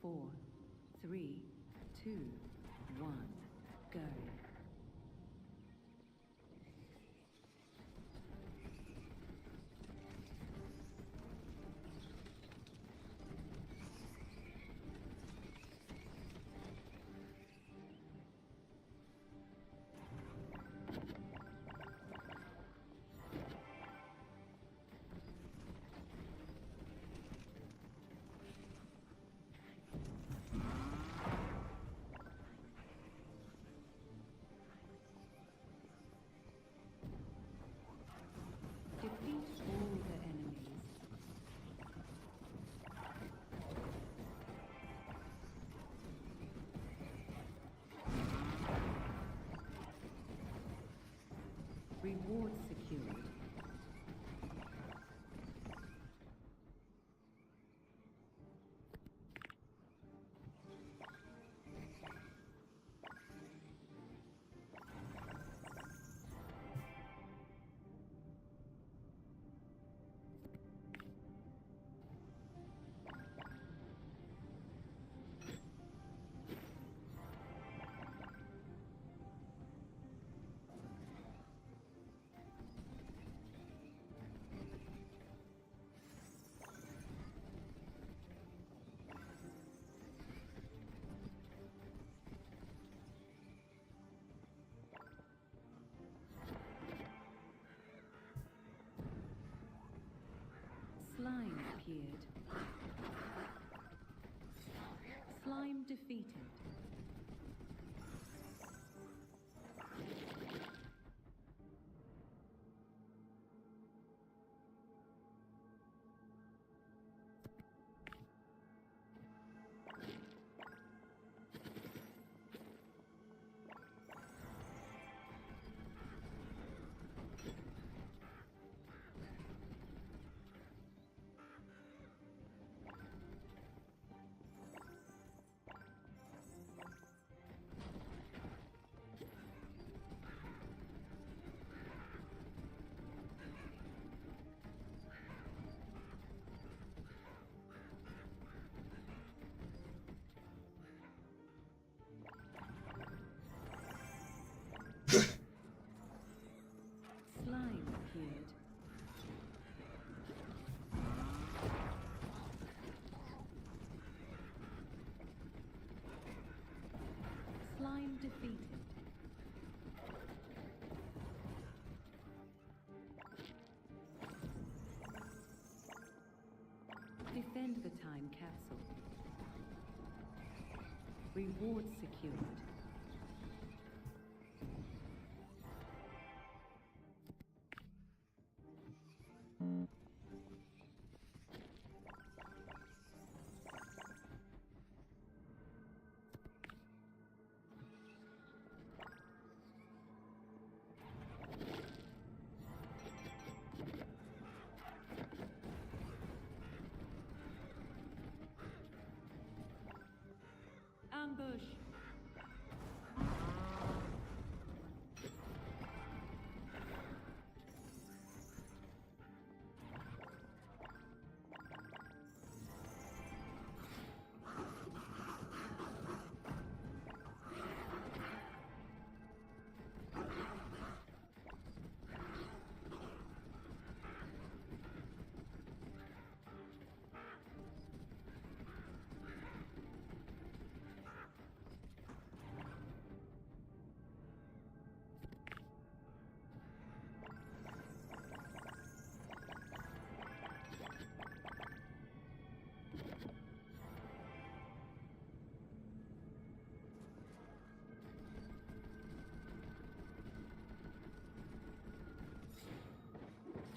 4, 3, 2, 1, go. Defeat all the enemies. Reward secured. Slime appeared. Slime defeated. Slime appeared. Slime defeated. Defend the time capsule. Reward secured. Ambush!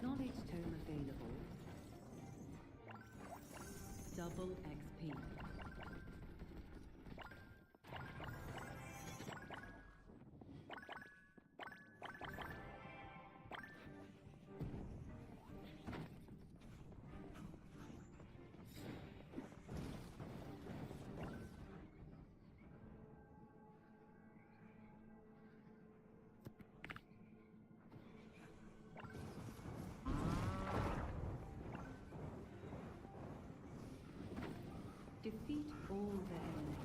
Knowledge tome available. Double XP. all the enemies.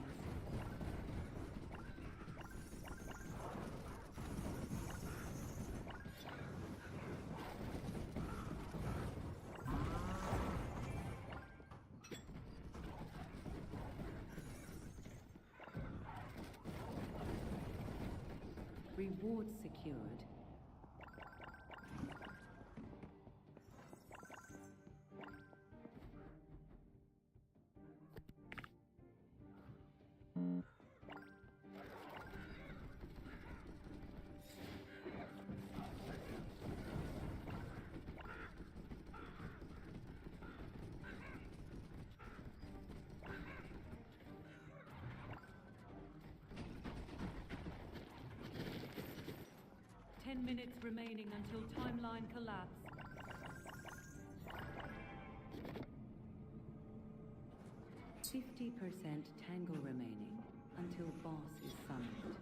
Reward secured. Minutes remaining until timeline collapse. %50 tangle remaining until boss is summoned.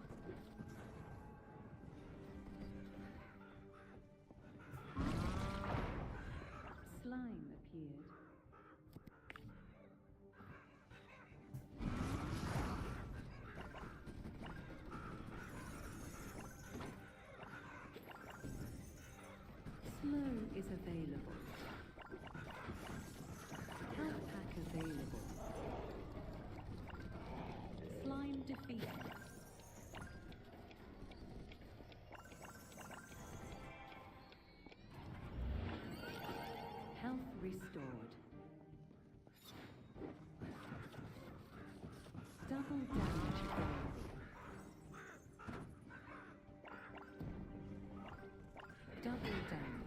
Slime appeared. Slow is available. Health pack available. Slime defeated. Health restored. Double damage available. Double damage.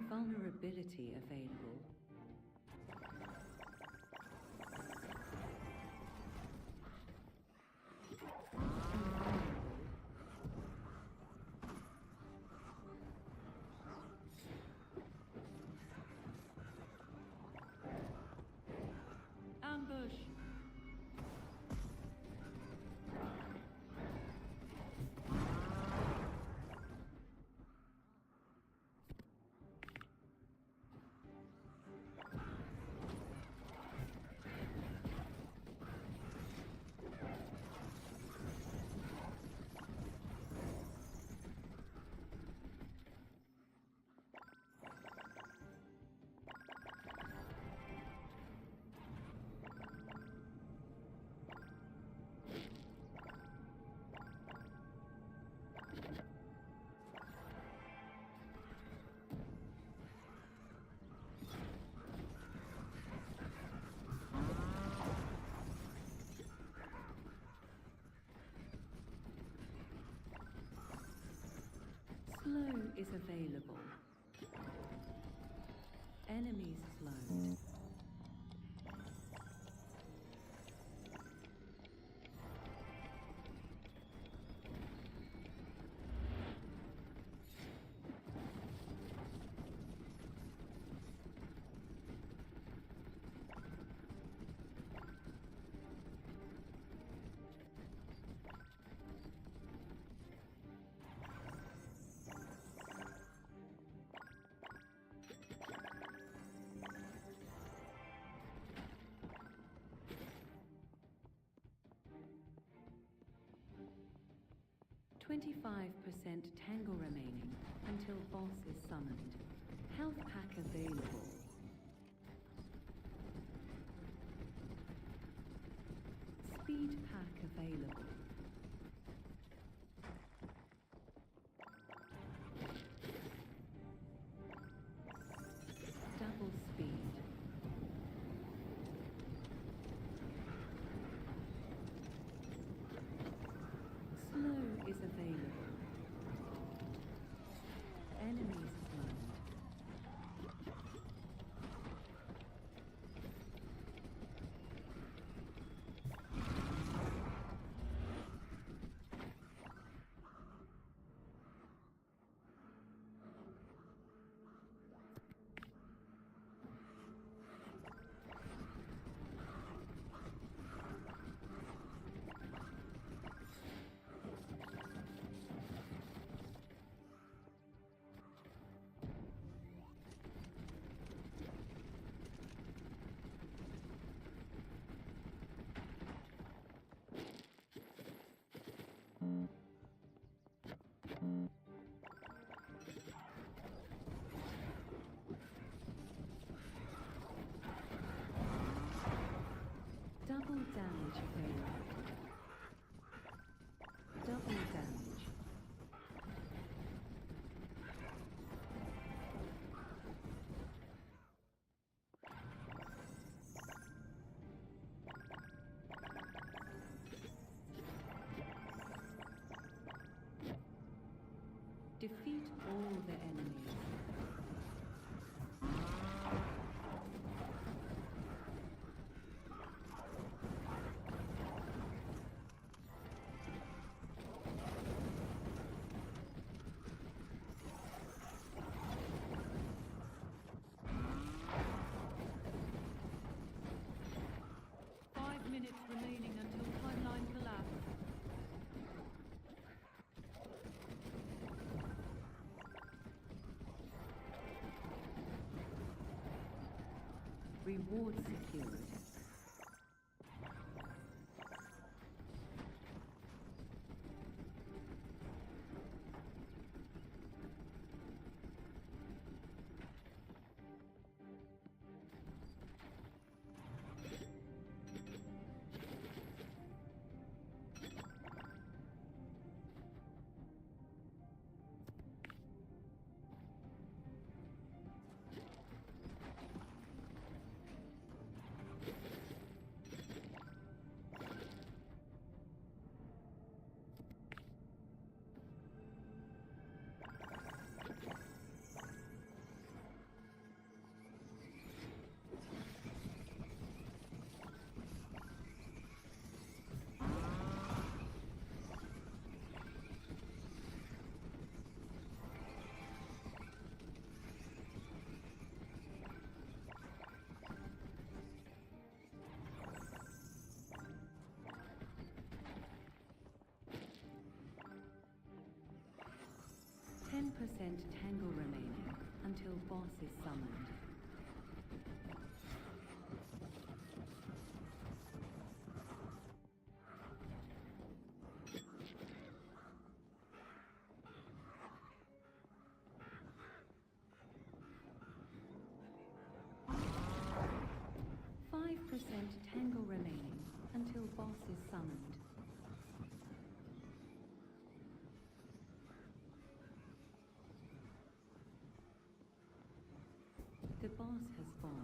Vulnerability available. Ambush. Slow is available. Enemies slowed. %25 tangle remaining until boss is summoned. Health pack available. Speed pack available. Double speed. Slow is available. Enemies slowed. damage available. Double damage. Defeat all the enemies. Remaining until timeline collapse. Reward secured. % tangle remaining until boss is summoned. Tangle remaining until boss is summoned. The boss has fallen.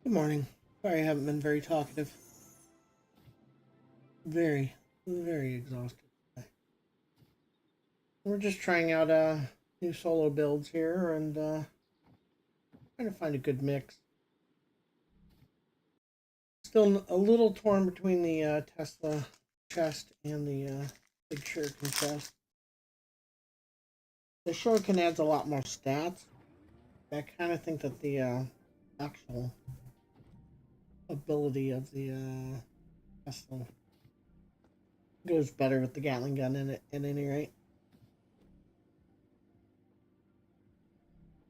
Good morning. Sorry I haven't been very talkative. Very exhausted today. We're just trying out new solo builds here and trying to find a good mix. Still a little torn between the Tesla chest and the Big Shuriken chest. The Shuriken adds a lot more stats. I kind of think that the actual ability of the Tesla goes better with the Gatling gun in it at any rate.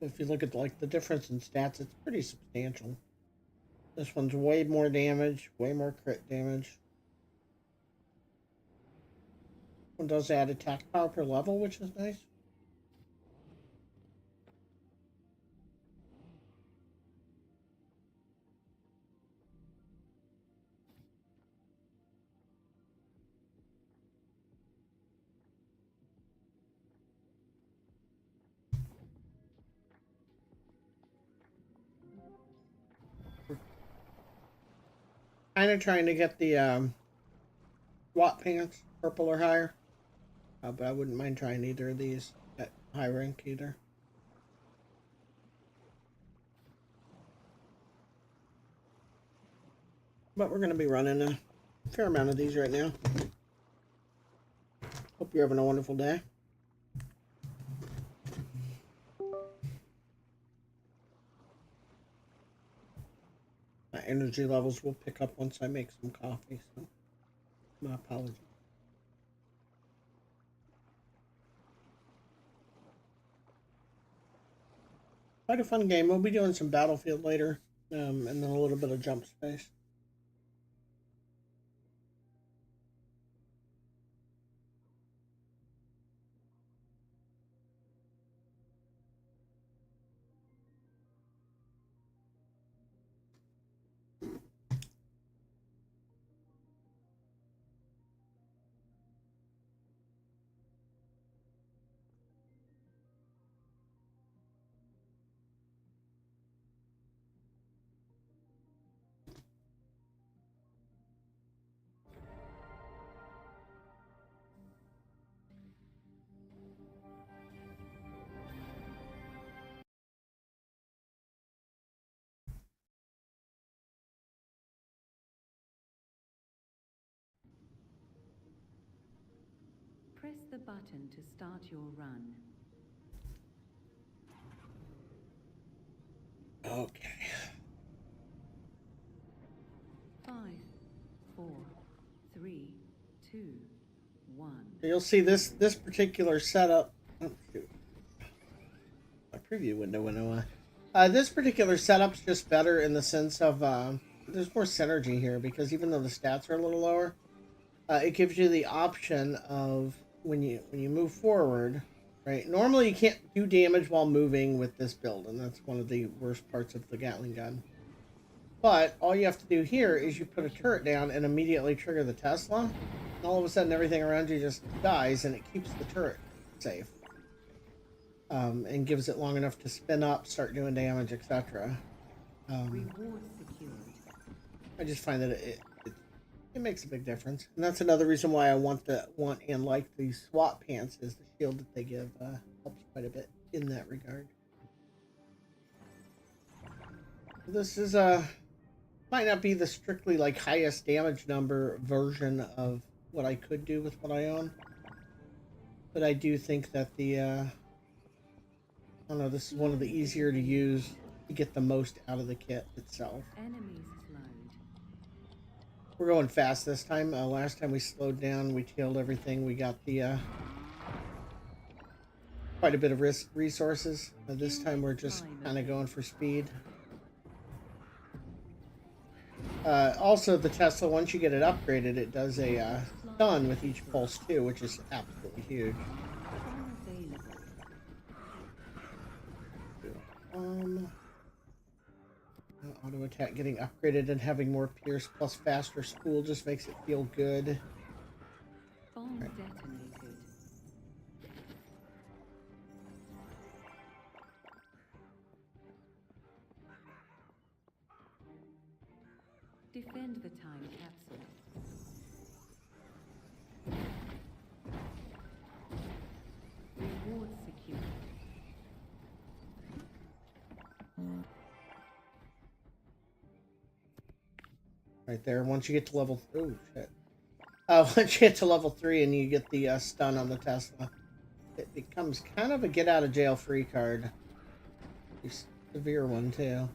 If you look at like the difference in stats, it's pretty substantial. This one's way more damage, way more crit damage. One does add attack power per level, which is nice. Kind of trying to get the SWAT pants, purple or higher. But I wouldn't mind trying either of these at high rank either. But we're going to be running a fair amount of these right now. Hope you're having a wonderful day. My energy levels will pick up once I make some coffee, so my apologies. Quite a fun game. We'll be doing some Battlefield later, and then a little bit of Jump Space. Press the button to start your run. Okay. 5, 4, 3, 2, 1. You'll see this particular setup. Oh, shoot. My preview window went away. This particular setup's just better in the sense of there's more synergy here, because even though the stats are a little lower, it gives you the option of when you move forward, right? Normally you can't do damage while moving with this build, and that's one of the worst parts of the Gatling gun. But all you have to do here is you put a turret down and immediately trigger the Tesla, and all of a sudden everything around you just dies, and it keeps the turret safe. And gives it long enough to spin up, start doing damage, etc. Reward secured. I just find that it makes a big difference, and that's another reason why I want and like these SWAT pants, is the shield that they give helps quite a bit in that regard. This is might not be the strictly like highest damage number version of what I could do with what I own, but I do think that the I don't know, this is one of the easier to use to get the most out of the kit itself. Enemies slowed. We're going fast this time. Last time we slowed down, we killed everything. We got the quite a bit of resources. This time we're just kind of going for speed. Also, the Tesla, once you get it upgraded, it does a stun with each pulse too, which is absolutely huge. Auto attack getting upgraded and having more pierce plus faster spool just makes it feel good. Bomb detonated. Defend the time capsule. Reward secured. Right there. Once you get to level... Oh, shit. Once you get to level 3 and you get the stun on the Tesla, it becomes kind of a get-out-of-jail-free card. A severe one, too.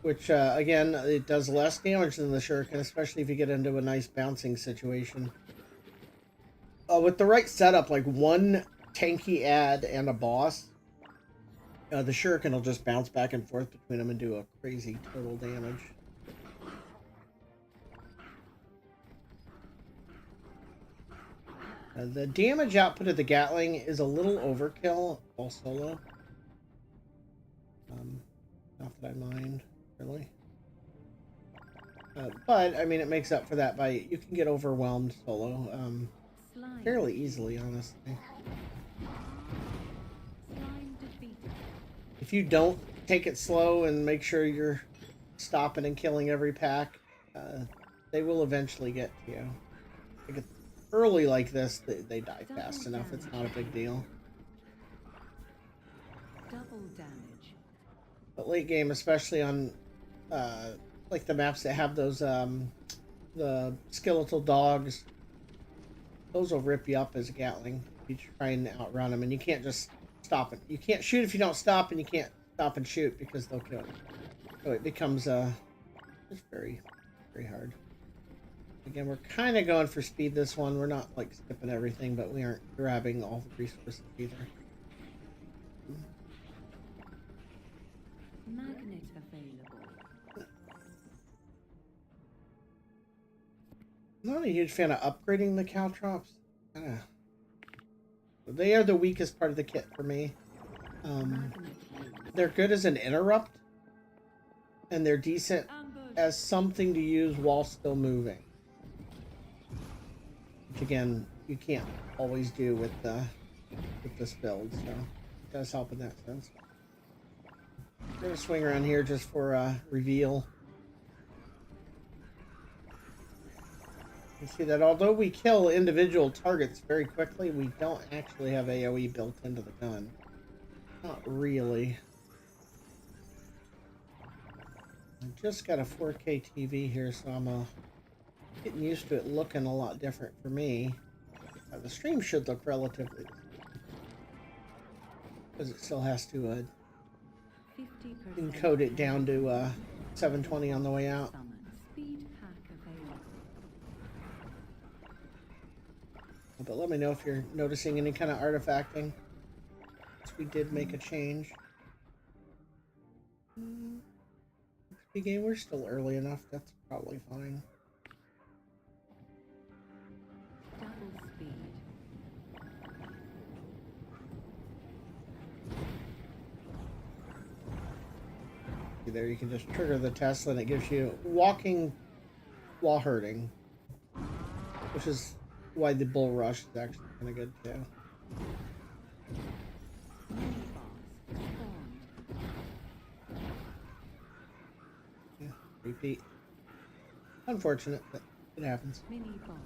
Which, again, it does less damage than the Shuriken, especially if you get into a nice bouncing situation. With the right setup, like one tanky ad and a boss, The shuriken will just bounce back and forth between them and do a crazy total damage. The damage output of the Gatling is a little overkill while solo. Not that I mind, really. But, I mean, it makes up for that by... You can get overwhelmed solo fairly easily, honestly. If you don't take it slow and make sure you're stopping and killing every pack, they will eventually get to you. Like early like this, they die fast enough. It's not a big deal. Double damage. But late game, especially on like the maps that have those the skeletal dogs, those will rip you up as a Gatling. You try and outrun them, and you can't just stop it. You can't shoot if you don't stop, and you can't stop and shoot because they'll kill you. So it becomes it's very, very hard. Again, we're kind of going for speed this one. We're not like skipping everything, but we aren't grabbing all the resources either. Magnet available. I'm not a huge fan of upgrading the caltrops. They are the weakest part of the kit for me. They're good as an interrupt, and they're decent as something to use while still moving. Which again, you can't always do with this build, so it does help in that sense. I'm gonna swing around here just for reveal. You see that although we kill individual targets very quickly, we don't actually have AoE built into the gun. Not really. I just got a 4K TV here, so I'm getting used to it looking a lot different for me. The stream should look relatively, because it still has to encode it down to 720 on the way out. Speed pack available. But let me know if you're noticing any kind of artifacting. We did make a change. XP game, we're still early enough. That's probably fine. Double speed. See there, you can just trigger the Tesla and it gives you walking while hurting, which is why the bull rush is actually kind of good too. Yeah, repeat. Unfortunate, but it happens. Mini boss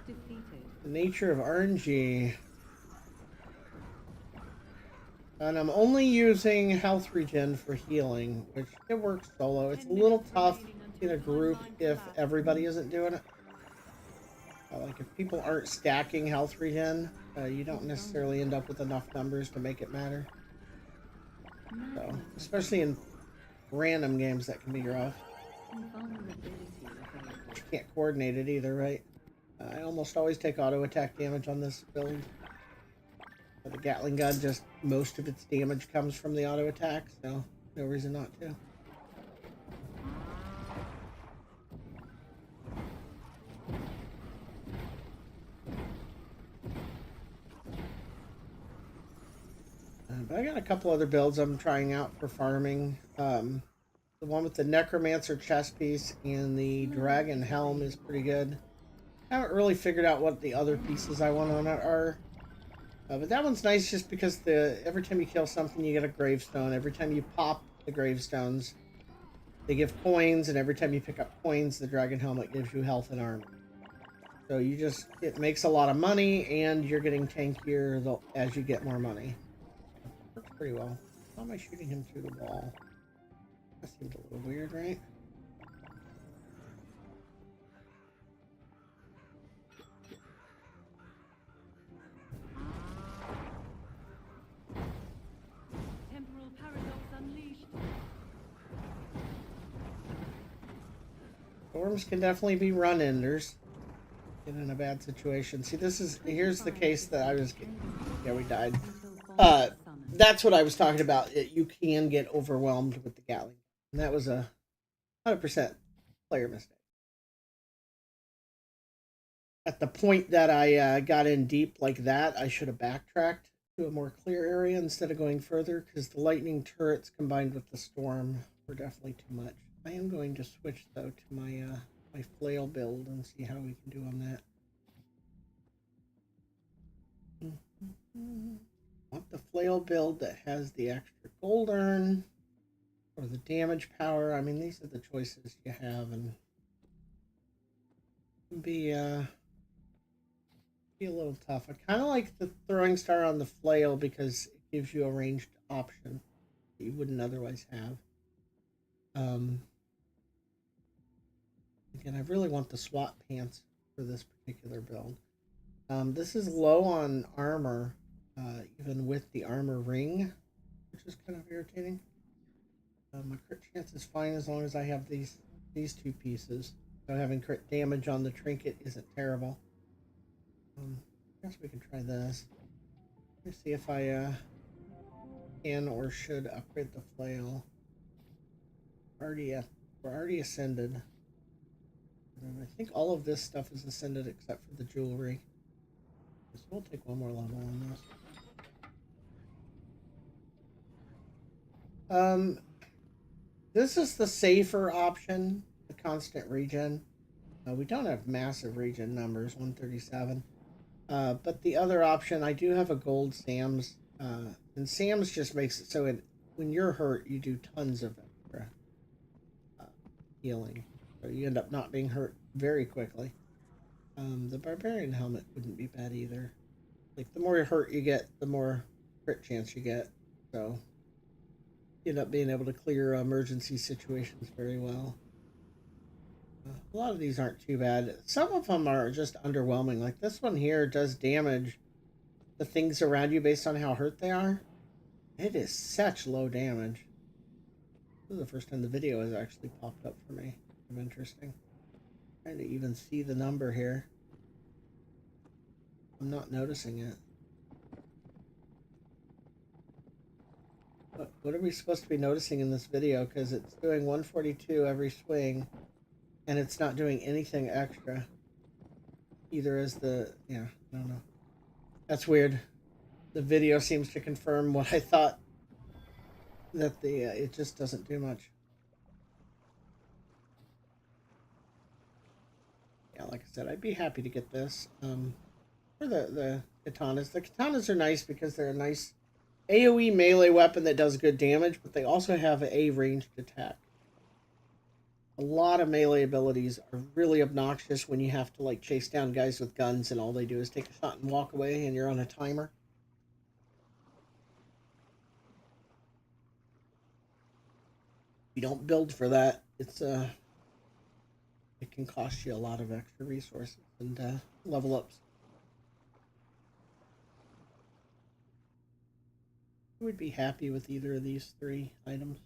defeated. The nature of RNG. And I'm only using health regen for healing, which it works solo. It's a little tough in a group if everybody isn't doing it. Like if people aren't stacking health regen, you don't necessarily end up with enough numbers to make it matter. So, especially in random games, that can be rough. You can't coordinate it either, right? I almost always take auto attack damage on this build. But the Gatling gun, just most of its damage comes from the auto attack, so no reason not to. But I got a couple other builds I'm trying out for farming. The one with the Necromancer chest piece and the Dragon helm is pretty good. I haven't really figured out what the other pieces I want on it are. But that one's nice just because every time you kill something, you get a gravestone. Every time you pop the gravestones, they give coins, and every time you pick up coins, the Dragon helmet gives you health and armor. So it makes a lot of money, and you're getting tankier as you get more money. Works pretty well. How am I shooting him through the wall? That seems a little weird, right? Temporal paradox unleashed. Storms can definitely be run enders. Get in a bad situation. See, here's the case that I was getting. Yeah, we died. That's what I was talking about. You can get overwhelmed with the Gatling. And that was a 100% player mistake. At the point that I got in deep like that, I should have backtracked to a more clear area instead of going further, because the lightning turrets combined with the storm were definitely too much. I am going to switch, though, to my my flail build and see how we can do on that. Want the flail build that has the extra gold urn or the damage power. I mean, these are the choices you have, and be a little tough. I kind of like the throwing star on the flail because it gives you a ranged option that you wouldn't otherwise have. Again, I really want the SWAT pants for this particular build. This is low on armor, even with the armor ring, which is kind of irritating. My crit chance is fine as long as I have these two pieces. So having crit damage on the trinket isn't terrible. I guess we can try this. Let me see if I can or should upgrade the flail. We're already ascended. I think all of this stuff is ascended except for the jewelry. So we'll take one more level on this. This is the safer option, the constant regen. We don't have massive regen numbers, 137. But the other option, I do have a gold SAMS. And SAMS just makes it so when you're hurt, you do tons of extra healing. So you end up not being hurt very quickly. The Barbarian helmet wouldn't be bad either. Like, the more hurt you get, the more crit chance you get. So you end up being able to clear emergency situations very well. A lot of these aren't too bad. Some of them are just underwhelming. Like this one here does damage the things around you based on how hurt they are. It is such low damage. This is the first time the video has actually popped up for me. Kind of interesting. Trying to even see the number here. I'm not noticing it. What are we supposed to be noticing in this video? Because it's doing 142 every swing, and it's not doing anything extra. Either as the... yeah, I don't know. That's weird. The video seems to confirm what I thought. That it just doesn't do much. Yeah, like I said, I'd be happy to get this. For the katanas. The katanas are nice because they're a nice AoE melee weapon that does good damage, but they also have a ranged attack. A lot of melee abilities are really obnoxious when you have to like chase down guys with guns and all they do is take a shot and walk away and you're on a timer. If you don't build for that, it can cost you a lot of extra resources and level ups. I would be happy with either of these three items.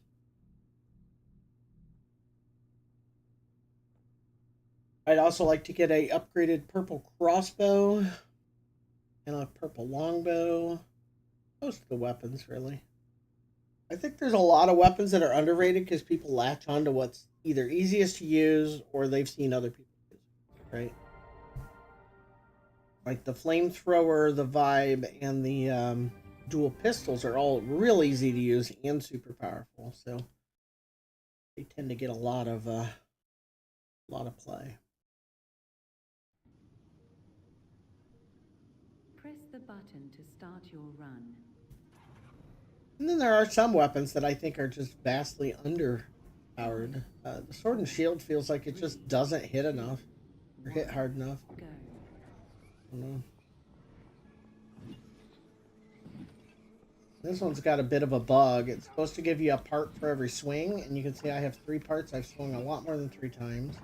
I'd also like to get a upgraded purple crossbow and a purple longbow. Most of the weapons, really. I think there's a lot of weapons that are underrated because people latch on to what's either easiest to use or they've seen other people use, right? Like the flamethrower, the vibe, and the dual pistols are all real easy to use and super powerful, so they tend to get a lot of play. Press the button to start your run. And then there are some weapons that I think are just vastly underpowered. The sword and shield feels like it just doesn't hit enough or hit hard enough. Go. I don't know. This one's got a bit of a bug. It's supposed to give you a part for every swing, and you can see I have 3 parts. I've swung a lot more than 3 times.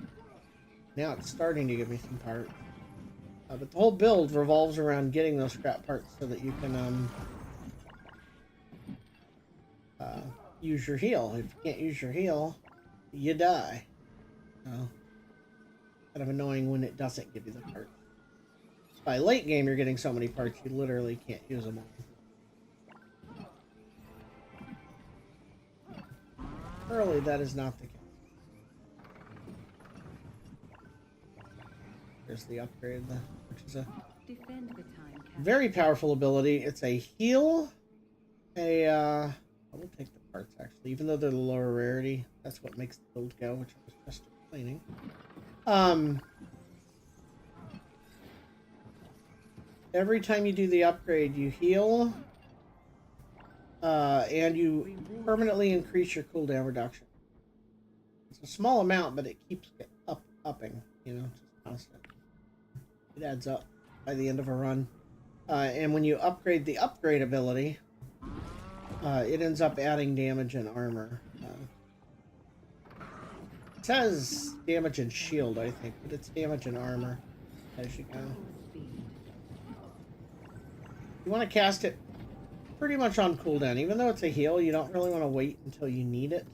Now it's starting to give me some parts. But the whole build revolves around getting those scrap parts so that you can use your heal. If you can't use your heal, you die. Kind of annoying when it doesn't give you the parts. By late game, you're getting so many parts you literally can't use them all. Currently, that is not the case. There's the upgrade, which is a Defend the time capsule. very powerful ability. It's a heal, I will take the parts actually, even though they're the lower rarity. That's what makes the build go, which I was just explaining. Every time you do the upgrade, you heal, and you permanently increase your cooldown reduction. It's a small amount, but it keeps upping, you know, just constant. It adds up by the end of a run. And when you upgrade the upgrade ability, it ends up adding damage and armor. It says damage and shield, I think, but it's damage and armor as you go. You want to cast it pretty much on cooldown. Even though it's a heal, you don't really want to wait until you need it.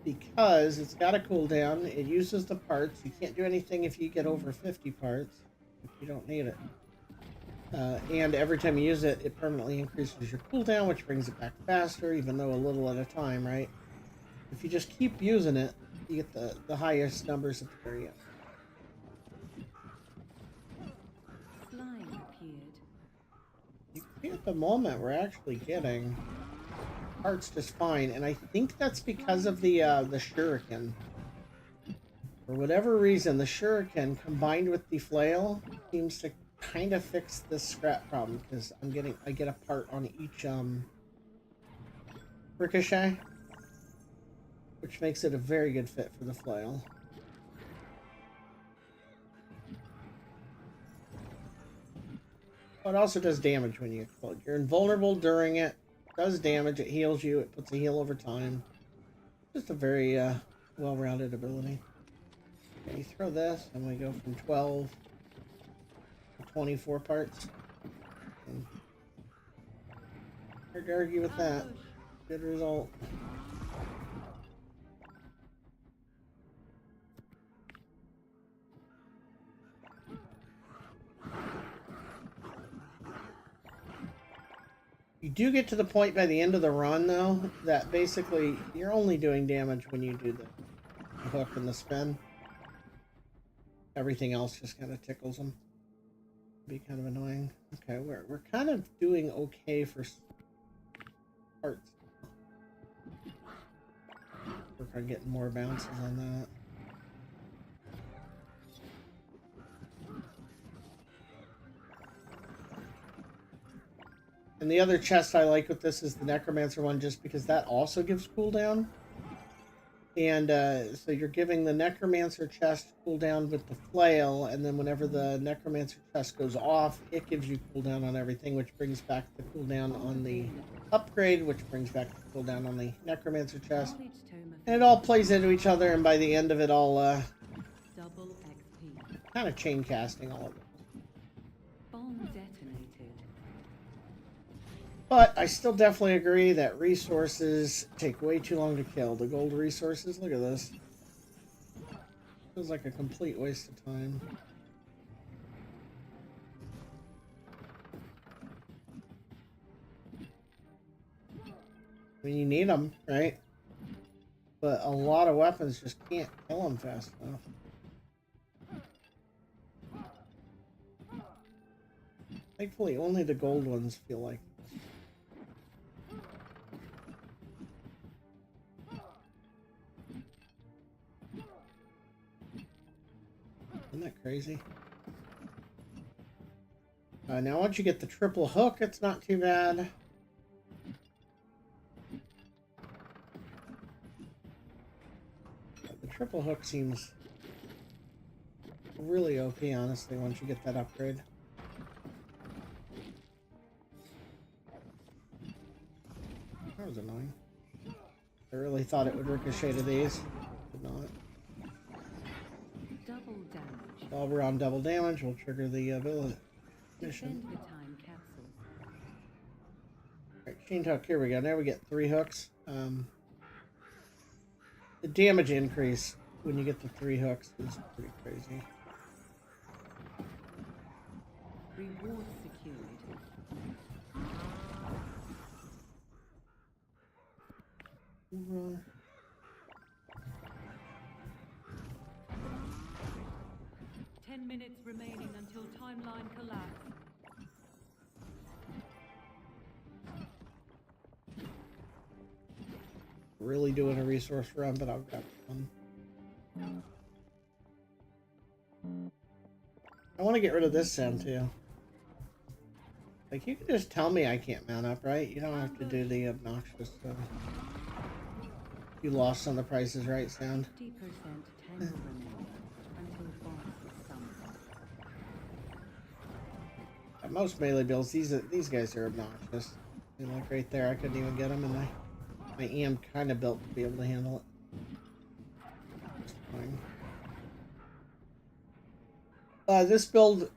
Because it's got a cooldown, it uses the parts. You can't do anything if you get over 50 parts, if you don't need it. And every time you use it, it permanently increases your cooldown, which brings it back faster, even though a little at a time, right? If you just keep using it, you get the highest numbers at the very end. Slime appeared. You can see at the moment we're actually getting parts just fine, and I think that's because of the shuriken. For whatever reason, the shuriken combined with the flail seems to kind of fix this scrap problem, because I get a part on each ricochet, which makes it a very good fit for the flail. Oh, it also does damage when you explode. You're invulnerable during it. Does damage, it heals you, it puts a heal over time. Just a very well-rounded ability. Okay, you throw this, and we go from 12 to 24 parts. And hard to argue with that. Good result. You do get to the point by the end of the run, though, that basically you're only doing damage when you do the hook and the spin. Everything else just kind of tickles them. Be kind of annoying. Okay, we're kind of doing okay for parts. Work on getting more bounces on that. And the other chest I like with this is the Necromancer one, just because that also gives cooldown. And so you're giving the Necromancer chest cooldown with the flail, and then whenever the Necromancer chest goes off, it gives you cooldown on everything, which brings back the cooldown on the upgrade, which brings back the cooldown on the Necromancer chest. And it all plays into each other, and by the end of it all, Double XP. kind of chain casting all of it. Bomb detonated. But I still definitely agree that resources take way too long to kill. The gold resources, look at this. Feels like a complete waste of time. I mean, you need them, right? But a lot of weapons just can't kill them fast enough. Thankfully, only the gold ones feel like this. Isn't that crazy? Now once you get the triple hook, it's not too bad. The triple hook seems really OP, honestly, once you get that upgrade. That was annoying. I really thought it would ricochet to these. Did not. Double damage. While we're on double damage, we'll trigger the ability mission. Defend the time capsule. Alright, chain hook, here we go. Now we get 3 hooks. The damage increase when you get the 3 hooks is pretty crazy. Reward secured. Right. 10 minutes remaining until timeline collapse. Really doing a resource run, but I'll grab one. I want to get rid of this sound too. Like, you can just tell me I can't mount up, right? You don't have to do the obnoxious you lost on the Price is Right sound. 50% tangle remaining until boss is summoned. At most melee builds, these guys are obnoxious. And like right there, I couldn't even get them, and I am kind of built to be able to handle it. It's fine. This build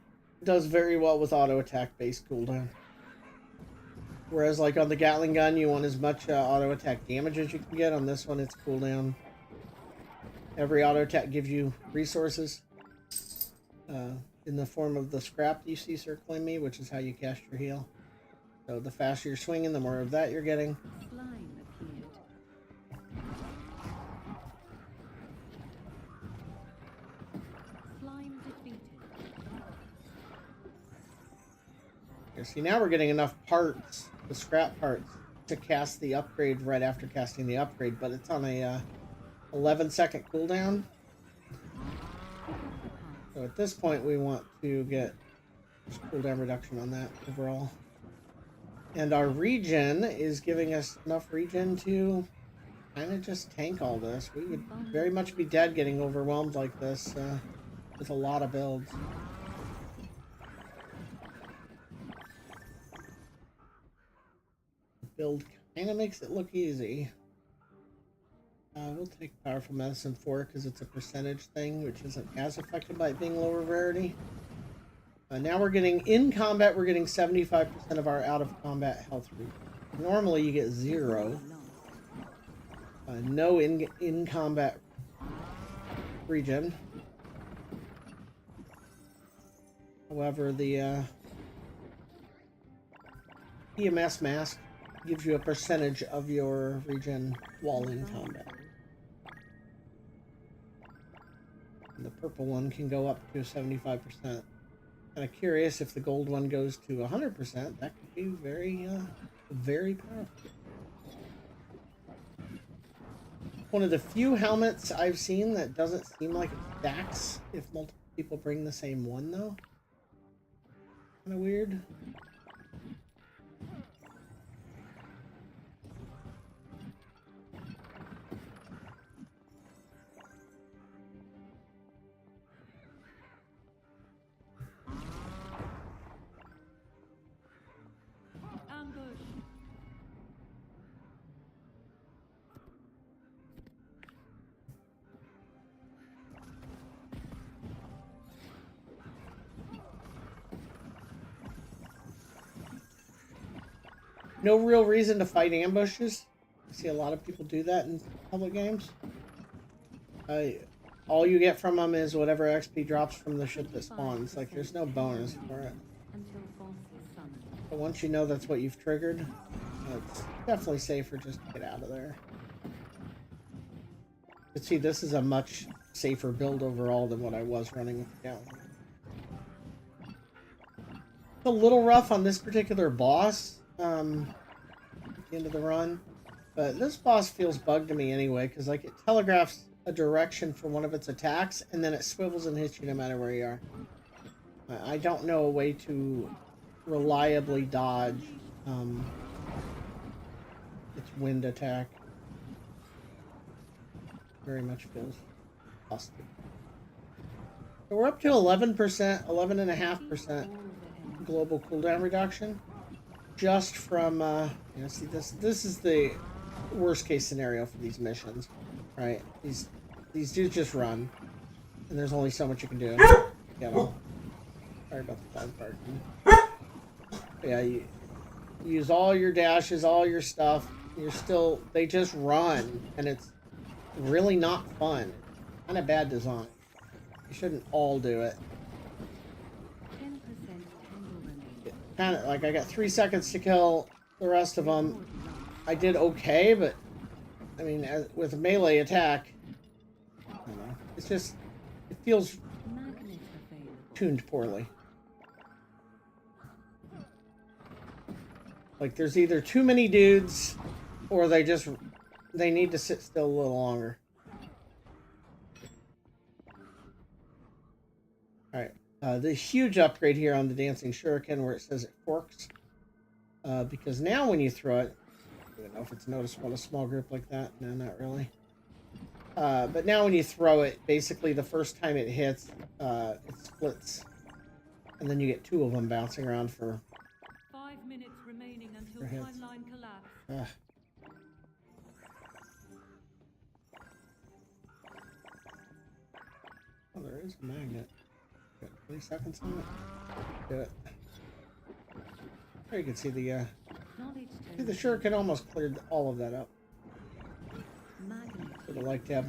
does very well with auto attack based cooldown. Whereas like on the Gatling gun, you want as much auto attack damage as you can get. On this one, it's cooldown. Every auto attack gives you resources in the form of the scrap you see circling me, which is how you cast your heal. So the faster you're swinging, the more of that you're getting. Slime appeared. Slime defeated. Here, see, now we're getting enough parts, the scrap parts, to cast the upgrade right after casting the upgrade, but it's on a 11-second cooldown. So at this point, we want to get cooldown reduction on that overall. And our regen is giving us enough regen to kind of just tank all this. We would very much be dead getting overwhelmed like this with a lot of builds. Build kind of makes it look easy. We'll take Powerful Medicine 4 because it's a percentage thing, which isn't as affected by it being lower rarity. Now we're getting, in combat, we're getting 75% of our out-of-combat health regen. Normally you get 0. No in-combat regen. However, the EMS mask gives you a percentage of your regen while in combat. And the purple one can go up to 75%. Kind of curious if the gold one goes to 100%. That could be very, very powerful. One of the few helmets I've seen that doesn't seem like it stacks if multiple people bring the same one, though. Kind of weird. Ambush. No real reason to fight ambushes. I see a lot of people do that in public games. All you get from them is whatever XP drops from the ship that spawns. Like, there's no bonus for it. Until boss is summoned. But once you know that's what you've triggered, it's definitely safer just to get out of there. But see, this is a much safer build overall than what I was running with the Gatling. It's a little rough on this particular boss at the end of the run. But this boss feels bugged to me anyway, because like it telegraphs a direction for one of its attacks, and then it swivels and hits you no matter where you are. I don't know a way to reliably dodge its wind attack. Very much feels busted. So we're up to 11%, 11.5% global cooldown reduction, just from you know, see, this is the worst case scenario for these missions, right? These dudes just run, and there's only so much you can do. Get them. Sorry about the dog barking. Yeah, you use all your dashes, all your stuff. They just run, and it's really not fun. Kind of bad design. You shouldn't all do it. 10% tangle remaining. Kind of like I got 3 seconds to kill the rest of them. I did okay, but I mean, with a melee attack, I don't know, it's just, it feels Magnet available. tuned poorly. Like there's either too many dudes, or they need to sit still a little longer. Alright, the huge upgrade here on the Dancing Shuriken where it says it forks. Because now when you throw it, I don't know if it's noticeable in a small group like that. No, not really. But now when you throw it, basically the first time it hits, it splits. And then you get two of them bouncing around for... 5 minutes remaining until timeline collapse. Oh, there is a magnet. Got 20 seconds on it. Do it. There you can see the shuriken almost cleared all of that up. Would have liked to have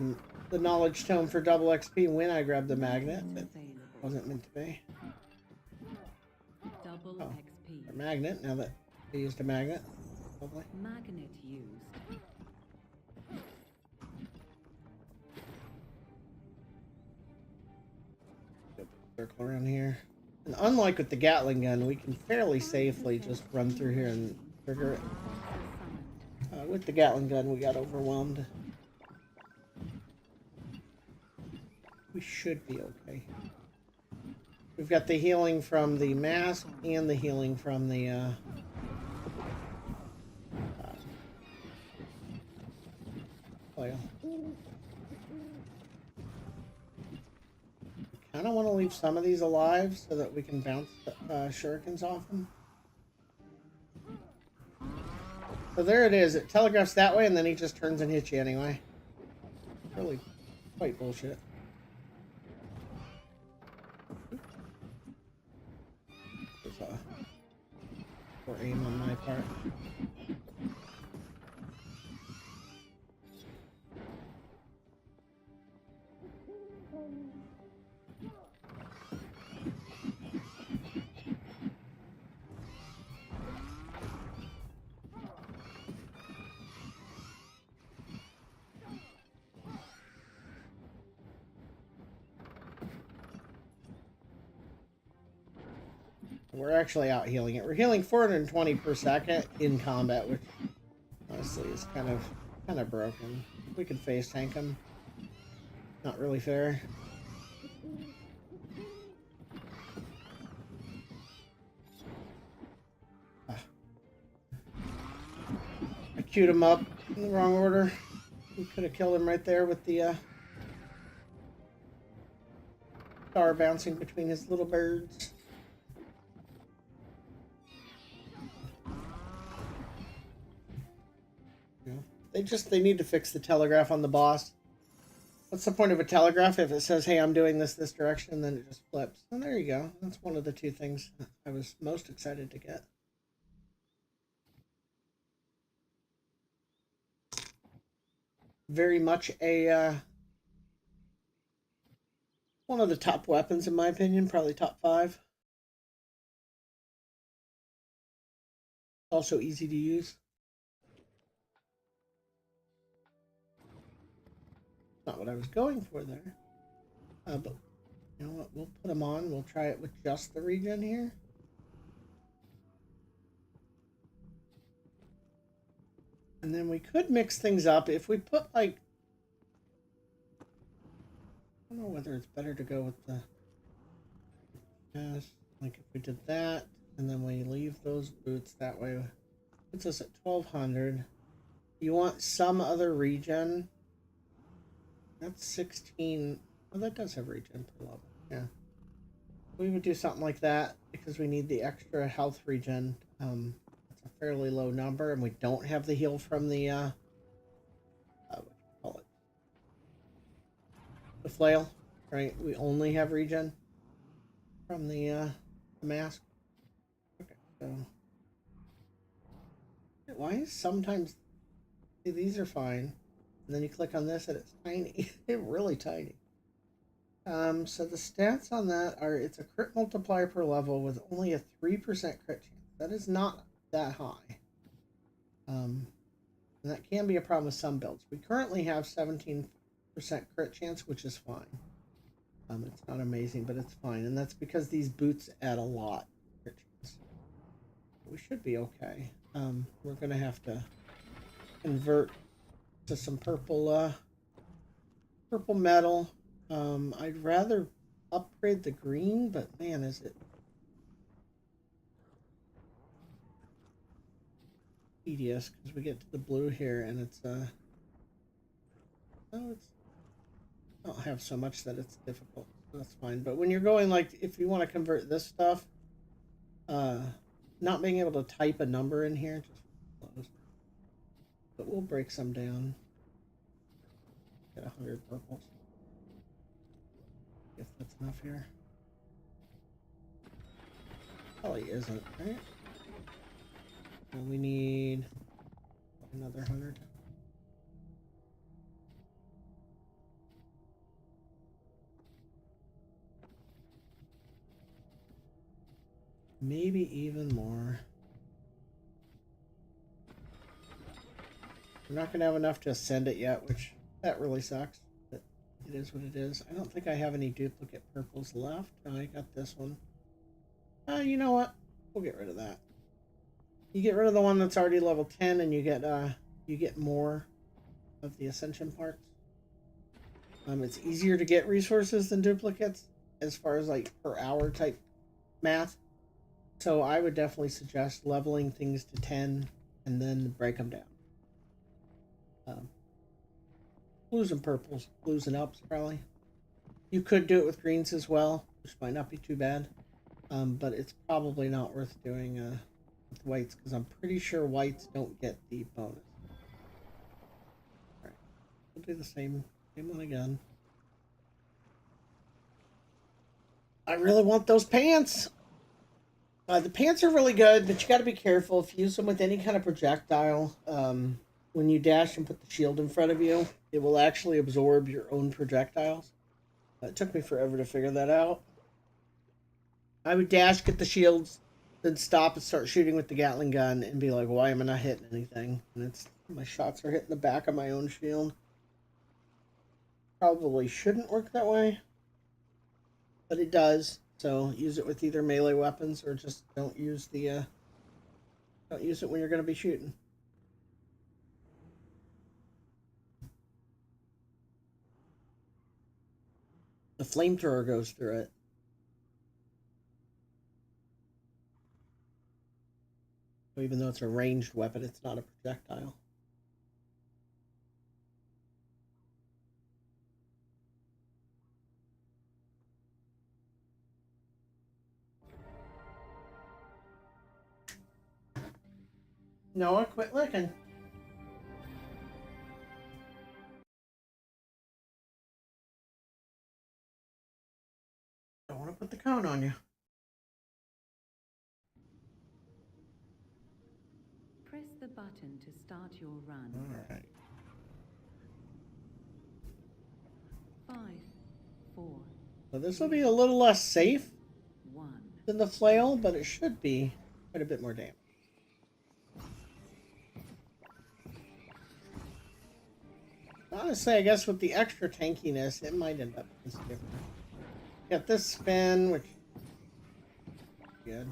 the knowledge tome for double XP when I grabbed the magnet, but wasn't meant to be. Double XP. A magnet, now that I used a magnet. Lovely. Magnet used. Circle around here. And unlike with the Gatling gun, we can fairly safely just run through here and trigger it. With the Gatling gun, we got overwhelmed. We should be okay. We've got the healing from the mask and the healing from the flail. I kind of want to leave some of these alive so that we can bounce shurikens off them. So there it is. It telegraphs that way, and then he just turns and hits you anyway. Really quite bullshit. There's poor aim on my part. We're actually out healing it. We're healing 420 per second in combat, which honestly is kind of broken. We could face tank him. Not really fair. I queued him up in the wrong order. We could have killed him right there with the star bouncing between his little birds. They need to fix the telegraph on the boss. What's the point of a telegraph if it says, hey, I'm doing this direction, and then it just flips? And there you go. That's one of the two things I was most excited to get. Very much a one of the top weapons in my opinion, probably top 5. Also easy to use. Not what I was going for there. But you know what? We'll put them on. We'll try it with just the regen here. And then we could mix things up if we put like... I don't know whether it's better to go with the... Yes, like if we did that, and then we leave those boots that way. Puts us at 1200. You want some other regen? That's 16. Well, that does have regen per level. Yeah. We would do something like that because we need the extra health regen. It's a fairly low number, and we don't have the heal from the, what do you call it? The flail, right? We only have regen from the mask. Okay, so. Why is sometimes. See, these are fine. And then you click on this and it's tiny. It's really tiny. So the stats on that are, it's a crit multiplier per level with only a 3% crit chance. That is not that high. And that can be a problem with some builds. We currently have 17% crit chance, which is fine. It's not amazing, but it's fine. And that's because these boots add a lot of crit chance. We should be okay. We're going to have to convert to some purple metal. I'd rather upgrade the green, but man, is it tedious because we get to the blue here and it's I don't have so much that it's difficult, so that's fine. But when you're going, like, if you want to convert this stuff, not being able to type a number in here just close. But we'll break some down. Get 100 purples. If that's enough here. Probably isn't, right? And we need another 100. Maybe even more. We're not going to have enough to ascend it yet, which that really sucks. But it is what it is. I don't think I have any duplicate purples left. Oh, I got this one. You know what? We'll get rid of that. You get rid of the one that's already level 10 and you get more of the ascension parts. It's easier to get resources than duplicates as far as like per hour type math. So I would definitely suggest leveling things to 10 and then break them down. Blues and purples, blues and ups probably. You could do it with greens as well, which might not be too bad. But it's probably not worth doing with whites because I'm pretty sure whites don't get the bonus. Alright, we'll do the same one again. I really want those pants! The pants are really good, but you got to be careful. If you use them with any kind of projectile, when you dash and put the shield in front of you, it will actually absorb your own projectiles. It took me forever to figure that out. I would dash, get the shields, then stop and start shooting with the Gatling gun and be like, why am I not hitting anything? And my shots are hitting the back of my own shield. Probably shouldn't work that way, but it does. So use it with either melee weapons or just don't use it when you're going to be shooting. The flamethrower goes through it. So even though it's a ranged weapon, it's not a projectile. Noah, quit licking. Don't want to put the cone on you. Press the button to start your run. Alright. 5, 4. So this will be a little less safe 1. than the flail, but it should be quite a bit more damage. Honestly, I guess with the extra tankiness, it might end up being different. Got this spin, which is good.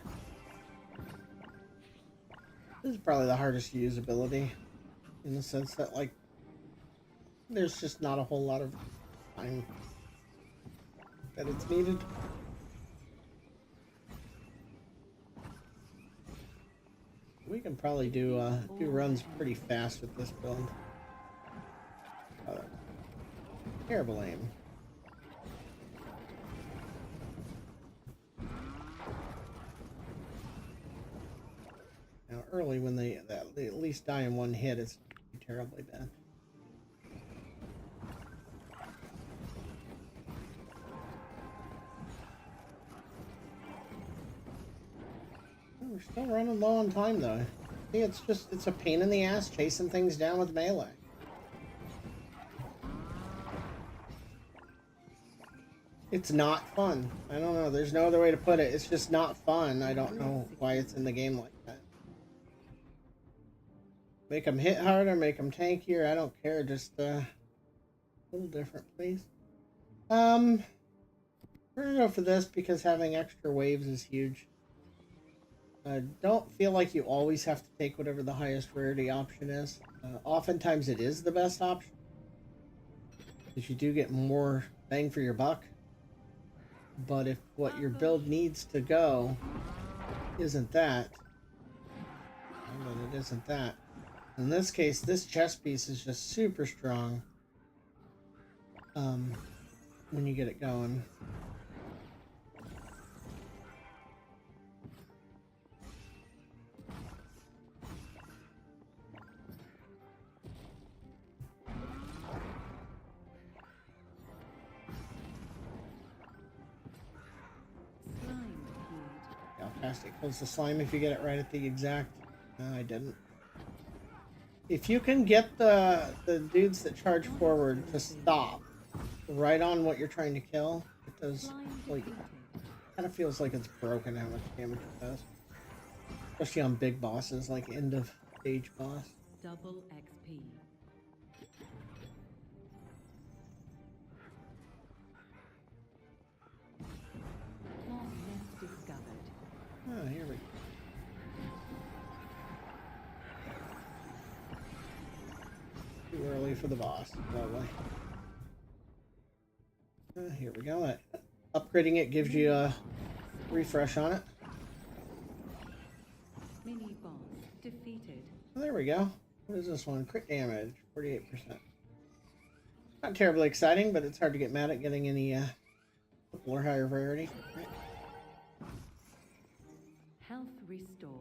This is probably the hardest to use ability, in the sense that, like, there's just not a whole lot of time that it's needed. We can probably do runs pretty fast with this build. Terrible aim. Now, early when they at least die in one hit, it's terribly bad. Oh, we're still running low on time, though. See, it's a pain in the ass chasing things down with melee. It's not fun. I don't know. There's no other way to put it. It's just not fun. I don't know why it's in the game like that. Make them hit harder, make them tankier. I don't care. Just a little different, please. We're gonna go for this because having extra waves is huge. Don't feel like you always have to take whatever the highest rarity option is. Oftentimes it is the best option, because you do get more bang for your buck. But if what your build needs to go isn't that, then it isn't that. In this case, this chest piece is just super strong when you get it going. It kills the slime if you get it right at the exact... No, I didn't. If you can get the dudes that charge forward to stop right on what you're trying to kill, it does, like, kind of feels like it's broken how much damage it does. Especially on big bosses, like end of stage boss. Double XP. Oh, here we go. Too early for the boss. Lovely. Here we go. Upgrading it gives you a refresh on it. Mini boss defeated. Oh, there we go. What is this one? Crit damage, 48%. Not terribly exciting, but it's hard to get mad at getting any triple or higher rarity. Right. Health restored.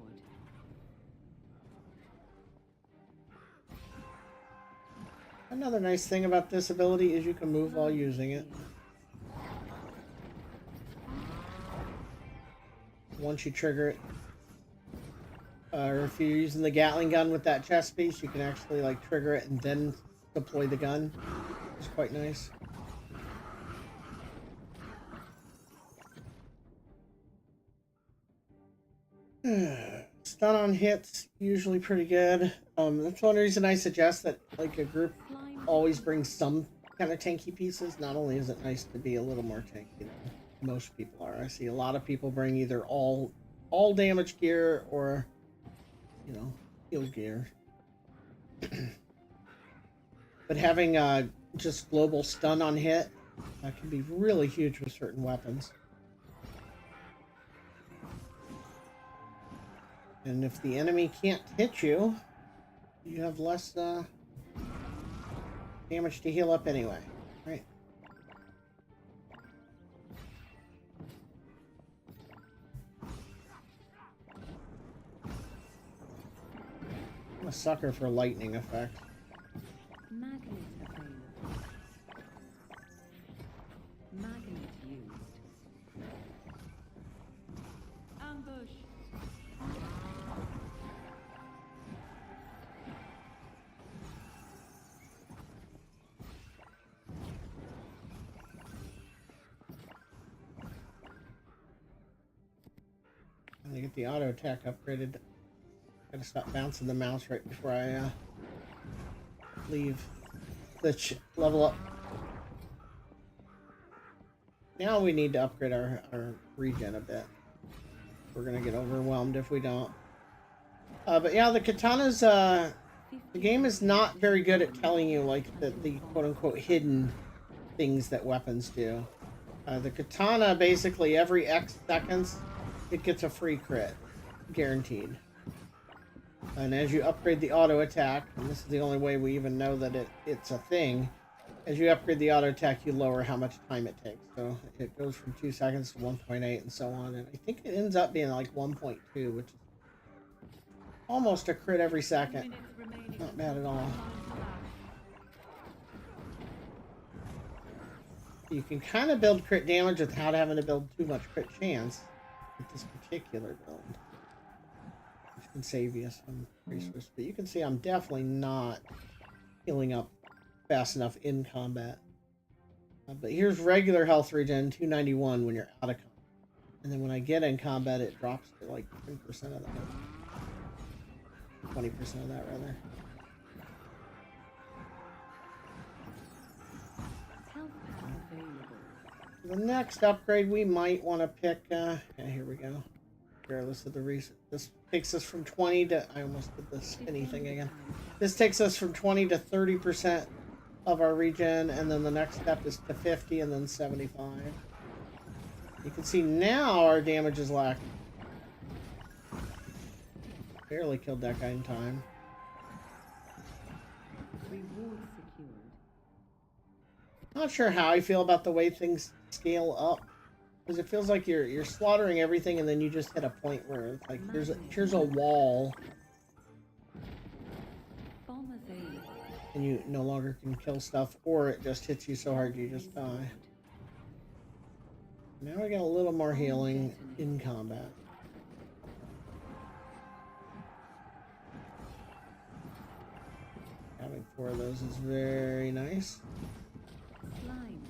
Another nice thing about this ability is you can move while using it. Once you trigger it. Or if you're using the Gatling gun with that chest piece, you can actually like trigger it and then deploy the gun. It's quite nice. Stun on hits, usually pretty good. That's one reason I suggest that like a group always brings some kind of tanky pieces. Not only is it nice to be a little more tanky than most people are. I see a lot of people bring either all damage gear or, you know, heal gear. But having just global stun on hit can be really huge with certain weapons. And if the enemy can't hit you, you have less damage to heal up anyway, right? I'm a sucker for lightning effect. Magnet available. Magnet used. Ambush. And to get the auto attack upgraded, gotta stop bouncing the mouse right before I leave. Let's level up. Now we need to upgrade our regen a bit. We're gonna get overwhelmed if we don't. But yeah, the katanas, the game is not very good at telling you like the quote-unquote hidden things that weapons do. The katana, basically every X seconds, it gets a free crit, guaranteed. And as you upgrade the auto attack, and this is the only way we even know that it's a thing, as you upgrade the auto attack, you lower how much time it takes. So it goes from 2 seconds to 1.8 and so on. And I think it ends up being like 1.2, which is almost a crit every second. Not bad at all. You can kind of build crit damage without having to build too much crit chance with this particular build. Which can save you some resources. But you can see I'm definitely not healing up fast enough in combat. But here's regular health regen, 291 when you're out of combat. And then when I get in combat, it drops to like 10% of the health. 20% of that, rather. Health pack available. The next upgrade we might want to pick, yeah, here we go. Regardless of the reason. This takes us from 20 to, I almost did the spinny thing again. This takes us from 20 to 30% of our regen, and then the next step is to 50 and then 75. You can see now our damage is lacking. Barely killed that guy in time. Reward secured. Not sure how I feel about the way things scale up, because it feels like you're slaughtering everything, and then you just hit a point where it's like here's a wall, Bomb available. and you no longer can kill stuff, or it just hits you so hard you just die. Now we got a little more healing in combat. Having 4 of those is very nice. Slime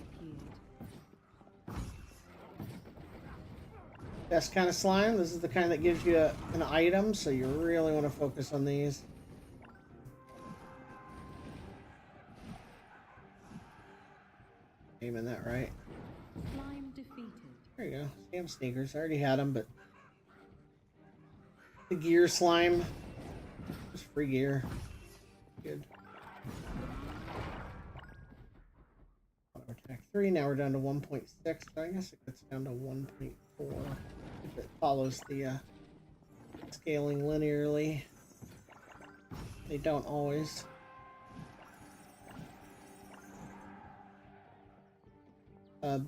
appeared. Best kind of slime. This is the kind that gives you an item, so you really want to focus on these. Aiming that right. Slime defeated. There you go. Scam sneakers. I already had them, but the gear slime. Just free gear. Good. Auto attack 3. Now we're down to 1.6. So I guess it gets down to 1.4 if it follows the scaling linearly. They don't always.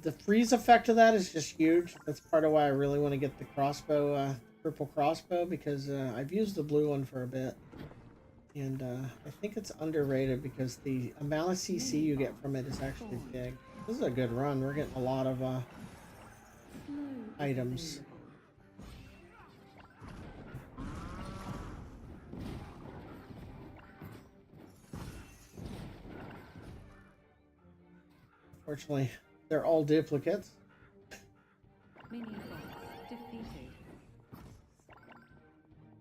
The freeze effect of that is just huge. That's part of why I really want to get the crossbow, purple crossbow, because I've used the blue one for a bit. And I think it's underrated because the amount of CC you get from it is actually big. This is a good run. We're getting a lot of items. Unfortunately, they're all duplicates. Mini boss defeated.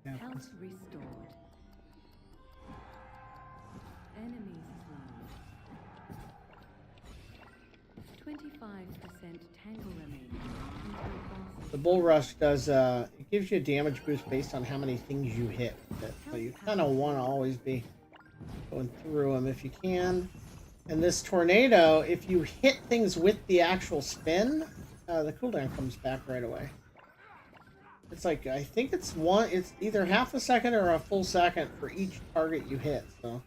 Yeah. Health restored. Enemies slain. 25% tangle remaining. Until boss. The bull rush does, it gives you a damage boost based on how many things you hit with it. So you kind of want to always be going through them if you can. And this tornado, if you hit things with the actual spin, the cooldown comes back right away. It's like, I think it's either half a second or a full second for each target you hit. So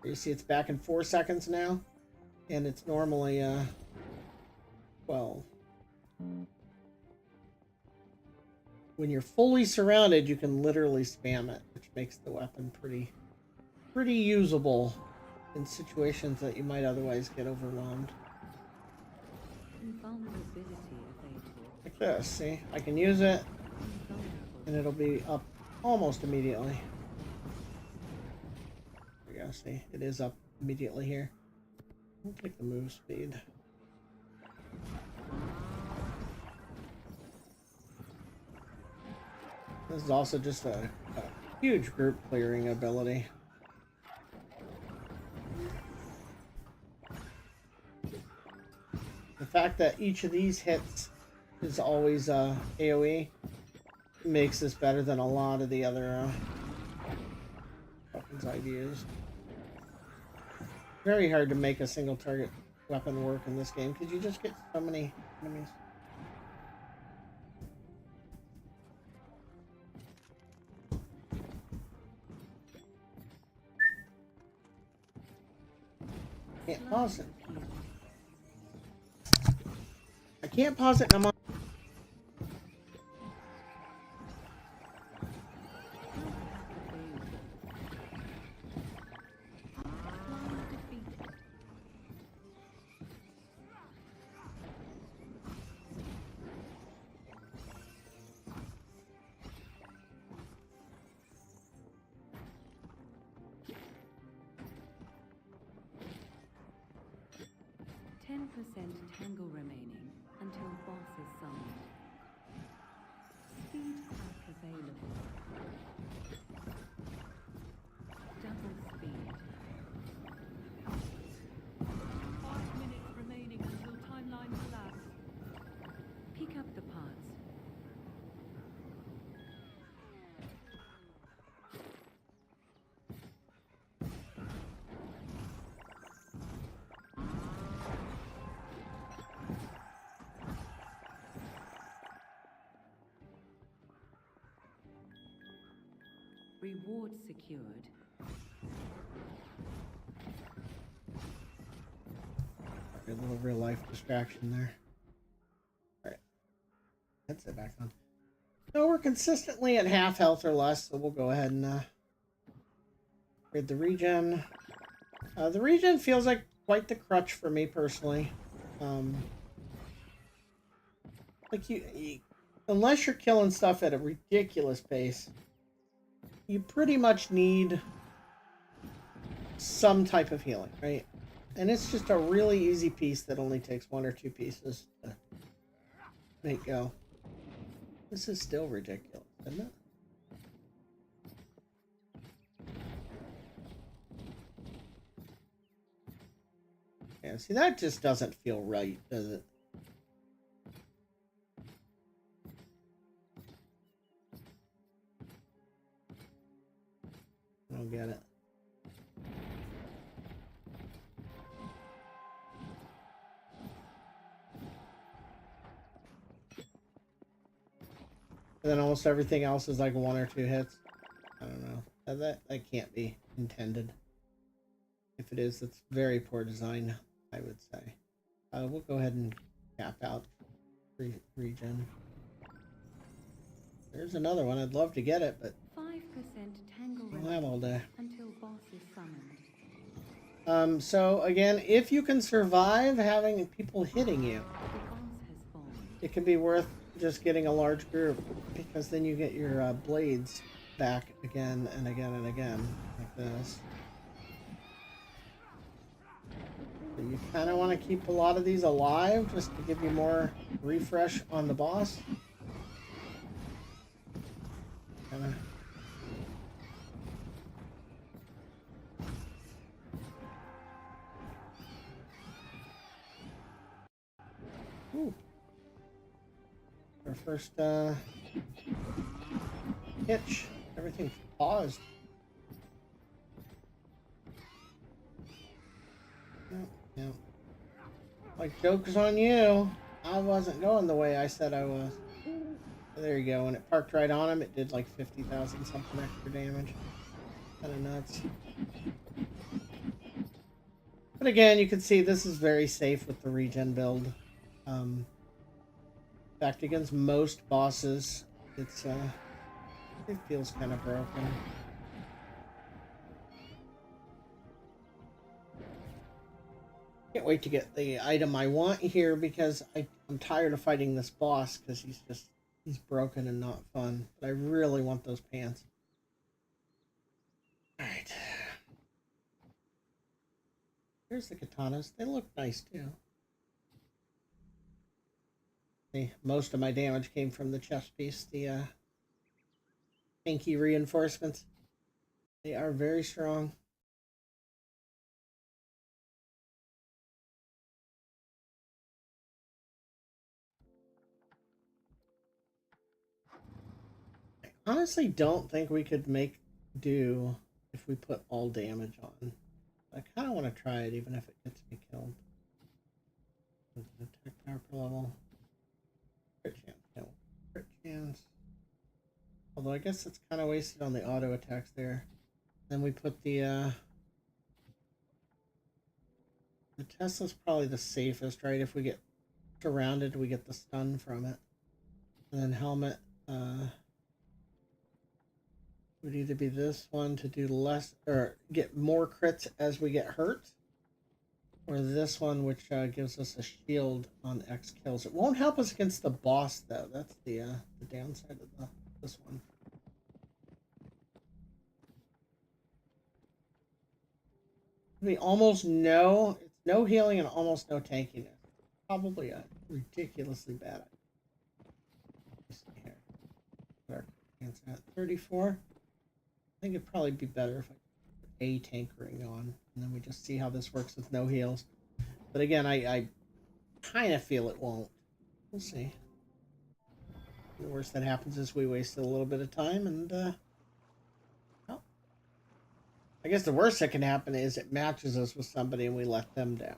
you see it's back in 4 seconds now. And it's normally 12. When you're fully surrounded, you can literally spam it, which makes the weapon pretty usable in situations that you might otherwise get overwhelmed. Invulnerability available. Like this, see? I can use it, Invulnerable. and it'll be up almost immediately. There you go, see? It is up immediately here. We'll take the move speed. This is also just a huge group clearing ability. The fact that each of these hits is always AoE makes this better than a lot of the other weapons I've used. Very hard to make a single target weapon work in this game because you just get so many enemies. Can't pause it. I can't pause it, and I'm on. Defeated. 10% tangle remaining until boss is summoned. Speed pack available. Reward secured. A little real life distraction there. Alright. That's it back on. So we're consistently at half health or less, so we'll go ahead and upgrade the regen. The regen feels like quite the crutch for me personally. Like you, unless you're killing stuff at a ridiculous pace, you pretty much need some type of healing, right? And it's just a really easy piece that only takes 1 or 2 pieces to make go. This is still ridiculous, isn't it? Yeah, see, that just doesn't feel right, does it? I don't get it. And then almost everything else is like 1 or 2 hits. I don't know. That can't be intended. If it is, that's very poor design, I would say. We'll go ahead and cap out regen. There's another one. I'd love to get it, but 5% tangle I don't have all day. until boss is summoned. So again, if you can survive having people hitting you, The boss has fallen. it can be worth just getting a large group, because then you get your blades back again and again and again, like this. So you kind of want to keep a lot of these alive just to give you more refresh on the boss. Kinda. Ooh. Our first hitch. Everything paused. No. Like, joke's on you. I wasn't going the way I said I was. There you go. When it parked right on him, it did like 50,000 something extra damage. Kind of nuts. But again, you can see this is very safe with the regen build. In fact, against most bosses, it feels kind of broken. Can't wait to get the item I want here, because I'm tired of fighting this boss because he's broken and not fun. But I really want those pants. Alright. Here's the katanas. They look nice too. See, most of my damage came from the chest piece, the tanky reinforcements. They are very strong. I honestly don't think we could make do if we put all damage on. I kind of want to try it, even if it gets me killed. Attack power per level. Crit chance. No. Crit chance. Although I guess it's kind of wasted on the auto attacks there. Then we put the Tesla's probably the safest, right? If we get surrounded, we get the stun from it. And then helmet, would either be this one to do less, or get more crits as we get hurt, or this one, which gives us a shield on X kills. It won't help us against the boss, though. That's the downside of this one. We almost no, it's no healing and almost no tankiness. Probably a ridiculously bad idea. Let's see here. What our chance at 34. I think it'd probably be better if I put a tank ring on, and then we just see how this works with no heals. But again, I kind of feel it won't. We'll see. The worst that happens is we wasted a little bit of time, and well, I guess the worst that can happen is it matches us with somebody and we let them down.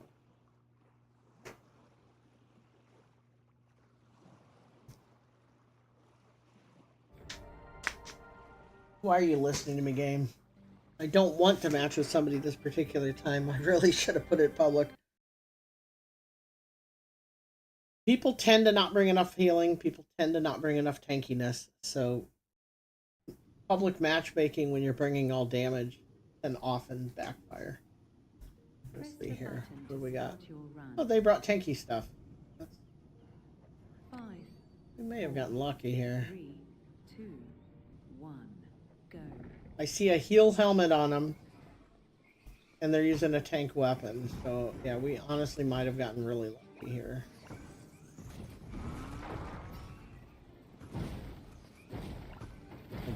Why are you listening to me, game? I don't want to match with somebody this particular time. I really should have put it public. People tend to not bring enough healing. People tend to not bring enough tankiness. So public matchmaking when you're bringing all damage can often backfire. Let's see here. What do we got? Oh, they brought tanky stuff. We may have gotten lucky here. 3, 2, 1, go. I see a heal helmet on them. And they're using a tank weapon. So, yeah, we honestly might have gotten really lucky here.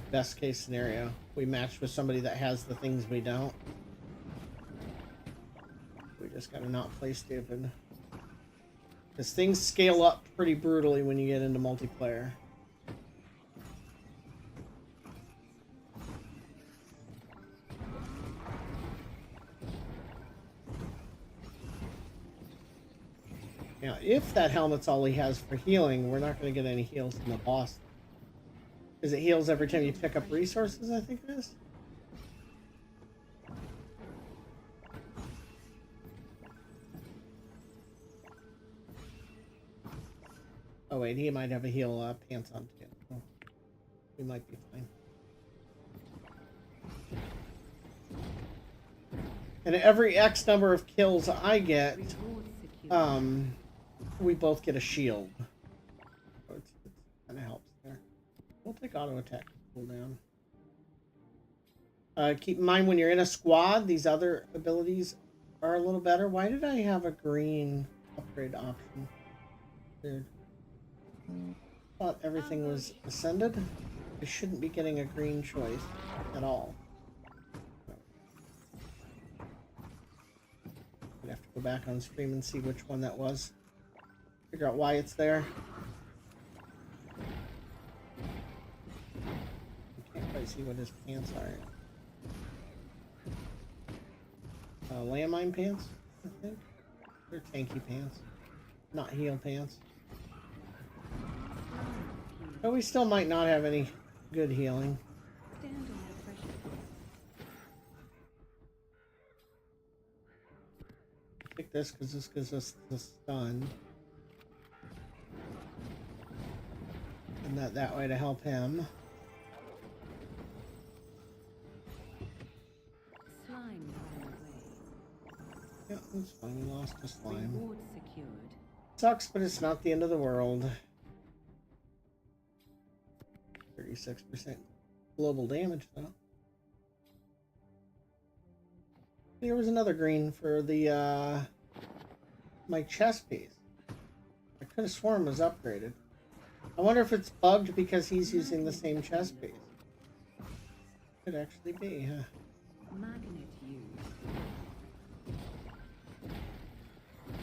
Best case scenario, we matched with somebody that has the things we don't. We just gotta not play stupid. Because things scale up pretty brutally when you get into multiplayer. Now, if that helmet's all he has for healing, we're not going to get any heals from the boss. Because it heals every time you pick up resources, I think it is. Oh wait, he might have a heal pants on too. Oh, we might be fine. And every X number of kills I get, we both get a shield. So it kind of helps there. We'll take auto attack cooldown. Keep in mind when you're in a squad, these other abilities are a little better. Why did I have a green upgrade option? Weird. Thought everything was ascended. I shouldn't be getting a green choice at all. I'd have to go back on stream and see which one that was. Figure out why it's there. I can't quite see what his pants are. Landmine pants, I think. They're tanky pants, not heal pants. But we still might not have any good healing. Stand under pressure. Take this because this gives us the stun. And that way to help him. Slime ran away. Yeah, that's fine. We lost the slime. Reward secured. Sucks, but it's not the end of the world. 36% global damage, though. There was another green for the, my chest piece. I could have sworn was upgraded. I wonder if it's bugged because he's using the same chest piece. Could actually be, huh? Magnet used.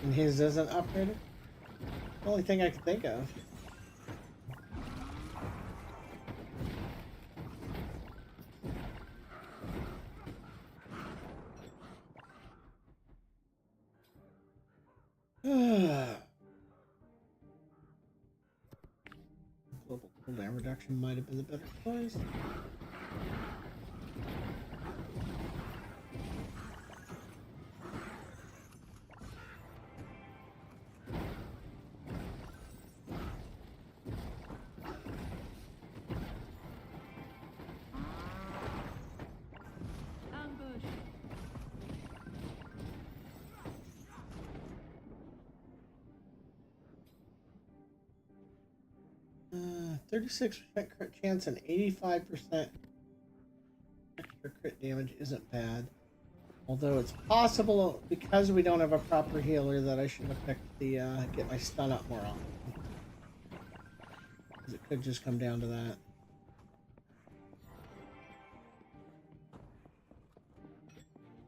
And his isn't upgraded? The only thing I could think of. Global cooldown reduction might have been the better choice. Ambush. 36% crit chance and 85% extra crit damage isn't bad. Although it's possible, because we don't have a proper healer, that I should have picked the, get my stun up more often. Because it could just come down to that.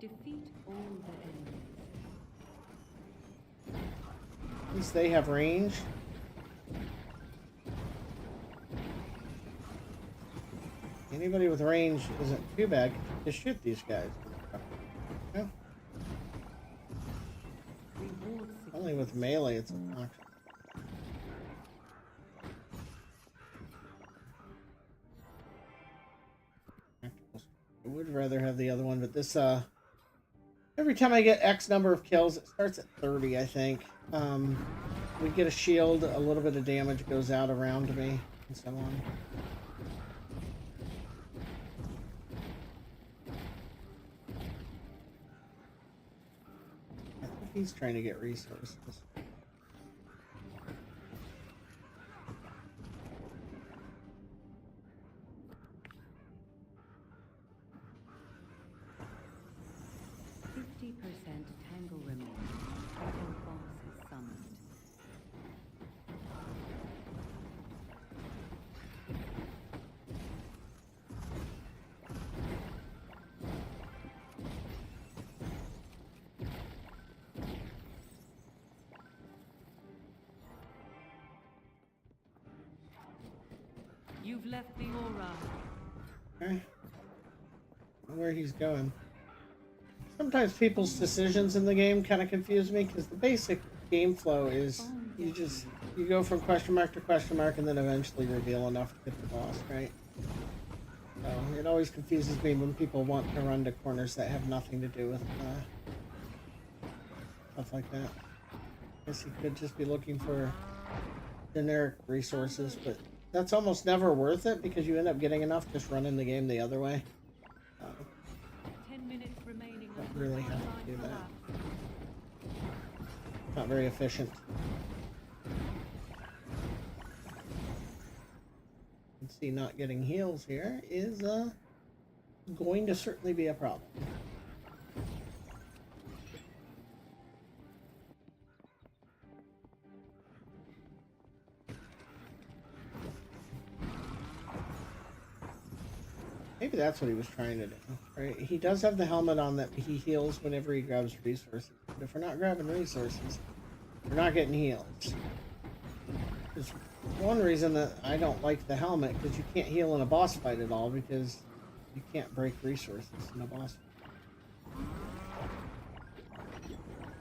Defeat all the enemies. At least they have range. Anybody with range isn't too bad to shoot these guys. Yeah. Reward secured. Only with melee it's obnoxious. would rather have the other one, but this, every time I get X number of kills, it starts at 30, I think. We get a shield, a little bit of damage goes out around me, and so on. I think he's trying to get resources. Tangle remains until boss is summoned. You've left the aura. Okay. Where he's going. Sometimes people's decisions in the game kind of confuse me because the basic game flow is you go from question mark to question mark and then eventually reveal enough to get the boss, right? So it always confuses me when people want to run to corners that have nothing to do with stuff like that. I guess you could just be looking for generic resources, but that's almost never worth it because you end up getting enough just running the game the other way. 10 minutes remaining. Don't really have to do that. Not very efficient. You can see not getting heals here is going to certainly be a problem. Maybe that's what he was trying to do, right? He does have the helmet on that he heals whenever he grabs resources. But if we're not grabbing resources, we're not getting heals. There's one reason that I don't like the helmet, because you can't heal in a boss fight at all, because you can't break resources in a boss fight.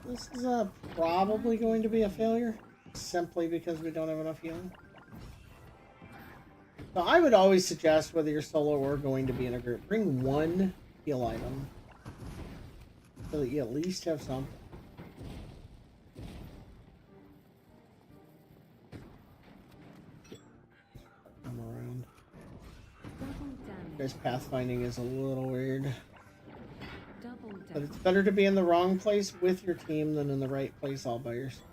This is probably going to be a failure, simply because we don't have enough healing. So I would always suggest, whether you're solo or going to be in a group, bring one heal item so that you at least have something. Come around. This pathfinding is a little weird. But it's better to be in the wrong place with your team than in the right place all by yourself.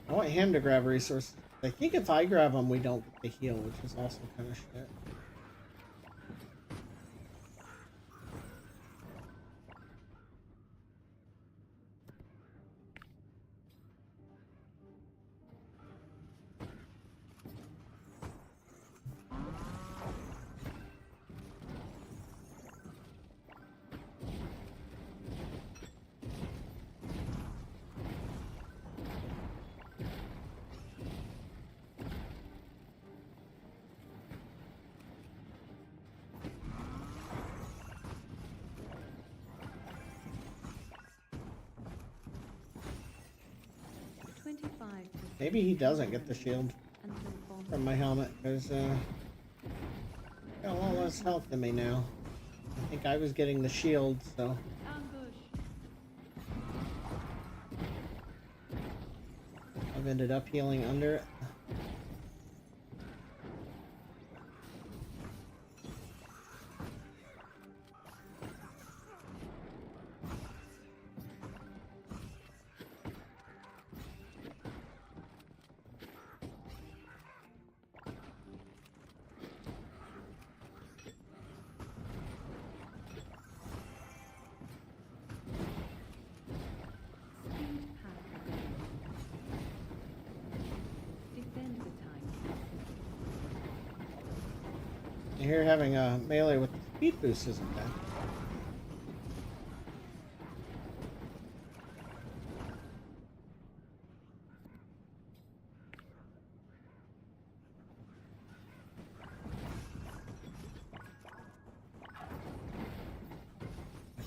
I want him to grab resources. I think if I grab them, we don't get the heal, which is also kind of shit. Maybe he doesn't get the shield from my helmet, because got a lot less health than me now. I think I was getting the shield, so... I've ended up healing under it. Here having a melee with speed boost isn't bad.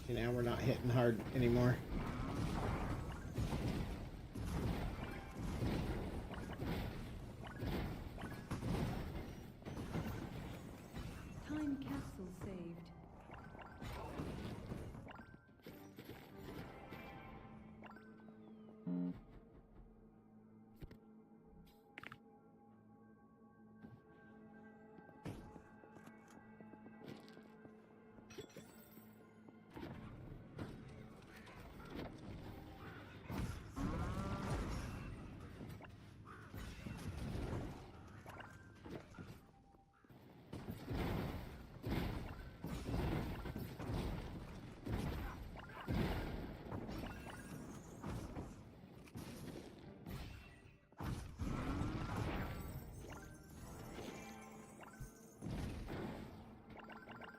Now we're not hitting hard anymore.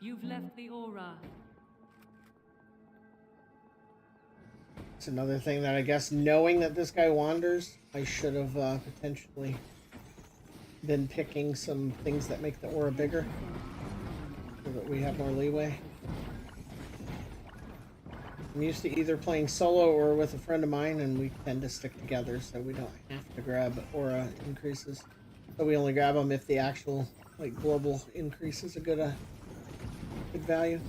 You've left the aura. It's another thing that I guess knowing that this guy wanders, I should have potentially been picking some things that make the aura bigger so that we have more leeway. I'm used to either playing solo or with a friend of mine, and we tend to stick together so we don't have to grab aura increases. So we only grab them if the actual like global increase is a good value.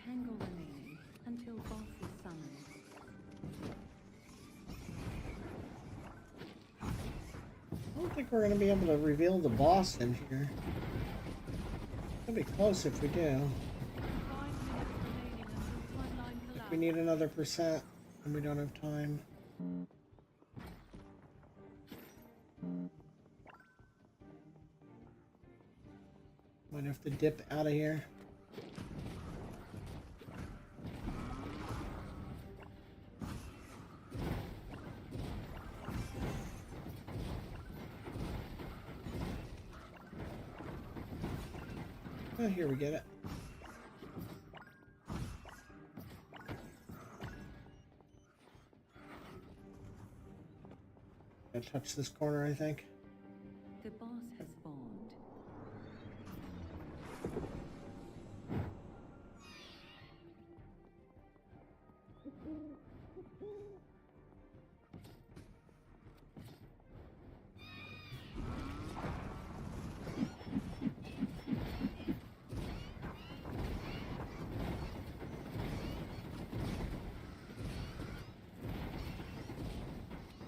Tangle remaining until boss is summoned. I don't think we're going to be able to reveal the boss in here. It'll be close if we do. 5 minutes remaining until bloodline If collapse. we need another percent and we don't have time. Might have to dip out of here. Oh, here we get it. Gotta touch this corner, I think. The boss has spawned.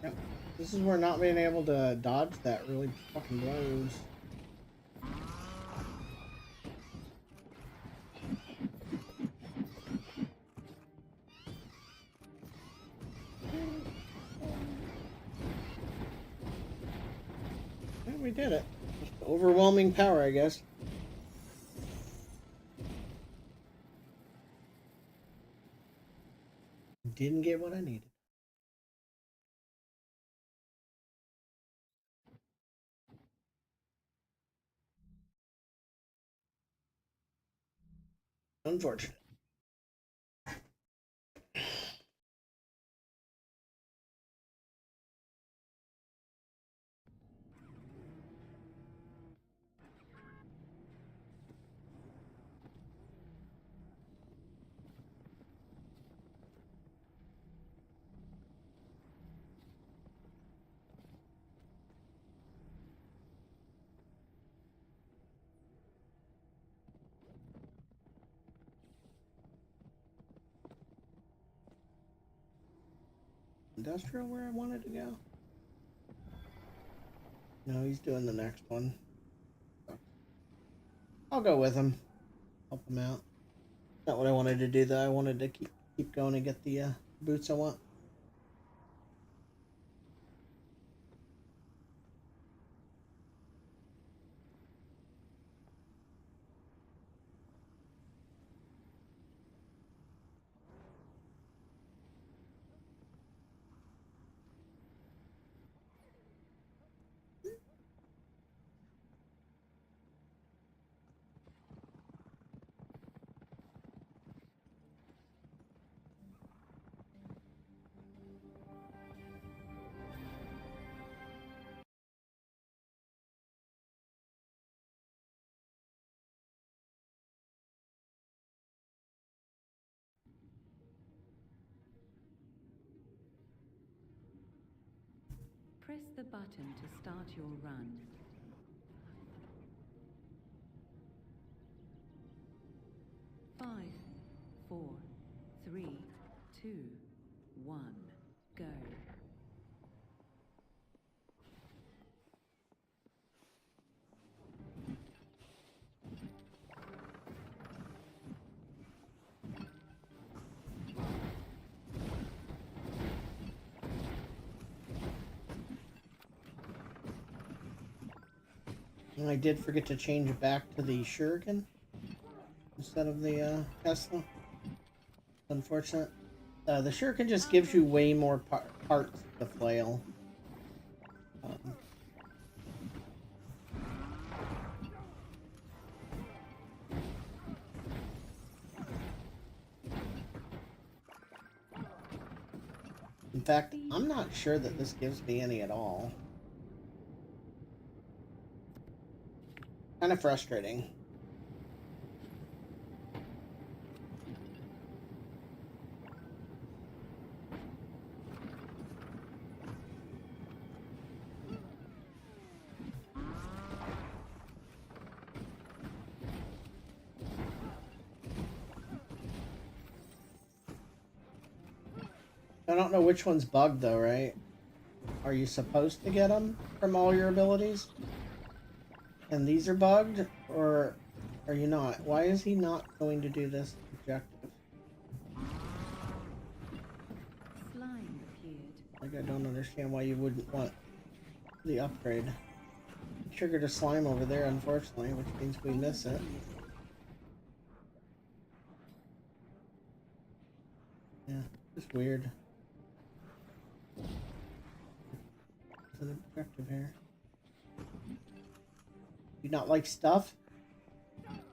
Yep. This is where not being able to dodge that really fucking blows. Yeah, we did it. Just overwhelming power, I guess. Didn't get what I needed. Unfortunate. Industrial where I wanted to go? No, he's doing the next one. I'll go with him. Help him out. Not what I wanted to do though. I wanted to keep going and get the boots I want. Press the button to start your run. 5, 4, 3, 2, 1, go. And I did forget to change it back to the Shuriken instead of the Tesla. Unfortunate. The Shuriken just gives you way more parts to flail. In fact, I'm not sure that this gives me any at all. Kind of frustrating. I don't know which one's bugged though, right? Are you supposed to get them from all your abilities? And these are bugged? Or are you not? Why is he not going to do this objective? Slime appeared. Like, I don't understand why you wouldn't want the upgrade. It triggered a slime over there, unfortunately, which means we miss it. Yeah, it's weird. There's an objective here. You not like stuff?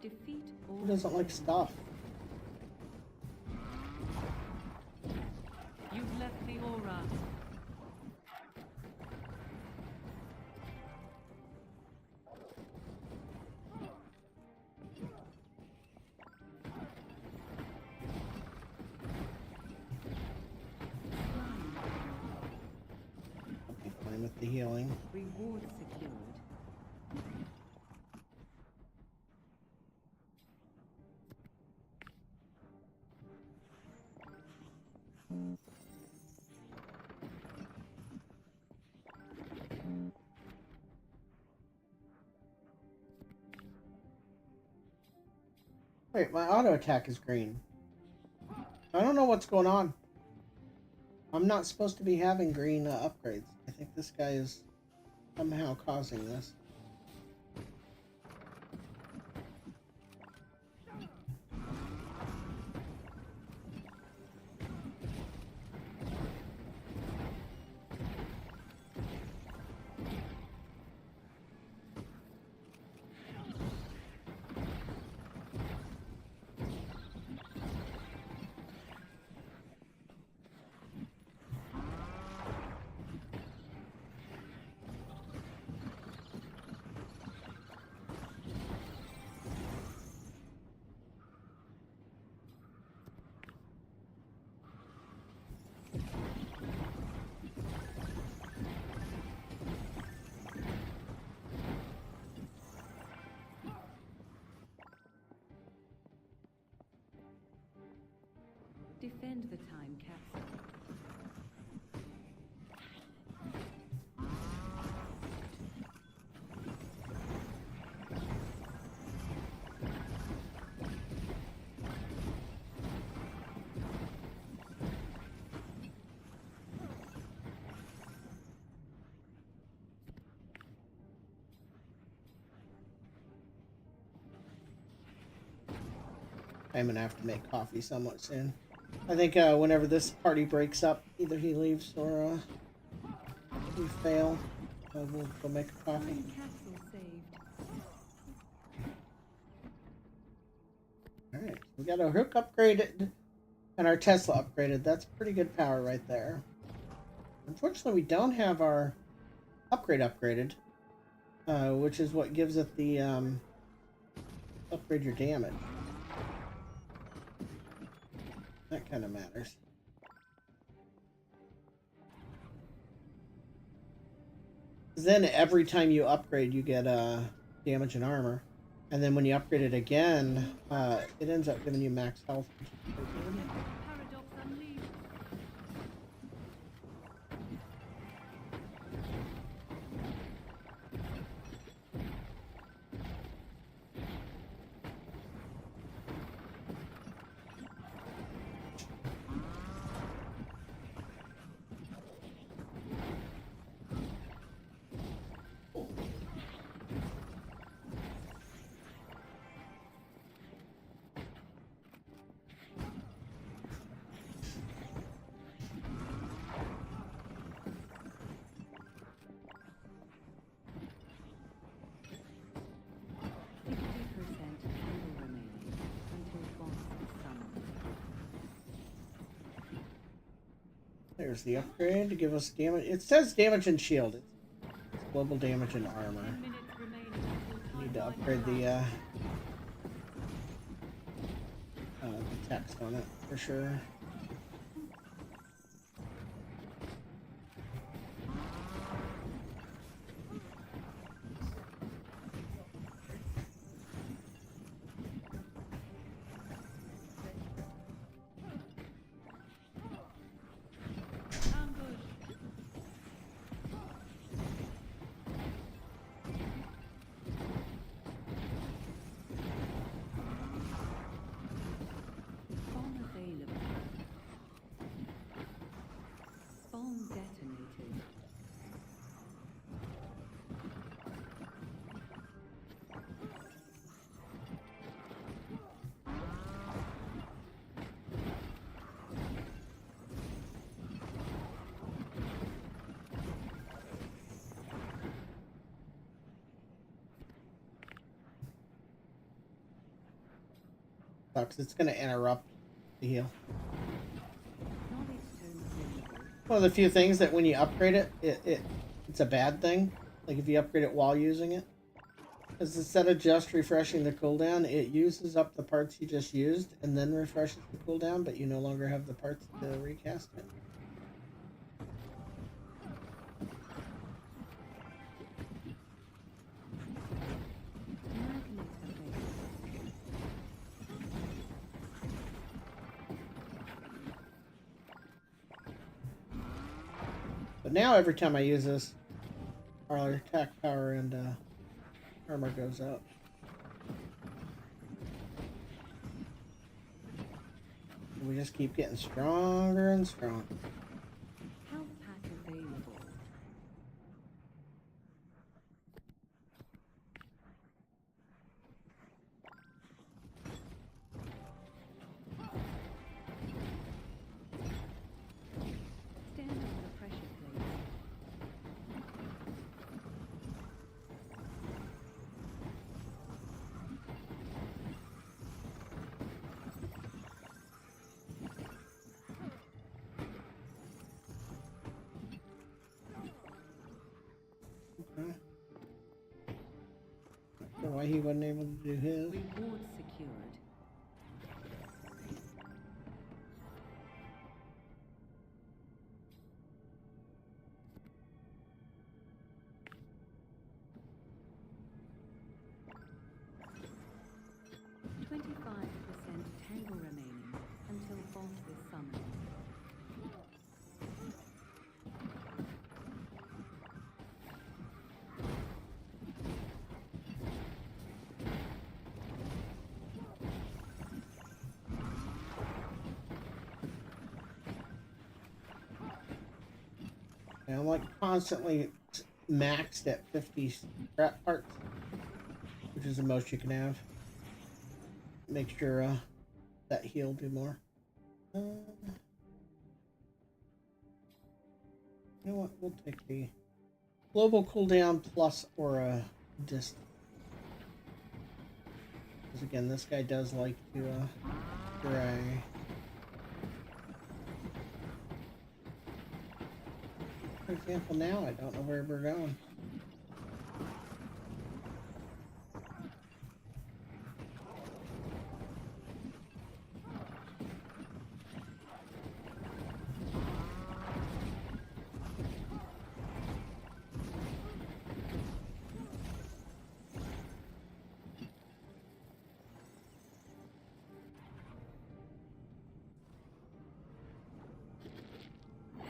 Defeat all. Who doesn't like stuff? You've left the aura. I'll be fine with the healing. Reward secured. Wait, my auto attack is green. I don't know what's going on. I'm not supposed to be having green upgrades. I think this guy is somehow causing this. Defend the time capsule. I'm gonna have to make coffee somewhat soon. I think whenever this party breaks up, either he leaves or we fail. We'll go make a coffee. Time capsule saved. Alright, we got our hook upgraded and our Tesla upgraded. That's pretty good power right there. Unfortunately, we don't have our upgrade upgraded, which is what gives it the upgrade your damage. That kind of matters. Then every time you upgrade, you get damage and armor. And then when you upgrade it again, it ends up giving you max health. Paradox unleashed. There's the upgrade to give us damage. It says damage and shield. It's global damage and armor. 10 minutes remaining until Need to timeline upgrade starts. the text on it for sure. Ambush. Bomb available. Bomb detonated. Sucks. It's gonna interrupt the heal. Knowledge stone available. One of the few things that when you upgrade it, it's a bad thing. Like if you upgrade it while using it. Because instead of just refreshing the cooldown, it uses up the parts you just used and then refreshes the cooldown, but you no longer have the parts to recast it. Magnet available. But now every time I use this, our attack power and armor goes up. We just keep getting stronger and stronger. Health pack available. Stand on the pressure plate. Okay. Not sure why he wasn't able to do his. Reward secured. Tangle remaining until boss is summoned. And I'm like constantly maxed at 50 scrap parts, which is the most you can have. Make sure that he'll do more. You know what? We'll take the global cooldown plus aura distance. Because again, this guy does like to drag. For example, now I don't know where we're going.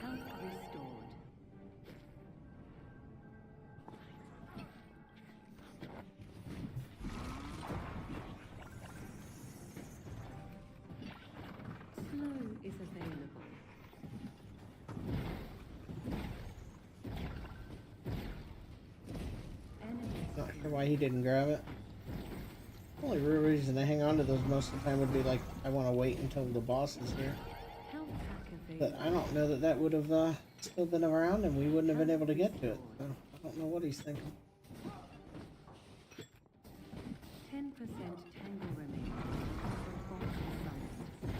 Health restored. Slow is available. Not sure why he didn't grab it. The only real reason to hang on to those most of the time would be like, I want to wait until the boss is here. Health pack But available. I don't know that that would have still been around and we wouldn't have been able to get to it. So I don't know what he's thinking. 10% tangle remaining until boss is summoned.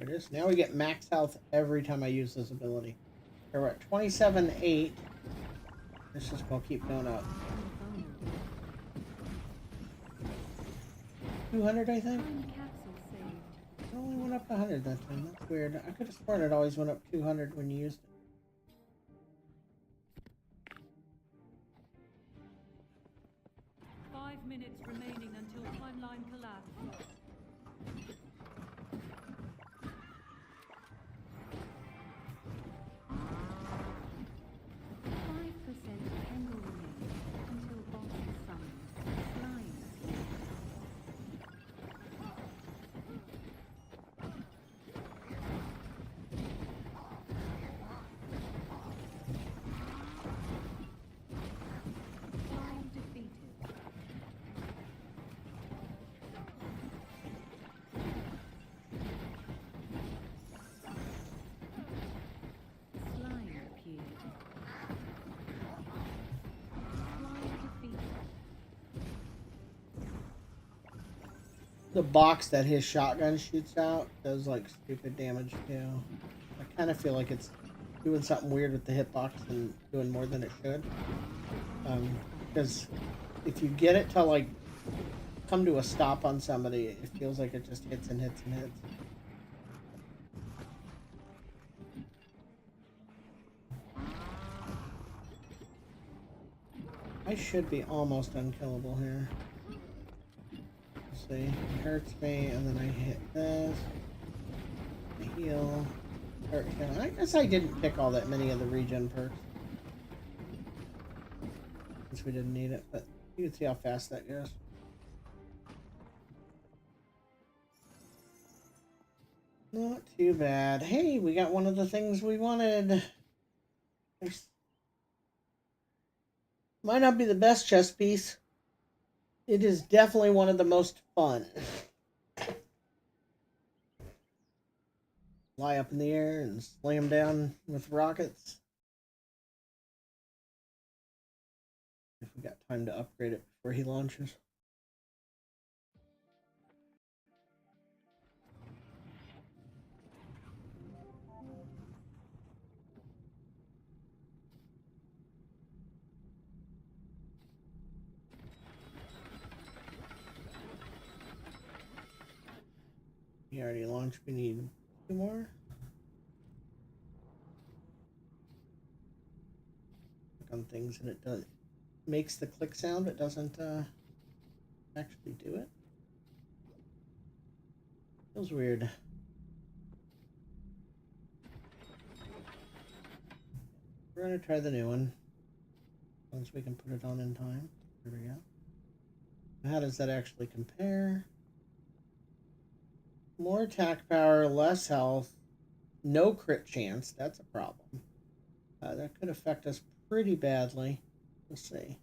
There it is. Now we get max health every time I use this ability. So we're at 27.8. This is gonna keep going up. 200, I think? Time capsule saved. It only went up 100 that time. That's weird. I could have sworn it always went up 200 when you used it. Minutes remaining until timeline collapse. 5% Tangle remaining until boss is summoned. Slime. Slime defeated. Slime appeared. Slime defeated. The box that his shotgun shoots out does like stupid damage too. I kind of feel like it's doing something weird with the hitbox and doing more than it should. Because if you get it to like come to a stop on somebody, it feels like it just hits and hits and hits. I should be almost unkillable here. Let's see. It hurts me, and then I hit this. I heal. Hurt him. I guess I didn't pick all that many of the regen perks. Since we didn't need it, but you can see how fast that goes. Not too bad. Hey, we got one of the things we wanted. Might not be the best chess piece. It is definitely one of the most fun. Fly up in the air and slam down with rockets. If we got time to upgrade it before he launches. He already launched. We need 2 more. Click on things and it does makes the click sound. It doesn't actually do it. Feels weird. We're gonna try the new one. Once we can put it on in time. There we go. How does that actually compare? More attack power, less health, no crit chance. That's a problem. That could affect us pretty badly. Let's see.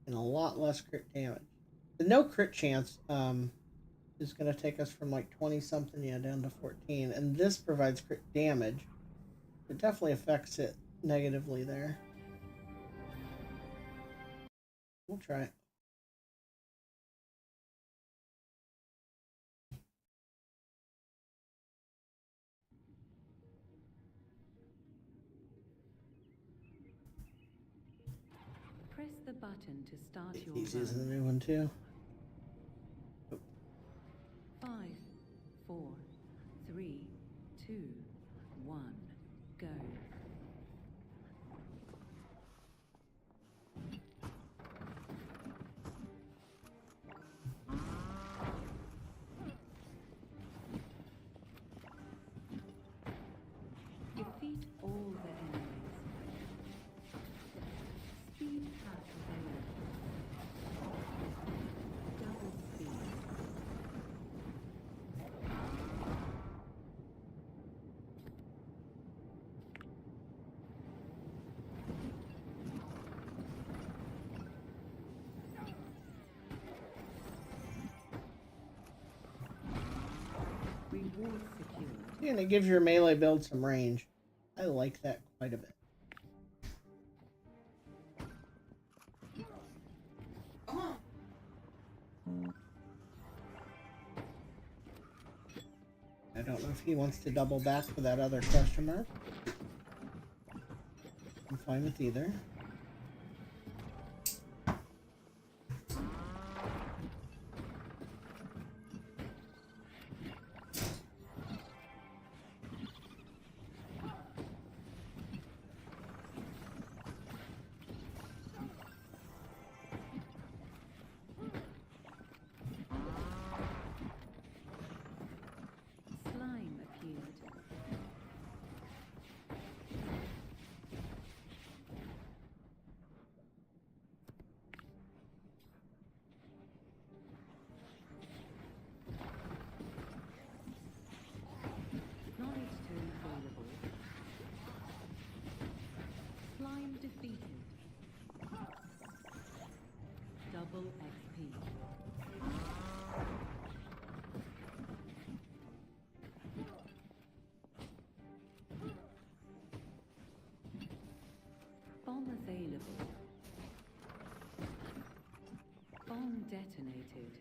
And a lot less crit damage. The no crit chance is going to take us from like 20 something, yeah, down to 14. And this provides crit damage. It definitely affects it negatively there. We'll try it. Press the button to start your He's using run. the new one too. 5, 4, 3, 2, 1, go. Defeat all the enemies. Speed pack available. Double speed. Reward secured. And it gives your melee build some range. I like that quite a bit. I don't know if he wants to double back for that other question mark. I'm fine with either. Slime appeared. Knowledge tome available. Slime defeated. Double XP. Bomb available. Bomb detonated.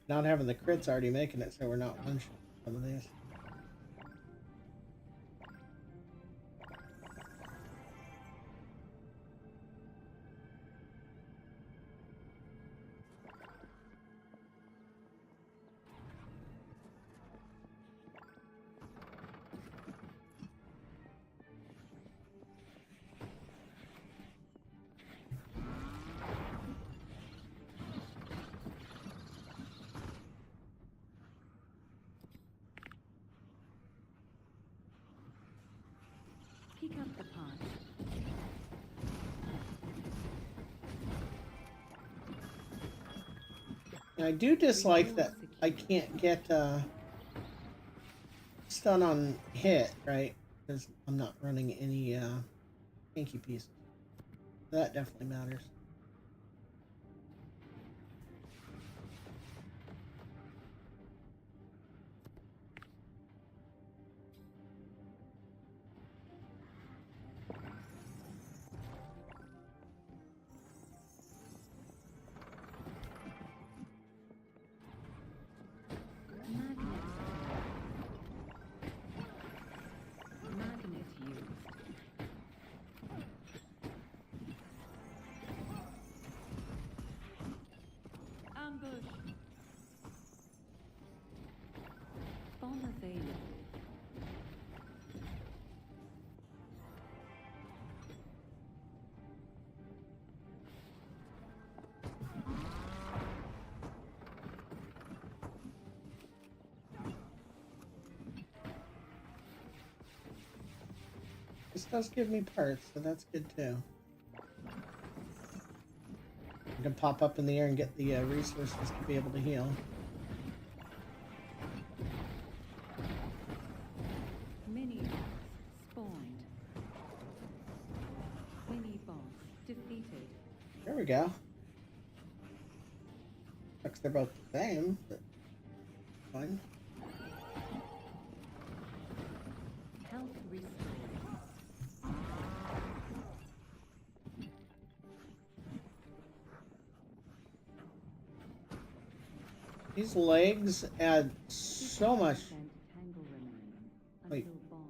Not having the crits already making it so we're not one-shot some of these. Pick up the parts. And I do dislike that I can't get stun on hit, right? Because I'm not running any hanky pieces. That definitely matters. Magnet used. Ambush. Bomb available. This does give me parts, so that's good too. I can pop up in the air and get the resources to be able to heal. Mini boss spawned. Mini boss defeated. There we go. Sucks they're both the same, but fine. Health restored. These legs add so much 50% tangle remaining Wait. until boss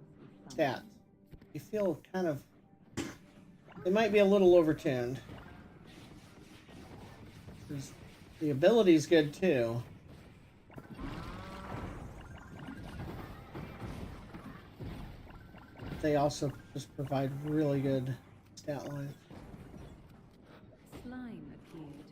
is stats. summoned. You feel kind of... They might be a little overtuned. 'Cause the ability's good too. They also just provide really good stat lines. Slime appeared.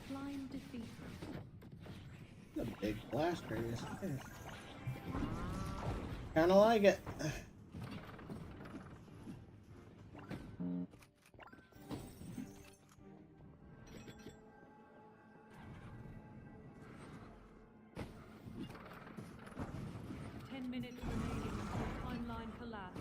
Slime defeated. A big blast radius. Kinda like it. 10 minutes remaining until timeline collapse.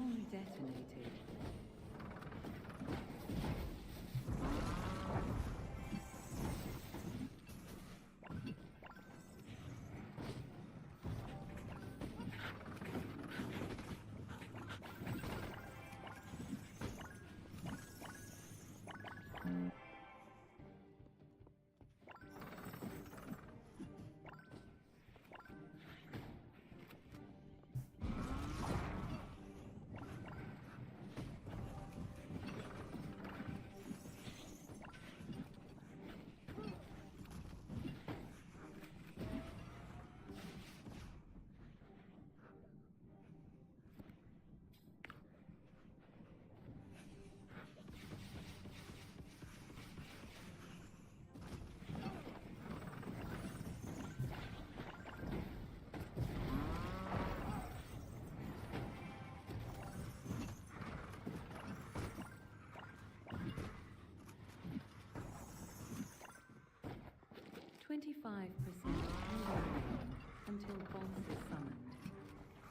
Bomb detonated. Twenty-five percent until boss is summoned.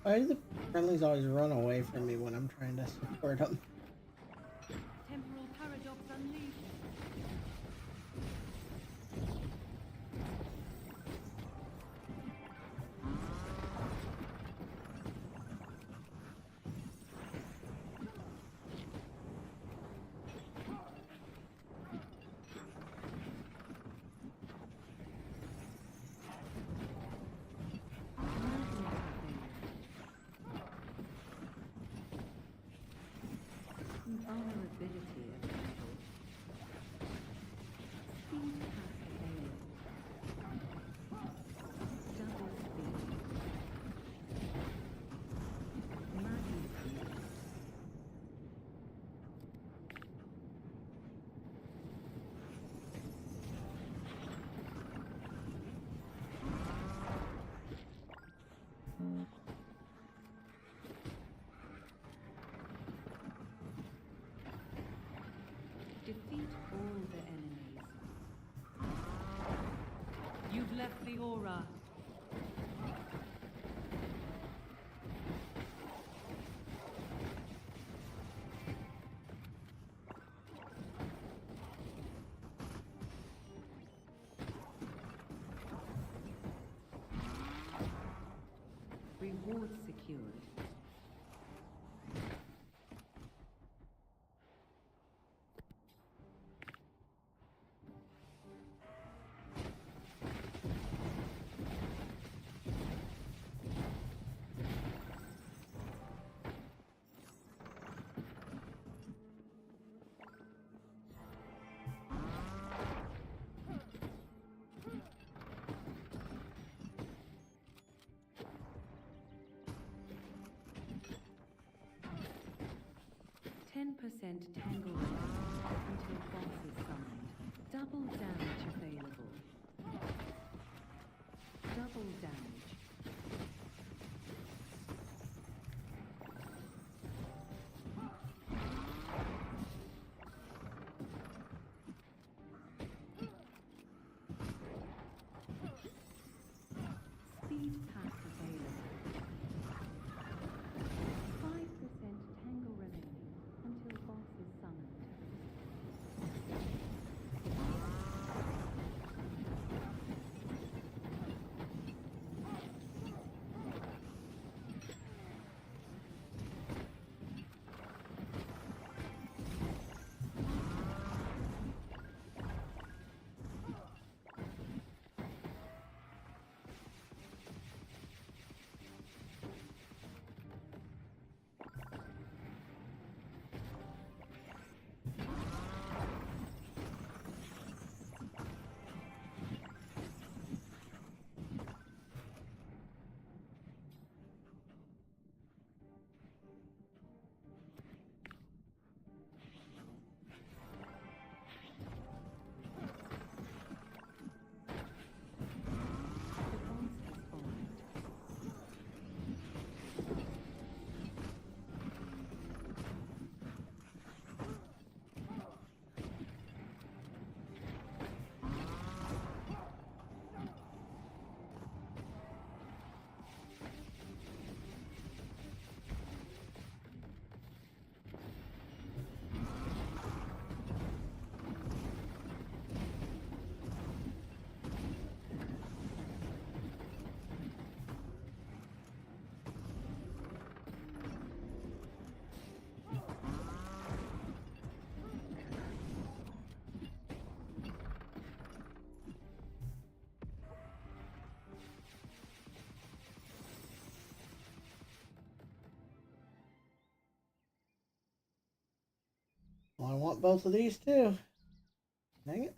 Why do the friendlies always run away from me when I'm trying to support them? Temporal paradox unleashed. Vulnerability available. Speed pack available. Double speed. Magnitude. Defeat all the enemies. You've left the aura. Reward secured. Percent tangle until boss is summoned. Double damage available. Double damage. Speed pack available. 5% tangle remaining until boss is summoned. want both of these too. Dang it.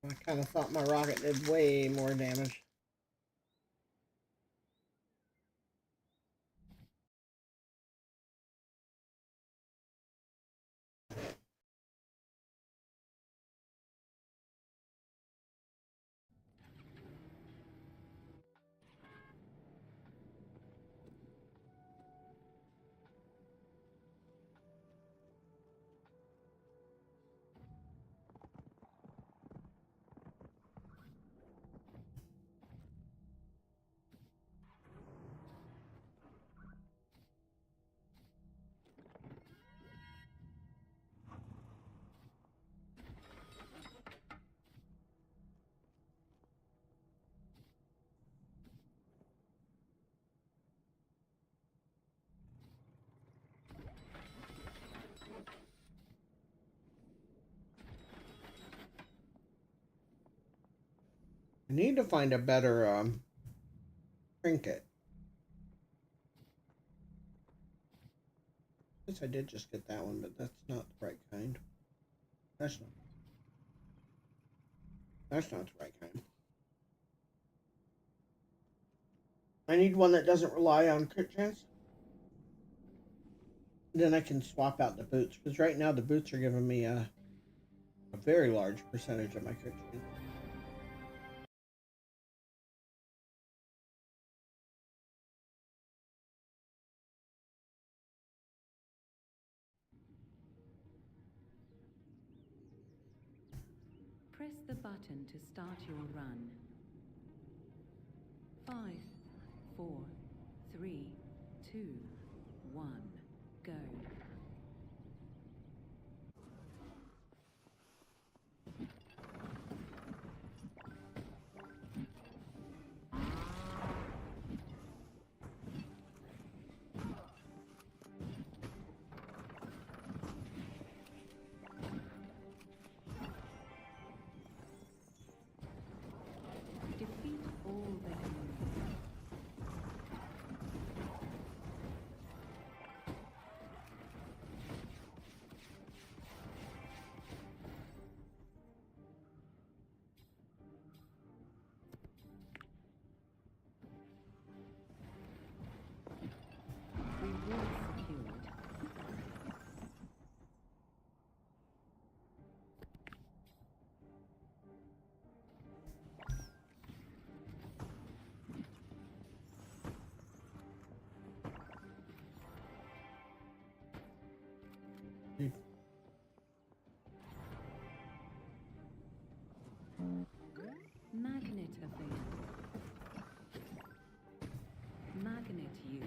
I kind of thought my rocket did way more damage. I need to find a better trinket. I guess I did just get that one, but that's not the right kind. That's not the right kind. I need one that doesn't rely on crit chance. Then I can swap out the boots, because right now the boots are giving me a very large percentage of my crit chance. Press the button to start your run. 5, 4, 3, 2, 1, go. Defeat all the enemies. Reward secured. Magnet available. Magnet used.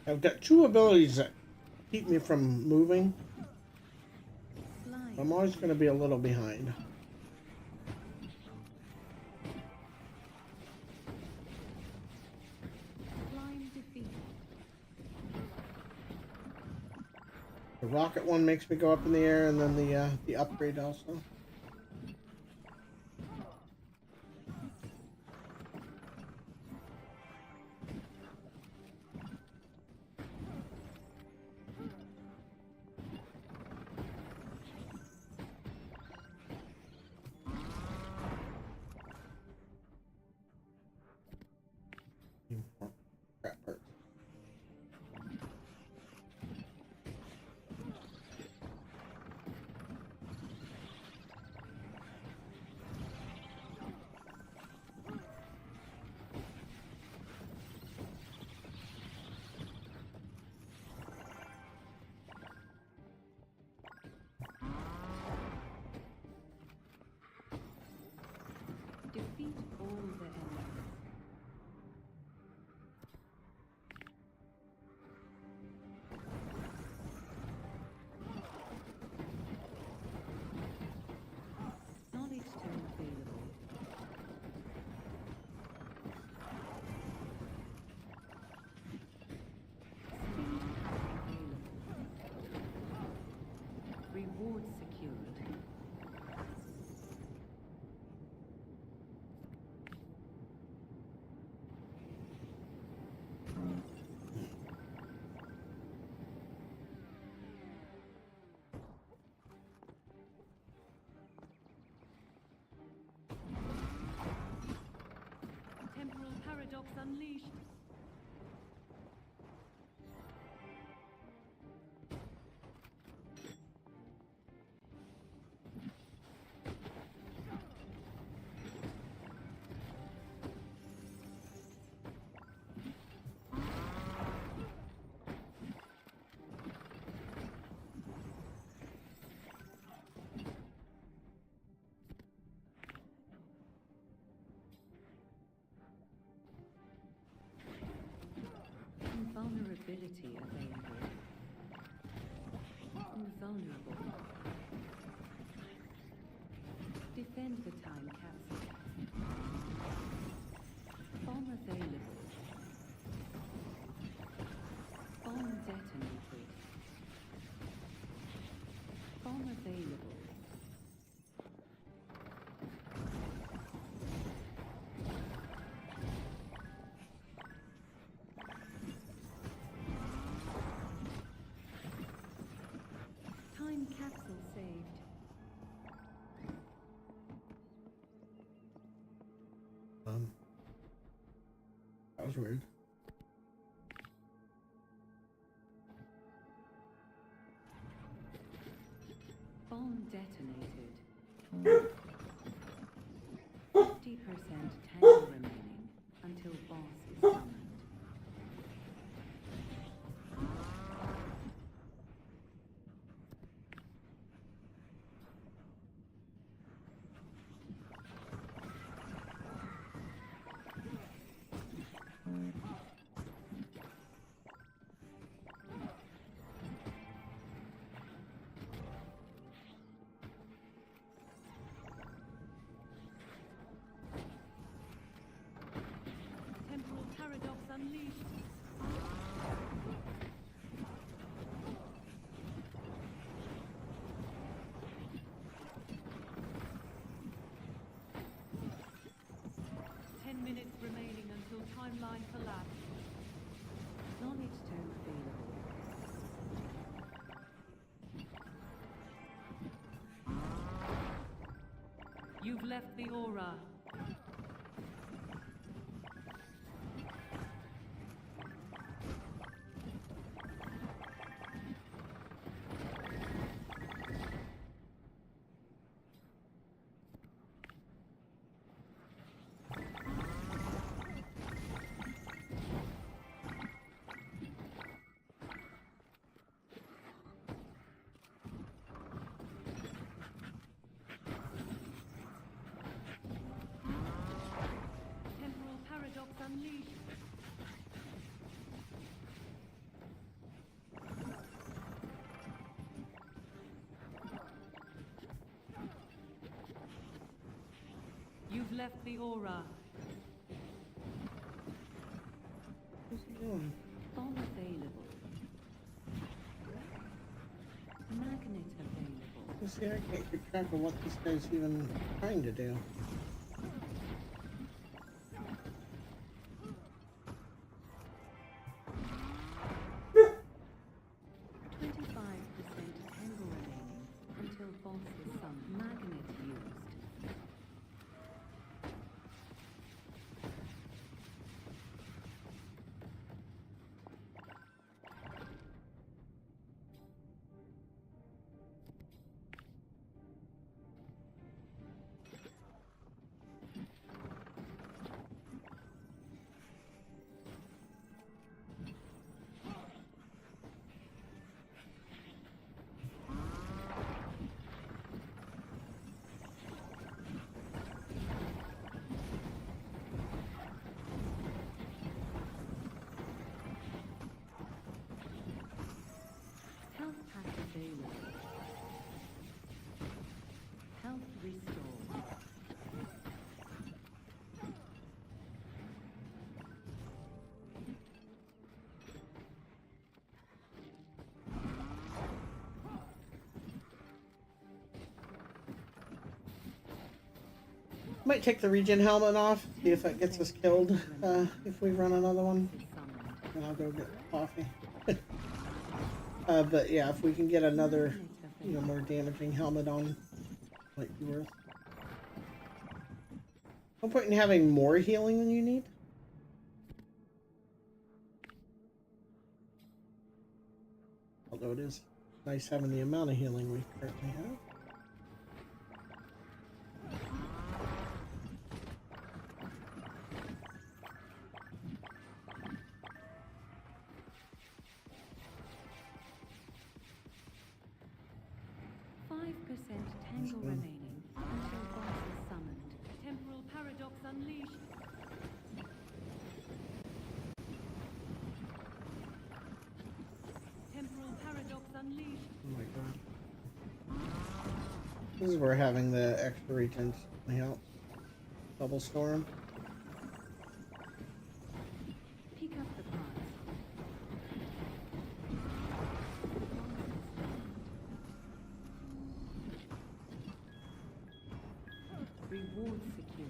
I've got two abilities that keep me from moving. Slime. I'm always going to be a little behind. Slime defeated. The rocket one makes me go up in the air, and then the upgrade also. Crap hurts. Vulnerability available. Invulnerable. Defend the time capsule. Bomb available. Bomb detonated. Bomb available. Time capsule saved. That was weird. Bomb detonated. 50% tango remaining until boss is summoned. Temporal paradox unleashed. Minutes remaining until timeline collapse. Knowledge tome available. You've left the aura. Temporal paradox unleashed. You've left the aura. What's he doing? Bomb available. Magnet available. See, I can't keep track of what this guy's even trying to do. Tango remaining until boss is summoned. Magnet used. Health pack available. Health restored. Might take the regen helmet off, see if that gets us killed if we run another one. And I'll go get coffee. But yeah, if we can get another, more damaging helmet on, might be worth. No point in having more healing than you need. Although it is nice having the amount of healing we currently have. 5% tango remaining until boss is summoned. Temporal paradox unleashed. This is where having the extra regents can help. Bubble storm. Pick up the prize. Reward secured.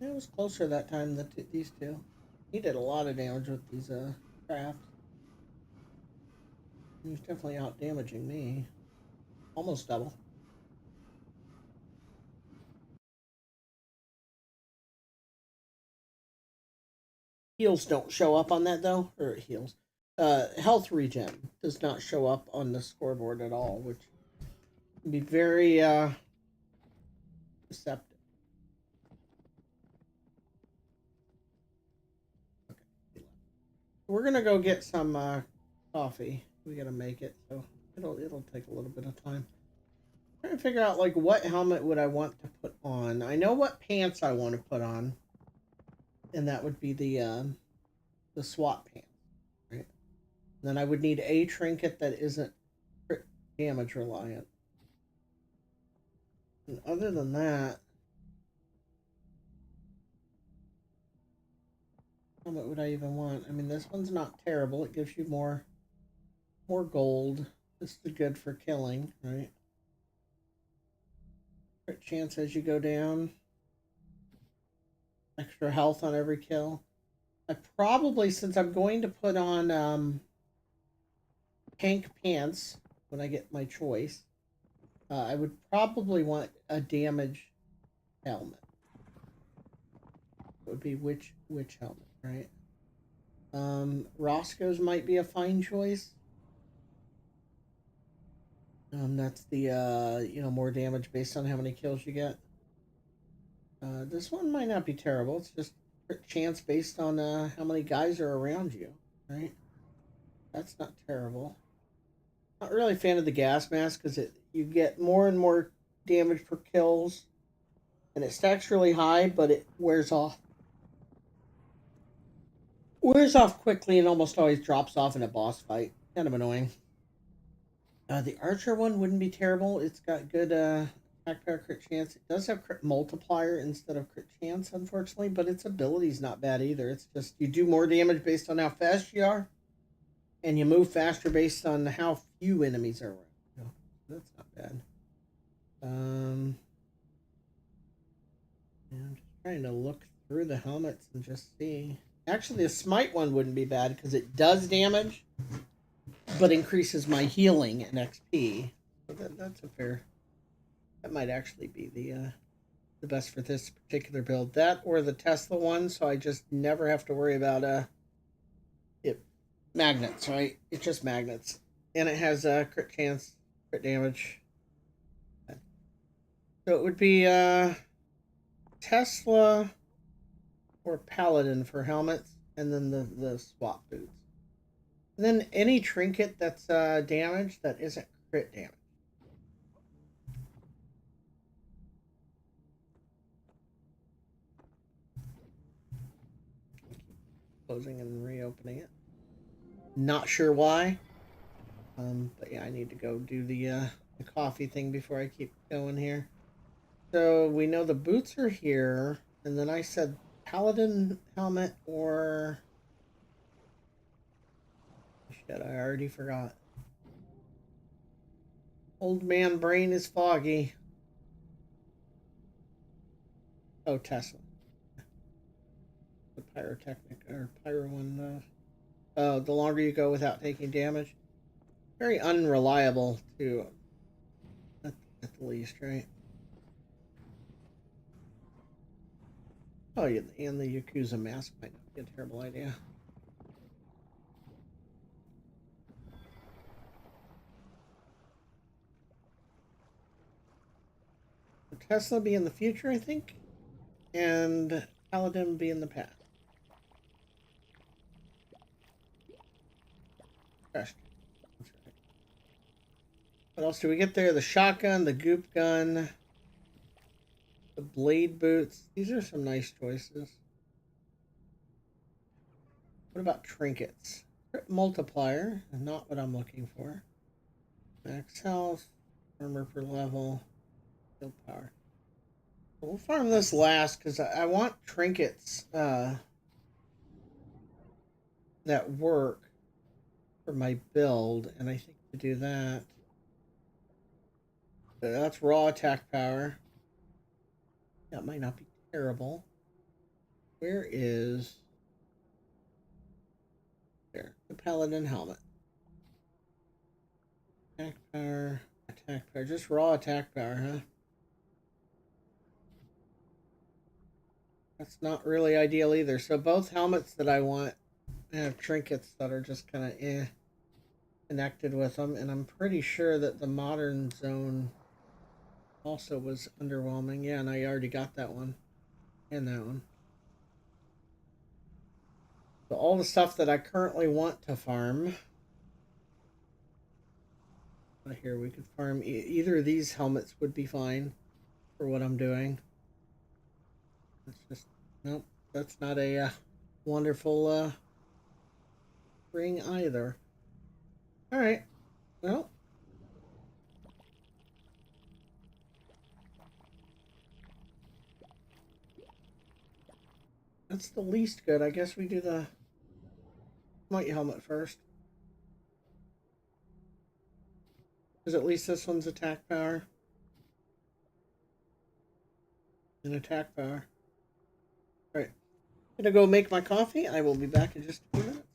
It was closer that time than these two. He did a lot of damage with these crafts. He was definitely out damaging me. Almost double. Heals don't show up on that though, or heals. Health regen does not show up on the scoreboard at all, which can be very deceptive. Okay. We're gonna go get some coffee. We gotta make it, so it'll take a little bit of time. I'm trying to figure out like what helmet would I want to put on. I know what pants I want to put on, and that would be the SWAT pants, right? And then I would need a trinket that isn't crit damage reliant. And other than that, what would I even want? I mean, this one's not terrible. It gives you more gold. This is good for killing, right? Crit chance as you go down. Extra health on every kill. I probably, since I'm going to put on tank pants when I get my choice, I would probably want a damage helmet. It would be which helmet, right? Roscoe's might be a fine choice. That's the more damage based on how many kills you get. This one might not be terrible. It's just chance based on how many guys are around you, right? That's not terrible. Not really a fan of the gas mask because you get more and more damage per kills, and it stacks really high, but it wears off. Wears off quickly and almost always drops off in a boss fight. Kind of annoying. The archer one wouldn't be terrible. It's got good attack power crit chance. It does have crit multiplier instead of crit chance, unfortunately, but its ability's not bad either. It's just you do more damage based on how fast you are, and you move faster based on how few enemies are around. No, that's not bad. Yeah, I'm just trying to look through the helmets and just see. Actually, the smite one wouldn't be bad because it does damage, but increases my healing and XP. So that's a fair. That might actually be the best for this particular build. That or the Tesla one, so I just never have to worry about it magnets, right? It's just magnets, and it has crit chance, crit damage. So it would be Tesla or Paladin for helmets, and then the SWAT boots. And then any trinket that's damaged that isn't crit damage. Closing and reopening it. Not sure why. But yeah, I need to go do the coffee thing before I keep going here. So we know the boots are here, and then I said Paladin helmet or shit, I already forgot. Old man brain is foggy. Oh, Tesla. The pyrotechnic or pyro one. Oh, the longer you go without taking damage. Very unreliable, too. At the least, right? Oh, yeah, and the Yakuza mask might not be a terrible idea. Will Tesla be in the future, I think, and Paladin be in the past. Trash. That's right. What else do we get there? The shotgun, the goop gun, the blade boots. These are some nice choices. What about trinkets? Crit multiplier, not what I'm looking for. Max health, armor per level, skill power. We'll farm this last because I want trinkets that work for my build, and I think to do that, that's raw attack power. That might not be terrible. Where is there the paladin helmet? Attack power, just raw attack power, huh? That's not really ideal either. So both helmets that I want have trinkets that are just kind of connected with them, and I'm pretty sure that the modern zone also was underwhelming. Yeah, and I already got that one and that one. So all the stuff that I currently want to farm. Here we could farm either of these helmets would be fine for what I'm doing. That's just nope. That's not a wonderful ring either. All right. Well. That's the least good. I guess we do the Might helmet first. Because at least this one's attack power. And attack power. Alright. I'm gonna go make my coffee. I will be back in just a few minutes.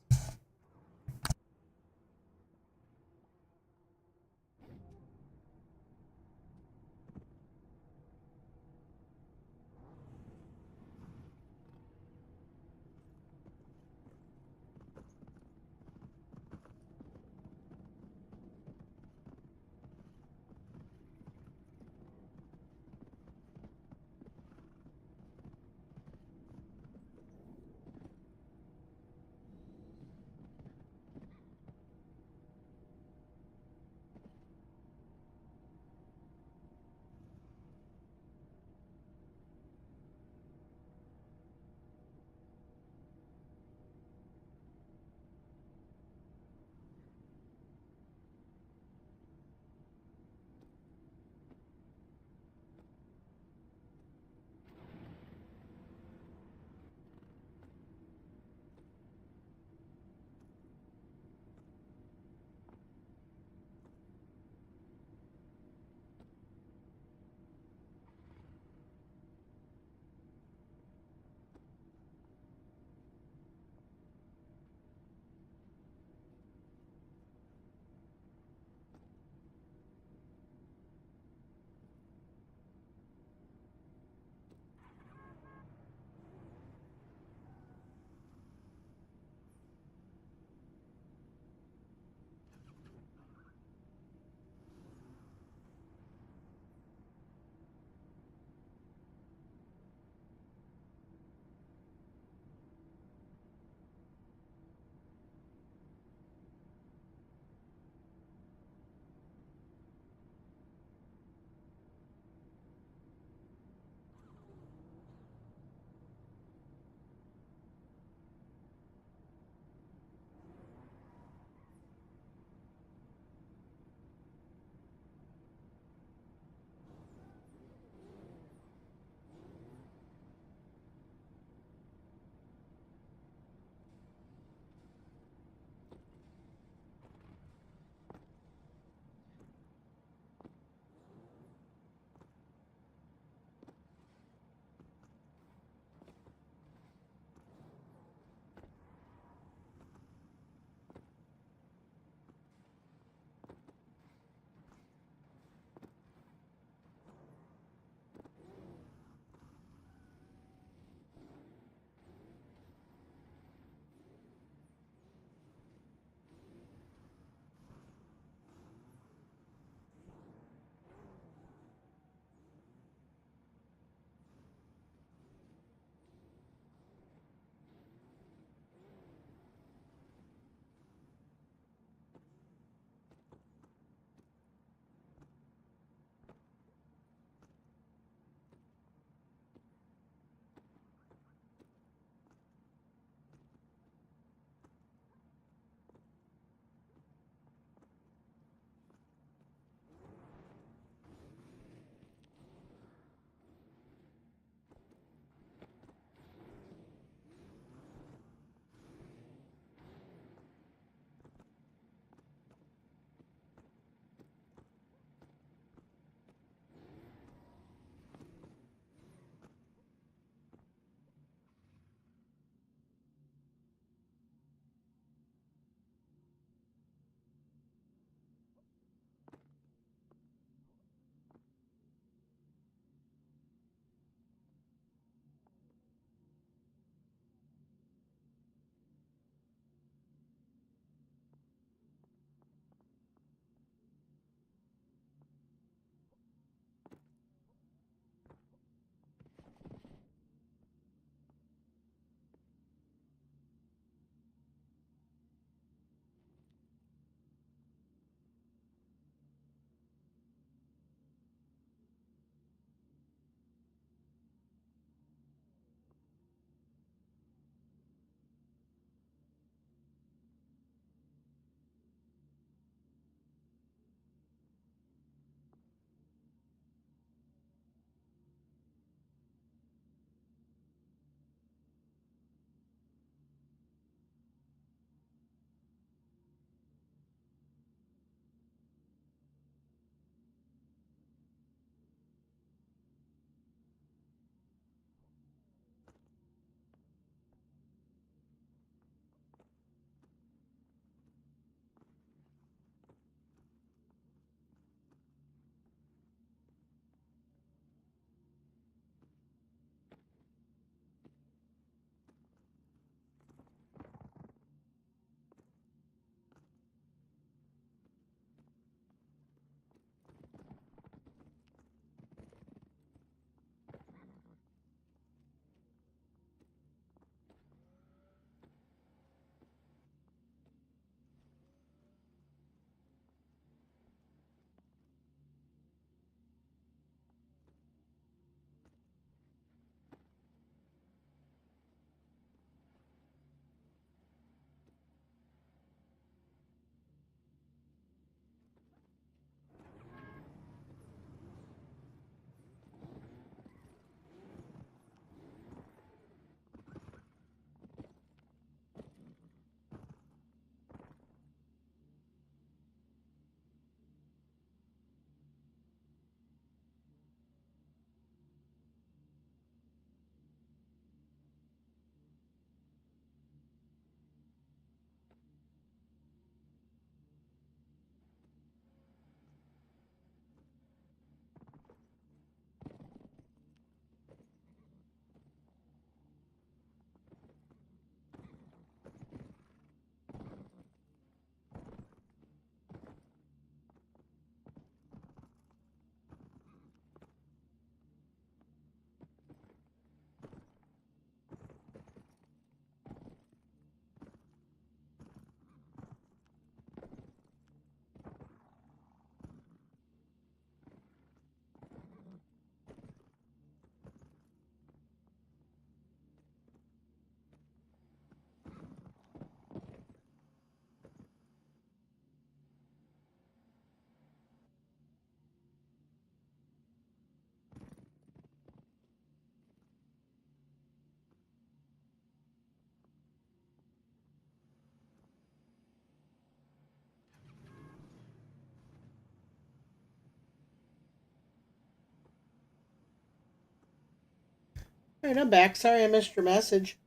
All right, I'm back. Sorry I missed your message.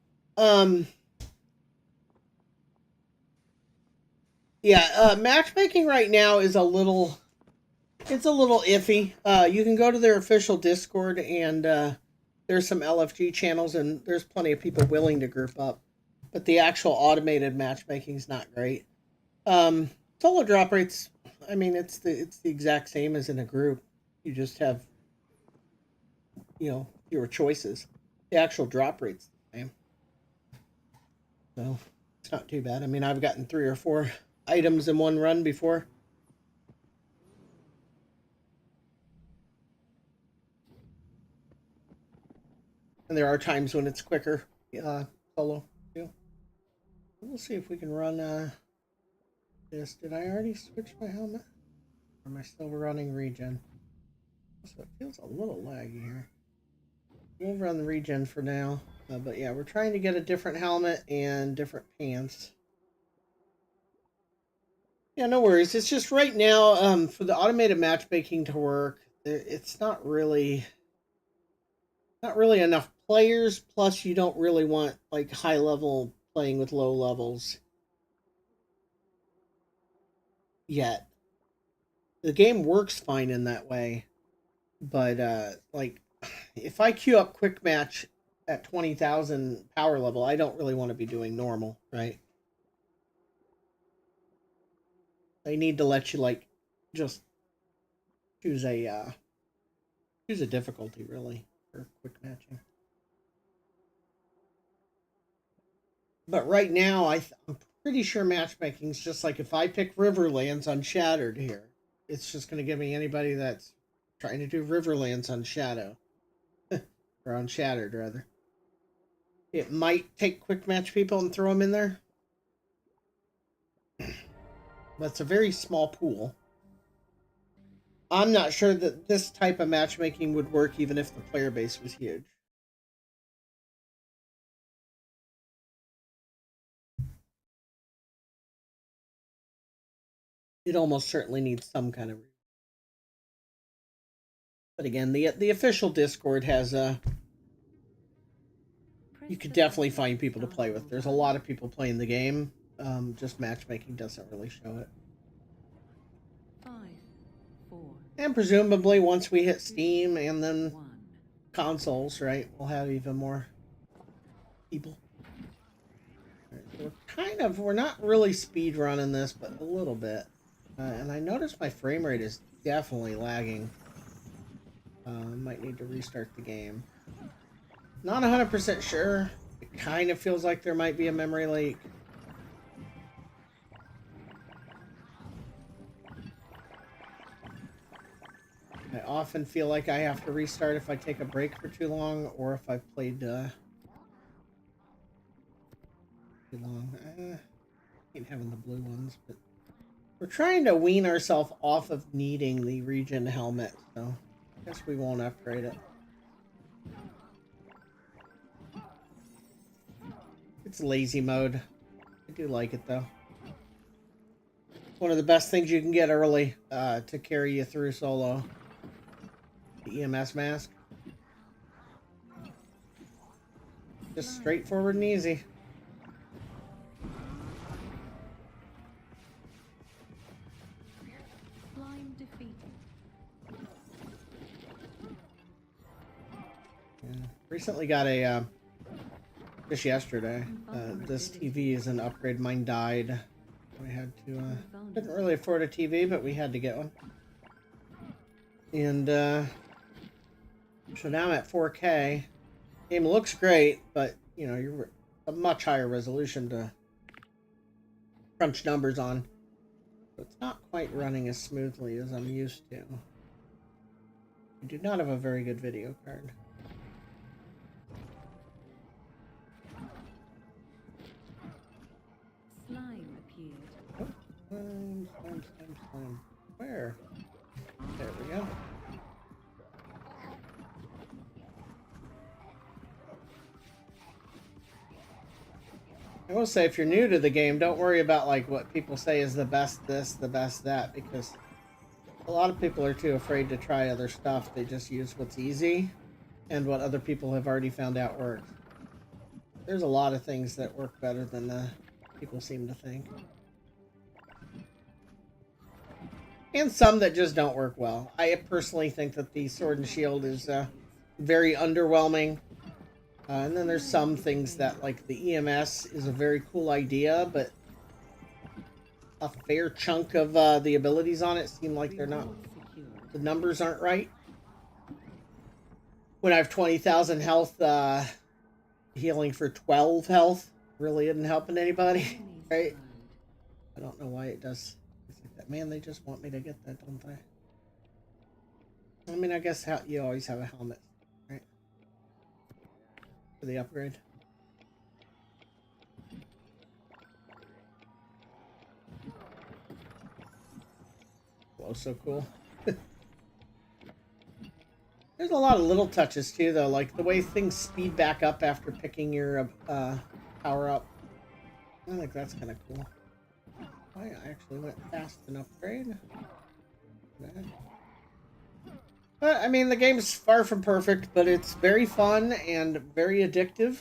Yeah, matchmaking right now is a little iffy. You can go to their official Discord and there's some LFG channels and there's plenty of people willing to group up. But the actual automated matchmaking is not great. Solo drop rates, I mean, it's the exact same as in a group. You just have, fewer choices. The actual drop rate's the same. So it's not too bad. I mean, I've gotten 3 or 4 items in one run before. And there are times when it's quicker, solo too. We'll see if we can run this. Did I already switch my helmet? Or am I still running regen? So it feels a little laggy here. We'll run the regen for now. But yeah, we're trying to get a different helmet and different pants. Yeah, no worries. It's just right now, for the automated matchmaking to work, it's not really enough players. Plus, you don't really want like high level playing with low levels yet. The game works fine in that way, but like if I queue up quick match at 20,000 power level, I don't really want to be doing normal, right? They need to let you like just choose a difficulty really for quick matching. But right now, I'm pretty sure matchmaking's just like if I pick Riverlands Unshattered here, it's just going to give me anybody that's trying to do Riverlands on Shadow. Or Unshattered, rather. It might take quick match people and throw them in there. But it's a very small pool. I'm not sure that this type of matchmaking would work even if the player base was huge. It almost certainly needs some kind of... But again, the official Discord has you could definitely find people to play with. There's a lot of people playing the game. Just matchmaking doesn't really show it. 5, 4. And presumably once we hit Steam and then consoles, right, we'll have even more people. Right, so we're not really speed running this, but a little bit. And I noticed my frame rate is definitely lagging. Might need to restart the game. Not 100% sure. It kind of feels like there might be a memory leak. I often feel like I have to restart if I take a break for too long, or if I've played too long. I hate having the blue ones, but we're trying to wean ourselves off of needing the regen helmet, so I guess we won't upgrade it. It's lazy mode. I do like it though. One of the best things you can get early to carry you through solo. The EMS mask. Just straightforward and easy. Slime defeated. Yeah. Recently got a just yesterday. This TV is an upgrade. Mine died. We had to couldn't really afford a TV, but we had to get one. And so now I'm at 4K. Game looks great, but you know, you're a much higher resolution to crunch numbers on. So it's not quite running as smoothly as I'm used to. I do not have a very good video card. Slime appeared. Oh, slime. Where? There we go. I will say, if you're new to the game, don't worry about like what people say is the best this, the best that, because a lot of people are too afraid to try other stuff. They just use what's easy. and what other people have already found out works. There's a lot of things that work better than people seem to think. And some that just don't work well. I personally think that the Sword and Shield is very underwhelming. And then there's some things that, like the EMS is a very cool idea, but a fair chunk of the abilities on it seem like they're not, the numbers aren't right. When I have 20,000 health, healing for 12 health really isn't helping anybody, right? I don't know why it does like that. Man, they just want me to get that, don't they? I mean, I guess you always have a helmet, right? For the upgrade. Whoa, so cool. There's a lot of little touches too, though, like the way things speed back up after picking your power up. I think that's kind of cool. I actually went past an upgrade. But, I mean, the game's far from perfect, but it's very fun and very addictive,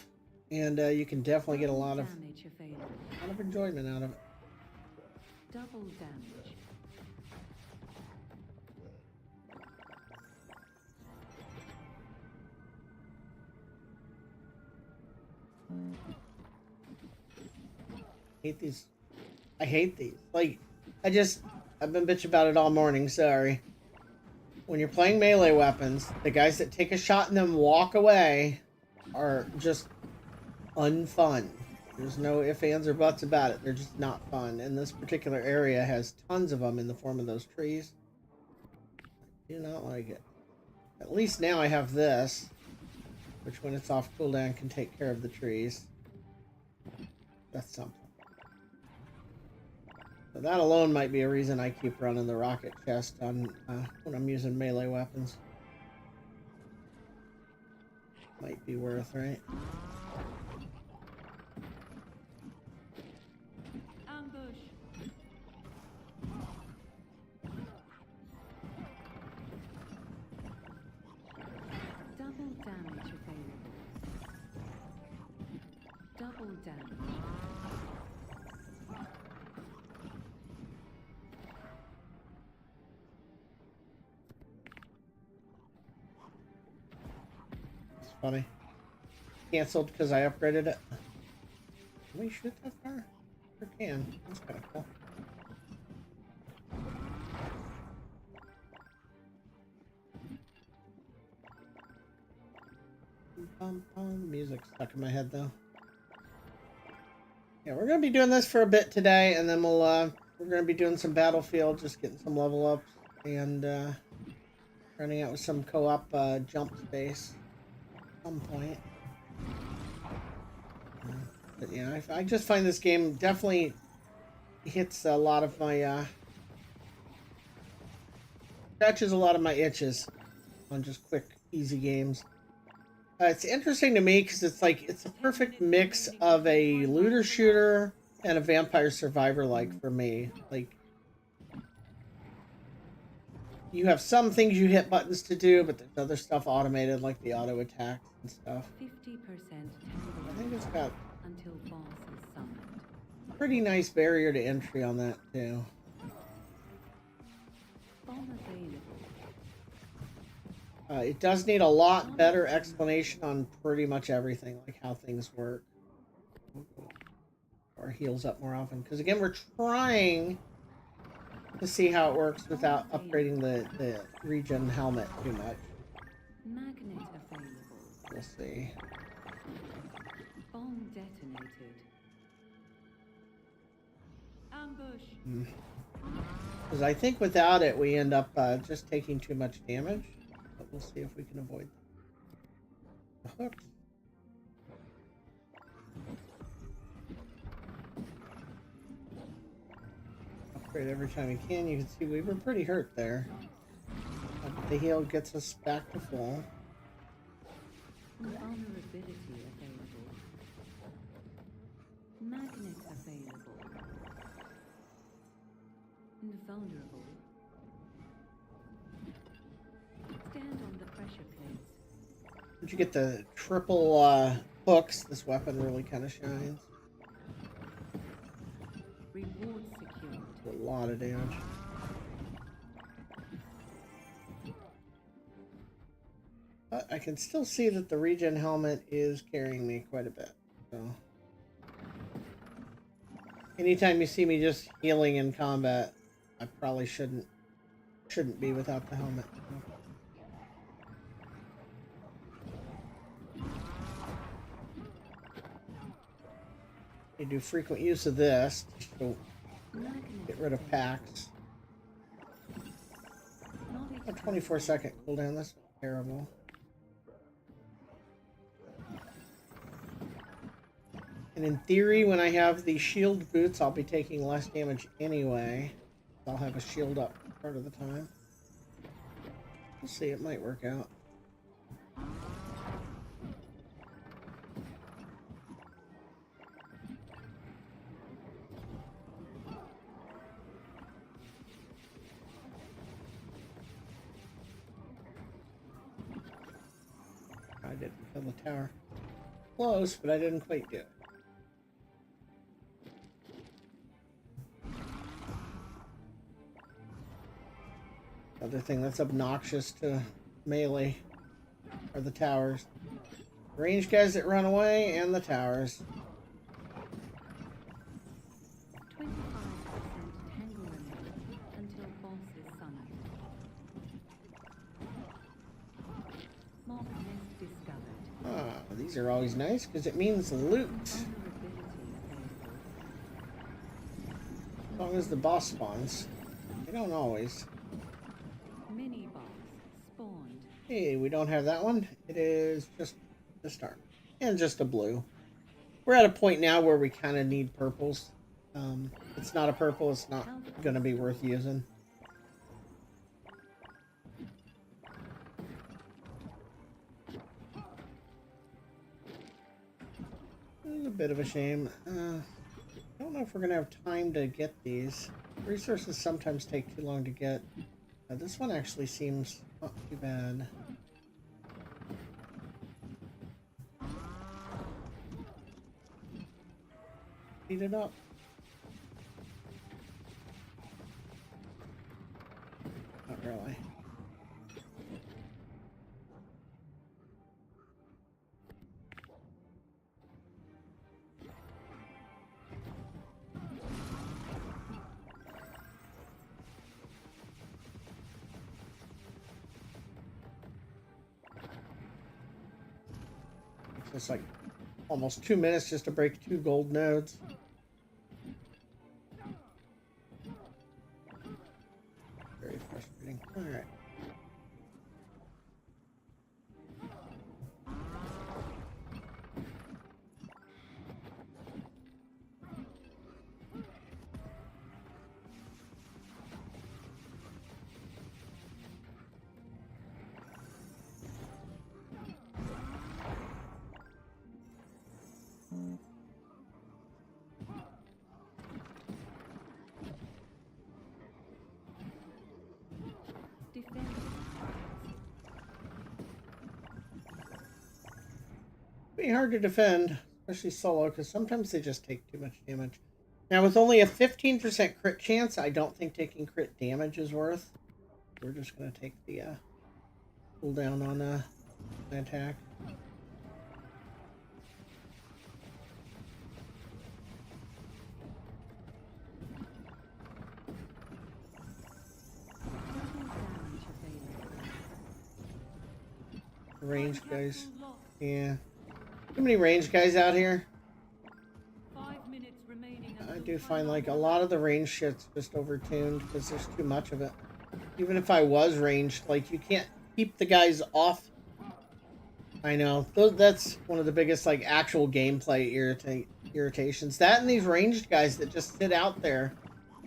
and you can definitely get a lot of enjoyment out of it. Double damage. Hate these. I hate these. Like, I've been bitching about it all morning, sorry. When you're playing melee weapons, the guys that take a shot and then walk away are just unfun. There's no ifs, ands, or buts about it. They're just not fun. And this particular area has tons of them in the form of those trees. I do not like it. At least now I have this, which when it's off cooldown can take care of the trees. That's something. So that alone might be a reason I keep running the rocket chest on when I'm using melee weapons. Might be worth, right? Ambush. Double damage available. Double damage. Funny. Cancelled because I upgraded it. Can we shoot that far? Sure can. That's kind of cool. Music stuck in my head though. Yeah, we're gonna be doing this for a bit today, and then we're gonna be doing some Battlefield, just getting some level ups, and running out with some co-op jump space. Some point. But yeah, I just find this game definitely hits a lot of my scratches a lot of my itches on just quick, easy games. It's interesting to me because it's like it's a perfect mix of a looter shooter and a vampire survivor like for me. Like, you have some things you hit buttons to do, but there's other stuff automated, like the auto attacks and stuff. 50% I think it's got until boss is summoned. a pretty nice barrier to entry on that, too. Bomb available. It does need a lot better explanation on pretty much everything, like how things work. Or heals up more often. Because, again, we're trying to see how it works without upgrading the regen helmet too much. Magnet available. We'll see. Bomb detonated. Ambush. Because I think without it, we end up just taking too much damage. But we'll see if we can avoid the hooks. Upgrade every time we can. You can see we were pretty hurt there. But the heal gets us back to full. Vulnerability available. Magnet available. Invulnerable. Stand on the pressure plates. Once you get the triple hooks, this weapon really kind of shines. Reward secured. A lot of damage. But I can still see that the regen helmet is carrying me quite a bit. So anytime you see me just healing in combat, I probably shouldn't be without the helmet. You do frequent use of this to get rid of packs. A 24-second cooldown, that's not terrible. And in theory, when I have the shield boots, I'll be taking less damage anyway. I'll have a shield up part of the time. We'll see, it might work out. I didn't fill the tower. Close, but I didn't quite do it. Other thing that's obnoxious to melee are the towers. Range guys that run away and the towers. 25% tangle remaining until boss is summoned. Mark nest discovered. Ah, these are always nice because it means loot. Vulnerability available. As long as the boss spawns. They don't always. Mini boss spawned. Hey, we don't have that one. It is just the start. And just a blue. We're at a point now where we kind of need purples. It's not a purple, it's not going to be worth using. It's a bit of a shame. I don't know if we're going to have time to get these. Resources sometimes take too long to get. This one actually seems not too bad. Speed it up. Not really. It's like almost 2 minutes just to break 2 gold nodes. Very frustrating. All right. Defend. Be hard to defend, especially solo, because sometimes they just take too much damage. Now, with only a 15% crit chance, I don't think taking crit damage is worth. We're just going to take the cooldown on the attack. Damage available. Range guys. Yeah. Too many range guys out here. 5 minutes remaining. I do find like a lot of the range shit's just overtuned because there's too much of it. Even if I was ranged, like you can't keep the guys off. I know. That's one of the biggest like actual gameplay irritations. That and these ranged guys that just sit out there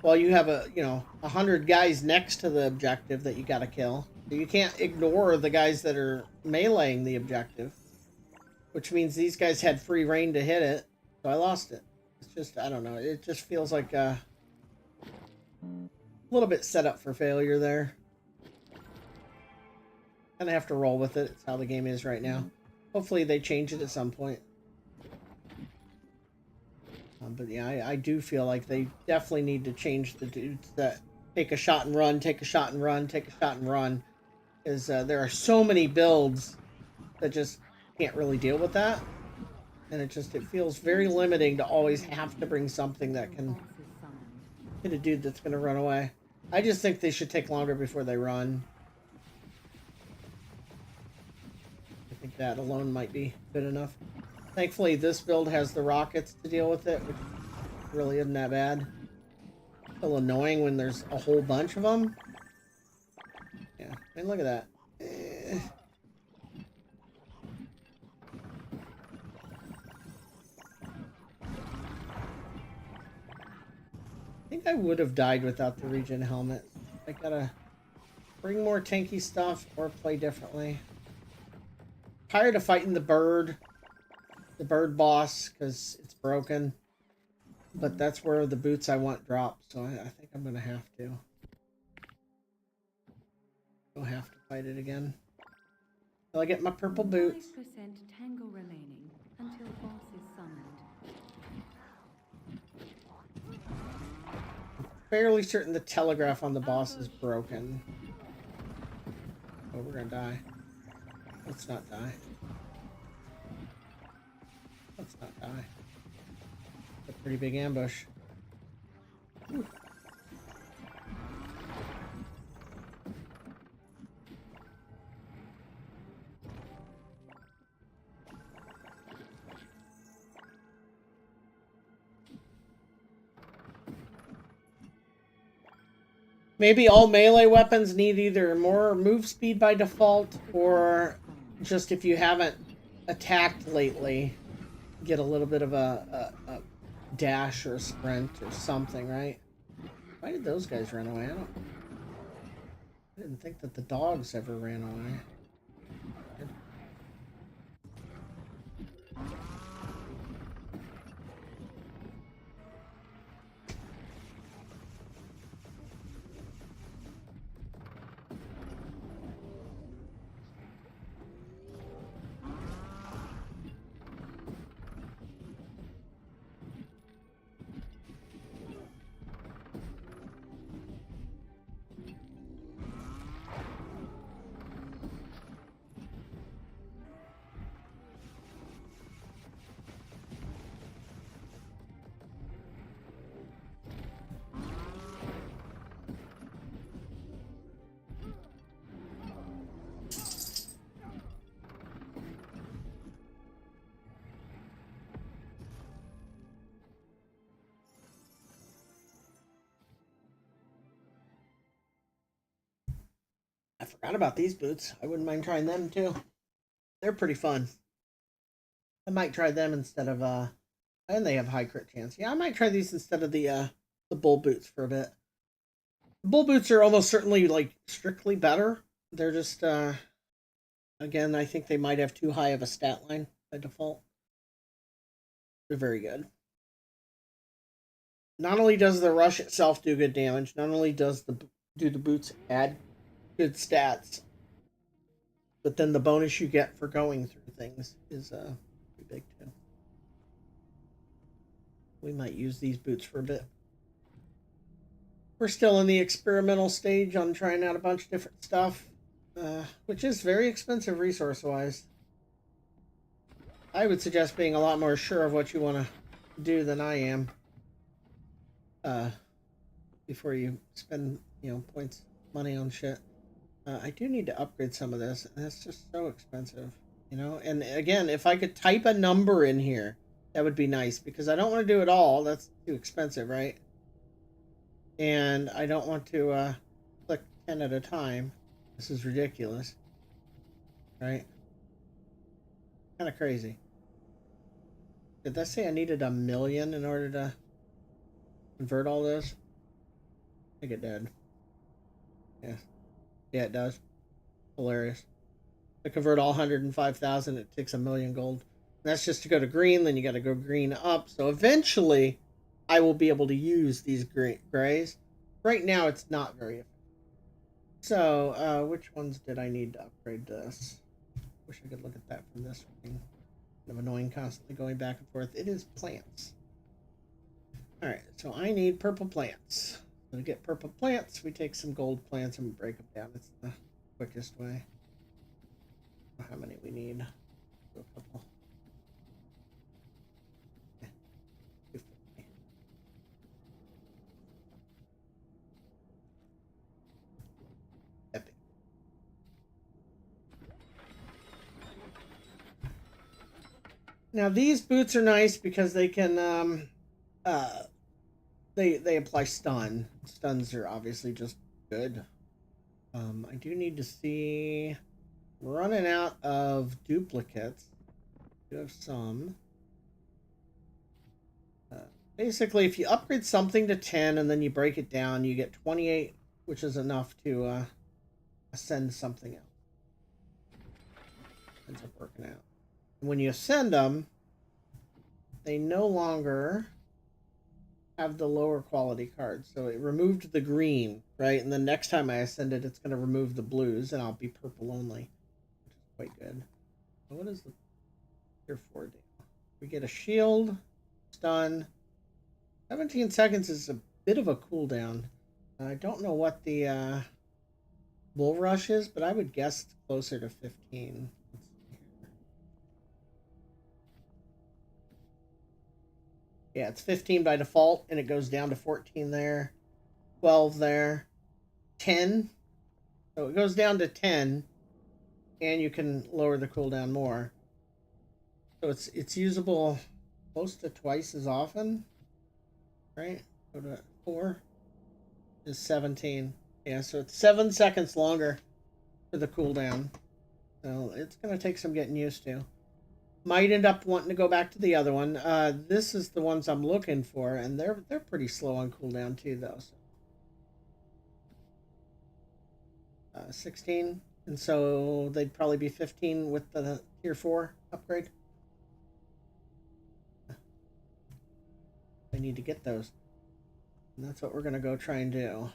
while you have 100 guys next to the objective that you gotta kill. So you can't ignore the guys that are meleeing the objective. Which means these guys had free reign to hit it, so I lost it. It's just, I don't know, it just feels like a little bit set up for failure there. Gonna have to roll with it. It's how the game is right now. Hopefully they change it at some point. But yeah, I do feel like they definitely need to change the dudes that take a shot and run, take a shot and run, take a shot and run. Because there are so many builds that just can't really deal with that. And it feels very limiting to always have to bring something that can hit a dude that's going to run away. I just think they should take longer before they run. I think that alone might be good enough. Thankfully, this build has the rockets to deal with it, which really isn't that bad. A little annoying when there's a whole bunch of them. Yeah, I mean, look at that. I think I would have died without the regen helmet. I gotta bring more tanky stuff or play differently. Tired of fighting the bird boss, because it's broken. But that's where the boots I want drop, so I think I'm gonna have to. I'll have to fight it again. Till I get my purple boots. 5% tango remaining until boss is summoned. I'm fairly certain the telegraph on the boss is broken. Oh, we're gonna die. Let's not die. Let's not die. It's a pretty big ambush. Ooh. Maybe all melee weapons need either more move speed by default, or just if you haven't attacked lately, get a little bit of a dash or a sprint or something, right? Why did those guys run away? I didn't think that the dogs ever ran away. I forgot about these boots. I wouldn't mind trying them too. They're pretty fun. I might try them instead of and they have high crit chance. Yeah, I might try these instead of the bull boots for a bit. Bull boots are almost certainly like strictly better. They're just again, I think they might have too high of a stat line by default. They're very good. Not only does the rush itself do good damage, not only do the boots add good stats, but then the bonus you get for going through things is pretty big too. We might use these boots for a bit. We're still in the experimental stage on trying out a bunch of different stuff, which is very expensive resource-wise. I would suggest being a lot more sure of what you want to do than I am before you spend, points, money on shit. I do need to upgrade some of this, and it's just so expensive, And again, if I could type a number in here, that would be nice, because I don't want to do it all. That's too expensive, right? And I don't want to click 10 at a time. This is ridiculous, right? Kind of crazy. Did that say I needed 1 million in order to convert all this? I think it did. Yeah. Yeah, it does. Hilarious. To convert all 105,000, it takes 1 million gold. And that's just to go to green, then you got to go green up. So eventually, I will be able to use these grays. Right now, it's not very effective. So, which ones did I need to upgrade this? Wish I could look at that from this screen. Kind of annoying, constantly going back and forth. It is plants. Alright, so I need purple plants. So to get purple plants, we take some gold plants and break them down. It's the quickest way. How many we need? A couple. Yeah, 250. Epic. Now these boots are nice because they can they apply stun. Stuns are obviously just good. I do need to see. We're running out of duplicates. We have some. Basically, if you upgrade something to 10 and then you break it down, you get 28, which is enough to ascend something else. Ends up working out. When you ascend them, they no longer have the lower quality cards. So it removed the green, right? And then next time I ascend it, it's going to remove the blues, and I'll be purple only, which is quite good. So what is the tier 4 do? We get a shield, stun. 17 seconds is a bit of a cooldown. I don't know what the bull rush is, but I would guess it's closer to 15. Yeah, it's 15 by default, and it goes down to 14 there, 12 there, 10. So it goes down to 10, and you can lower the cooldown more. So it's usable close to twice as often, right? Go to 4 is 17. Yeah, so it's 7 seconds longer for the cooldown. So it's going to take some getting used to. Might end up wanting to go back to the other one. This is the ones I'm looking for, and they're pretty slow on cooldown too, though. So, 16, and so they'd probably be 15 with the tier 4 upgrade. I need to get those, and that's what we're gonna go try and do.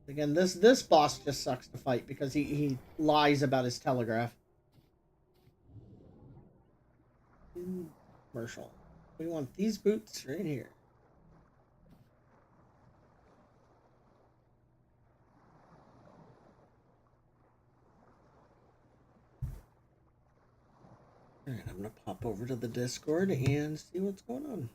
Again, this boss just sucks to fight because he lies about his telegraph. Commercial. We want these boots right here. Alright, I'm gonna pop over to the Discord and see what's going on.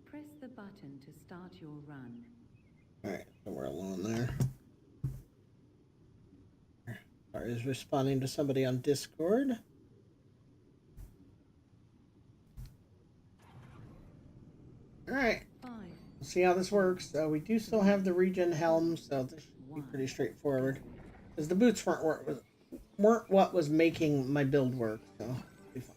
Press the button to start your run. Alright, so we're alone there. Sorry, is responding to somebody on Discord. Alright. We'll see how this works. We do still have the regen helm, so this should be pretty straightforward. Because the boots weren't what was making my build work, so it'll be fine.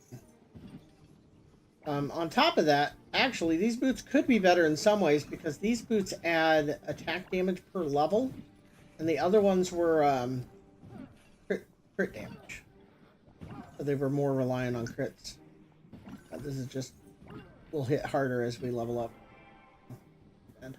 On top of that, actually, these boots could be better in some ways because these boots add attack damage per level, and the other ones were crit damage. So they were more reliant on crits. This is just, we'll hit harder as we level up. And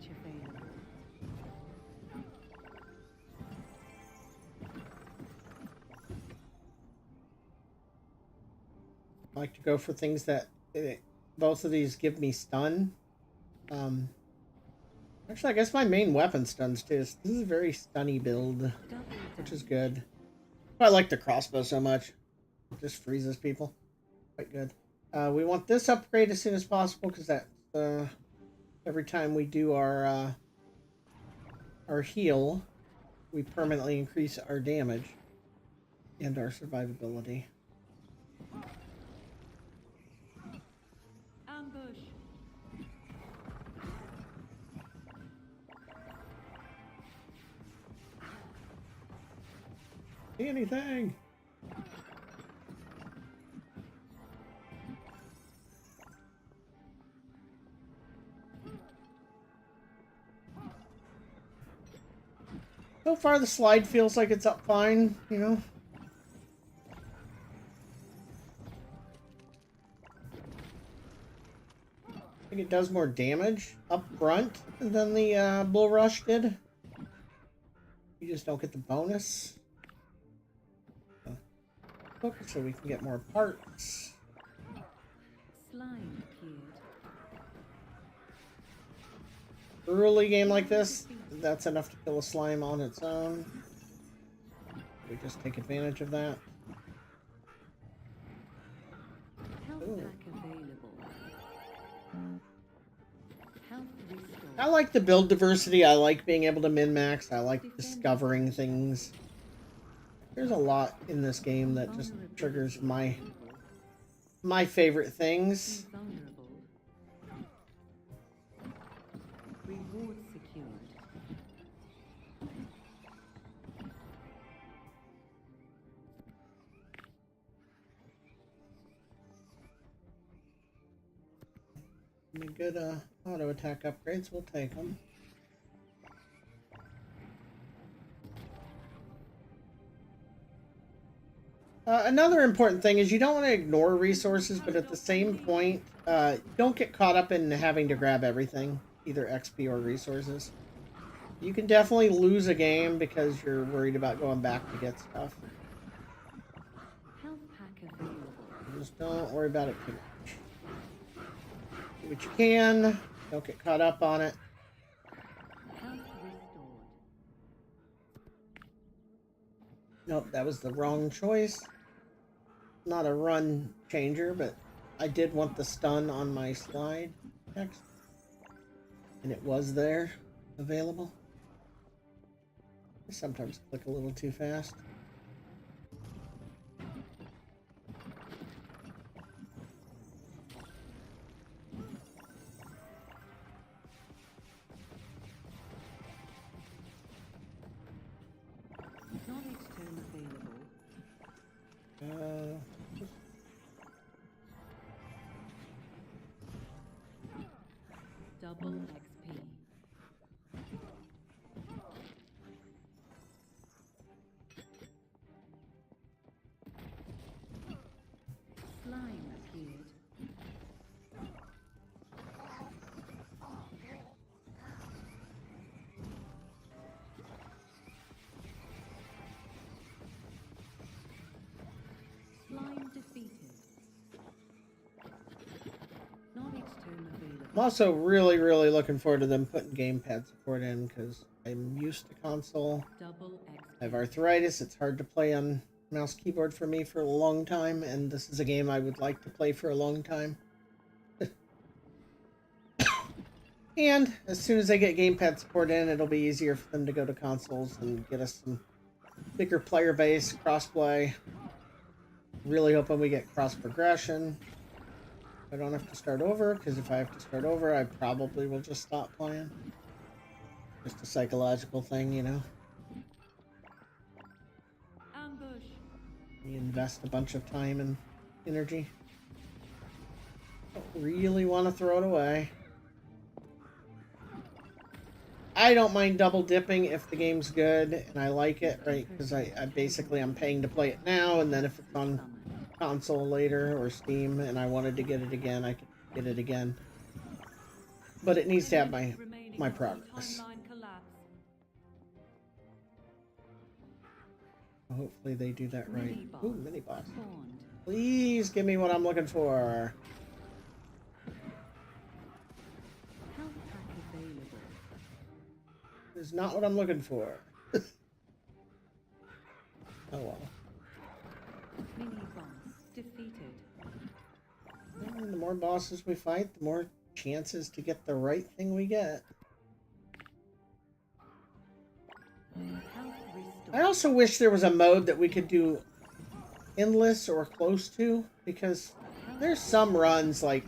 reach available. I like to go for things that both of these give me stun. Actually, I guess my main weapon stuns too. So this is a very stunny build, which is good. I like the crossbow so much. It just freezes people. Quite good. We want this upgrade as soon as possible because that every time we do our heal, we permanently increase our damage and our survivability. Ambush. See anything? So far, the slide feels like it's up fine, you know? I think it does more damage up front than the Bull Rush did. You just don't get the bonus. Okay, so we can get more parts. Slime appeared. Early game like this, that's enough to kill a slime on its own. We just take advantage of that. Health Ooh. pack available. Health restored. I like the build diversity. I like being able to min-max. I like discovering things. There's a lot in this game that just triggers my favorite things. Invulnerable. Reward secured. Any good auto attack upgrades, we'll take them. Another important thing is you don't want to ignore resources, but at the same point, don't get caught up in having to grab everything, either XP or resources. You can definitely lose a game because you're worried about going back to get stuff. Health pack available. Just don't worry about it too much. Do what you can. Don't get caught up on it. Health restored. Nope, that was the wrong choice. Not a run changer, but I did want the stun on my slide next. And it was there, available. I sometimes click a little too fast. Knowledge tome available. Double XP. Slime appeared. Slime defeated. Knowledge tome available. I'm also really looking forwad to them putting gamepad support in because I'm used to console. Double XP. I have arthritis. It's hard to play on mouse keyboard for me for a long time, and this is a game I would like to play for a long time. And as soon as they get gamepad support in, it'll be easier for them to go to consoles and get us some bigger player base, crossplay. Really hoping we get cross progression. I don't have to start over, because if I have to start over, I probably will just stop playing. Just a psychological thing, you know. Ambush. You invest a bunch of time and energy. Don't really want to throw it away. I don't mind double dipping if the game's good and I like it, right? Because I basically I'm paying to play it now, and then if it's on console later or Steam and I wanted to get it again, I could get it again. But it needs to have my my progress. Timeline collapse. Hopefully they do that right. Mini-boss Ooh, mini boss. spawned. Please give me what I'm looking for. Health pack available. It's not what I'm looking for. Oh well. Mini boss defeated. And the more bosses we fight, the more chances to get the right thing we get. Health restored. I also wish there was a mode that we could do endless or close to, because there's some runs like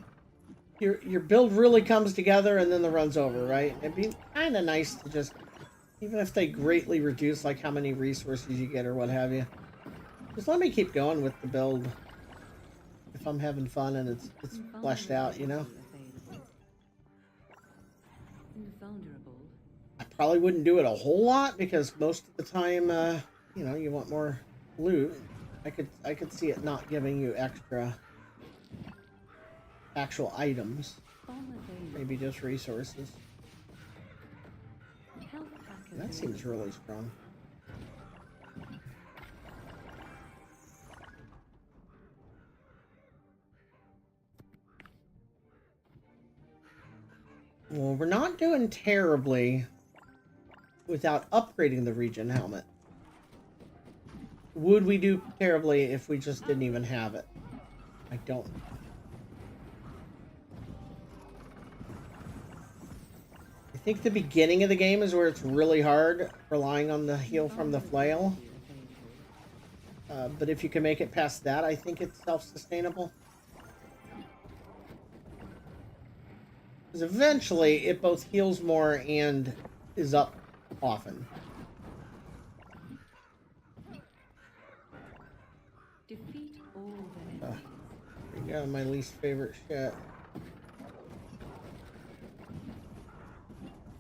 your build really comes together and then the run's over, right? It'd be kind of nice to just, even if they greatly reduce like how many resources you get or what have you, just let me keep going with the build if I'm having fun and it's fleshed out, you know? Invulnerable. I probably wouldn't do it a whole lot because most of the time, you know, you want more loot. I could see it not giving you extra actual items. Maybe just resources. Health pack That seems really strong. Well, we're not doing terribly without upgrading the Regen helmet. Would we do terribly if we just didn't even have it? I don't. I think the beginning of the game is where it's really hard, relying on the heal from the flail. But if you can make it past that, I think it's self-sustainable. Because eventually, it both heals more and is up often. defeat all the enemies. There you go, my least favorite shit.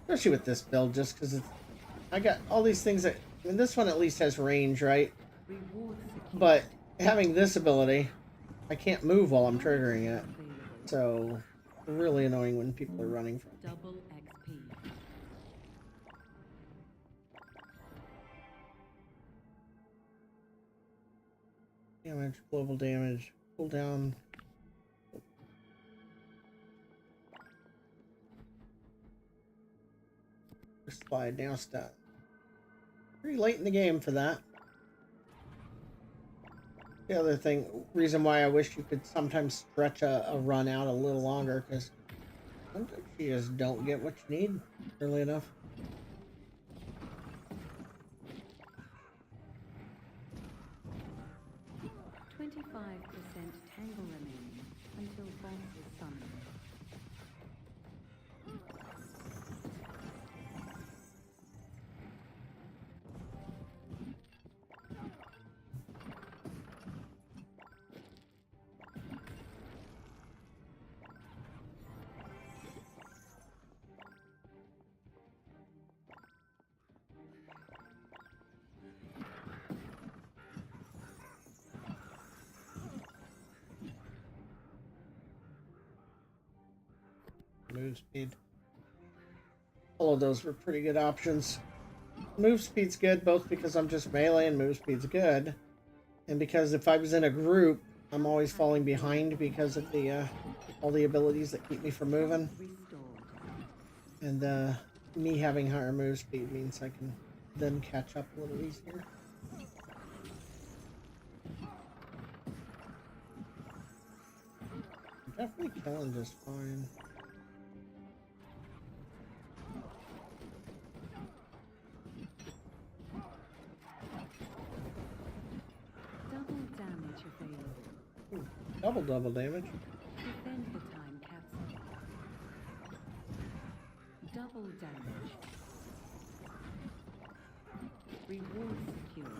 Especially with this build, just because it's... I got all these things that... I mean, this one at least has range, right? Reward secured. But having this ability, I can't move while I'm triggering it. Available. So, really annoying when people are running from me. Double XP. Damage, global damage, cooldown. Slide now stat. Pretty late in the game for that. The other thing, reason why I wish you could sometimes stretch a run out a little longer, because sometimes you just don't get what you need early enough. Tangle remaining until boss is summoned. Move speed. All of those were pretty good options. Move speed's good, both because I'm just melee and move speed's good, and because if I was in a group, I'm always falling behind because of the all the abilities that keep me from moving. Restored. And me having higher move speed means I can then catch up a little easier. I'm definitely killing just fine. Double damage available. Ooh, double damage. Defend the time capsule. Double damage. Reward secured.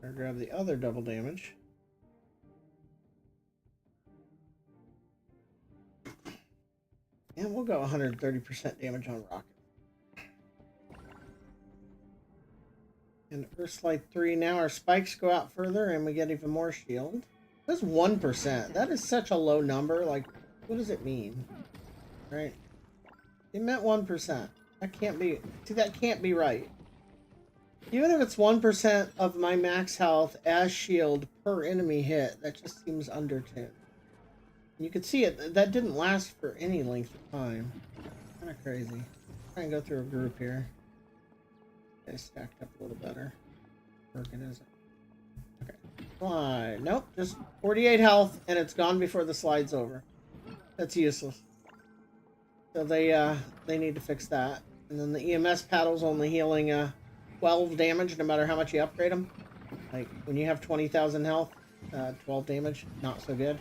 Or grab the other double damage. And we'll go 130% damage on rocket. And Earthlight 3 now. Our spikes go out further and we get even more shield. That's 1%. That is such a low number. Like, what does it mean? Right? It meant 1%. That can't be... See, that can't be right. Even if it's 1% of my max health as shield per enemy hit, that just seems undertuned. You can see it. That didn't last for any length of time. Kind of crazy. Try and go through a group here. Okay, stacked up a little better. Working, is it? Okay. Fly. Nope, just 48 health, and it's gone before the slide's over. That's useless. So they need to fix that. And then the EMS paddle's only healing 12 damage, no matter how much you upgrade them. Like when you have 20,000 health, 12 damage, not so good.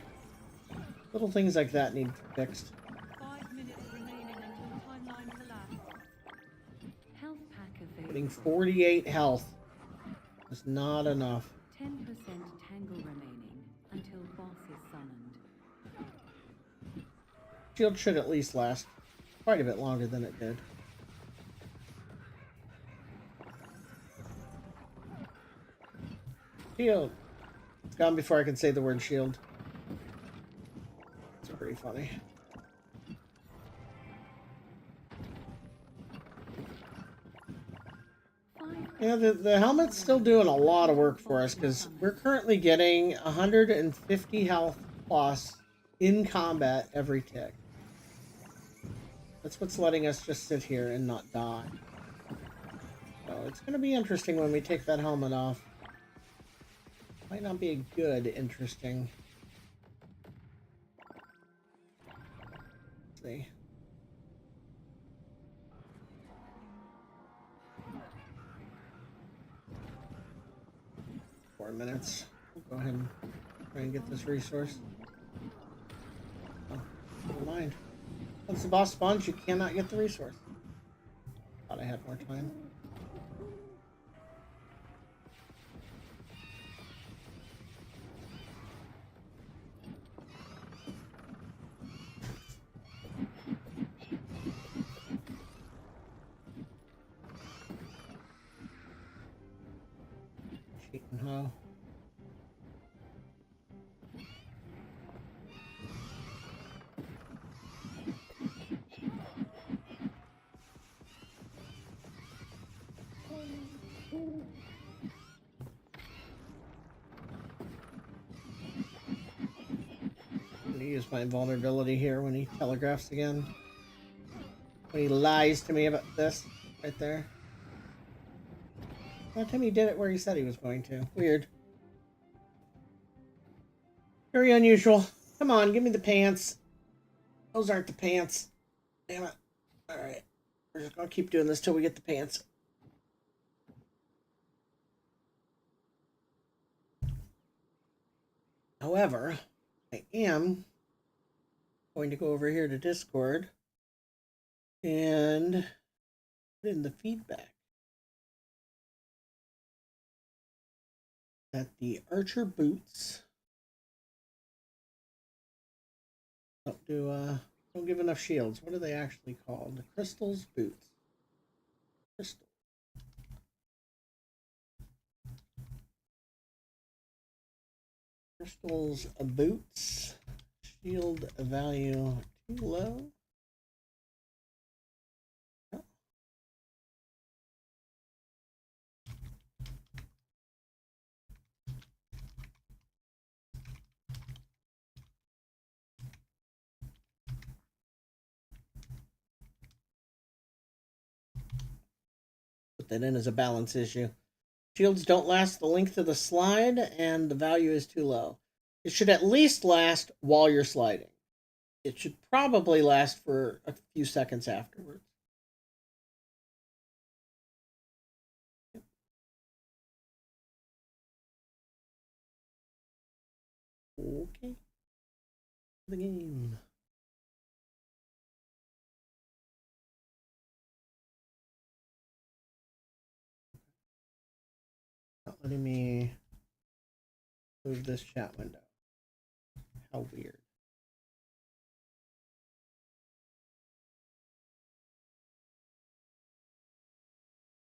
Little things like that need fixed. 5 minutes remaining until timeline collapse. Health pack available. Getting 48 health is not enough. 10% tangle remaining until boss is summoned. Shield should at least last quite a bit longer than it did. Shield. It's gone before I can say the word shield. It's pretty funny. Yeah, the helmet's still doing a lot of work for us because we're currently getting 150 health plus in combat every tick. That's what's letting us just sit here and not die. So it's going to be interesting when we take that helmet off. Might not be a good interesting. Let's see. Minutes. We'll go ahead and try and get this resource. Oh, never mind. Once the boss spawns, you cannot get the resource. Thought I had more time. Cheating hoe. I'm gonna use my invulnerability here when he telegraphs again. When he lies to me about this, right there. That time he did it where he said he was going to. Weird. Very unusual. Come on, give me the pants. Those aren't the pants. Damn it. Alright. We're just gonna keep doing this till we get the pants. However, I am going to go over here to Discord and put in the feedback that the Archer boots don't give enough shields. What are they actually called? The Crystal's boots. Crystal. Crystal's boots. Shield value too low. Oh. Put that in as a balance issue. Shields don't last the length of the slide, and the value is too low. It should at least last while you're sliding. It should probably last for a few seconds afterwards. Okay. The game. Not letting me move this chat window. How weird.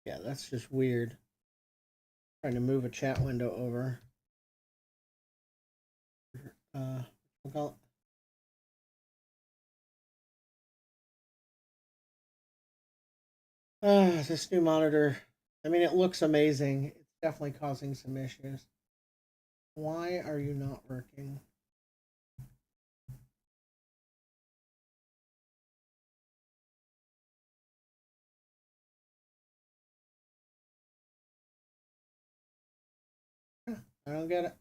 Yeah, that's just weird. Trying to move a chat window over. We'll call it. This new monitor. I mean, it looks amazing. It's definitely causing some issues. Why are you not working? I don't get it.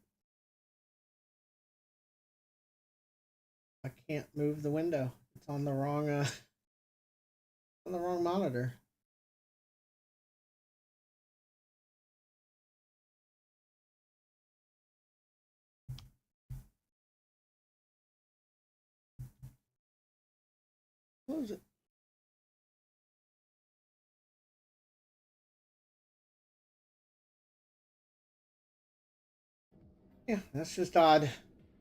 I can't move the window. It's on the wrong on the wrong monitor. What was it? Yeah, that's just odd.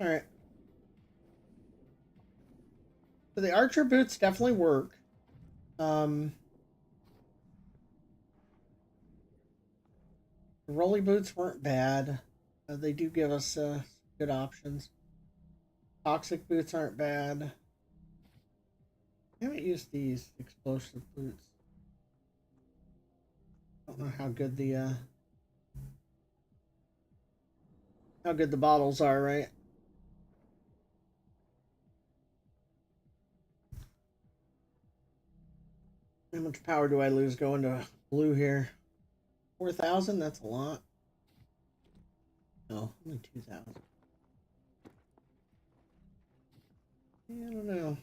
All right. So the Archer boots definitely work. The Rolly boots weren't bad. They do give us good options. Toxic boots aren't bad. I haven't used these explosive boots. I don't know how good the bottles are, right? How much power do I lose going to blue here? 4,000? That's a lot. No, only 2,000. Yeah, I don't know.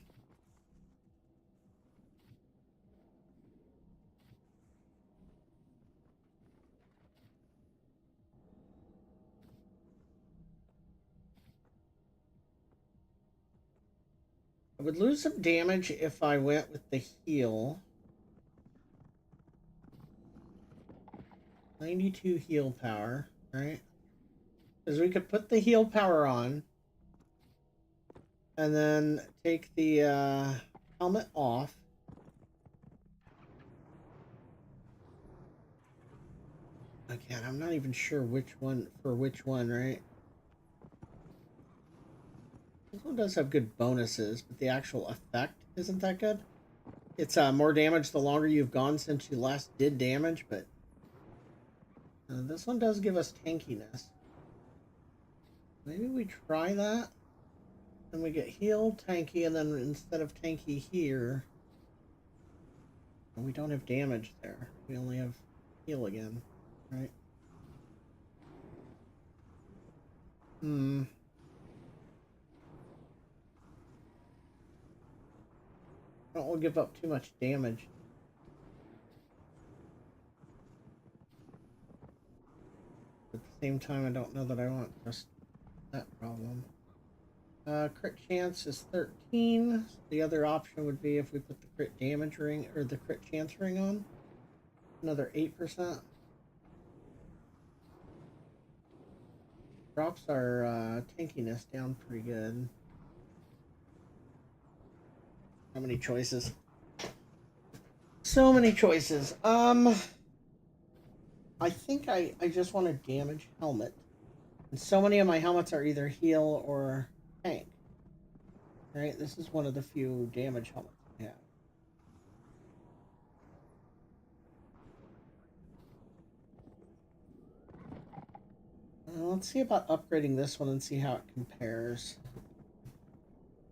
I would lose some damage if I went with the heal. 92 heal power, right? Because we could put the heal power on and then take the helmet off. Again, I'm not even sure which one for which one, right? This one does have good bonuses, but the actual effect isn't that good. It's more damage the longer you've gone since you last did damage, but this one does give us tankiness. Maybe we try that. And we get healed, tanky, and then instead of tanky here, we don't have damage there. We only have heal again, right? I don't want to give up too much damage. At the same time, I don't know that I want just that problem. Crit chance is 13. The other option would be if we put the crit damage ring or the crit chance ring on. Another 8%. Drops our tankiness down pretty good. How many choices? So many choices. I think I just want a damage helmet. And so many of my helmets are either heal or tank. Right? This is one of the few damage helmets I have. Let's see about upgrading this one and see how it compares.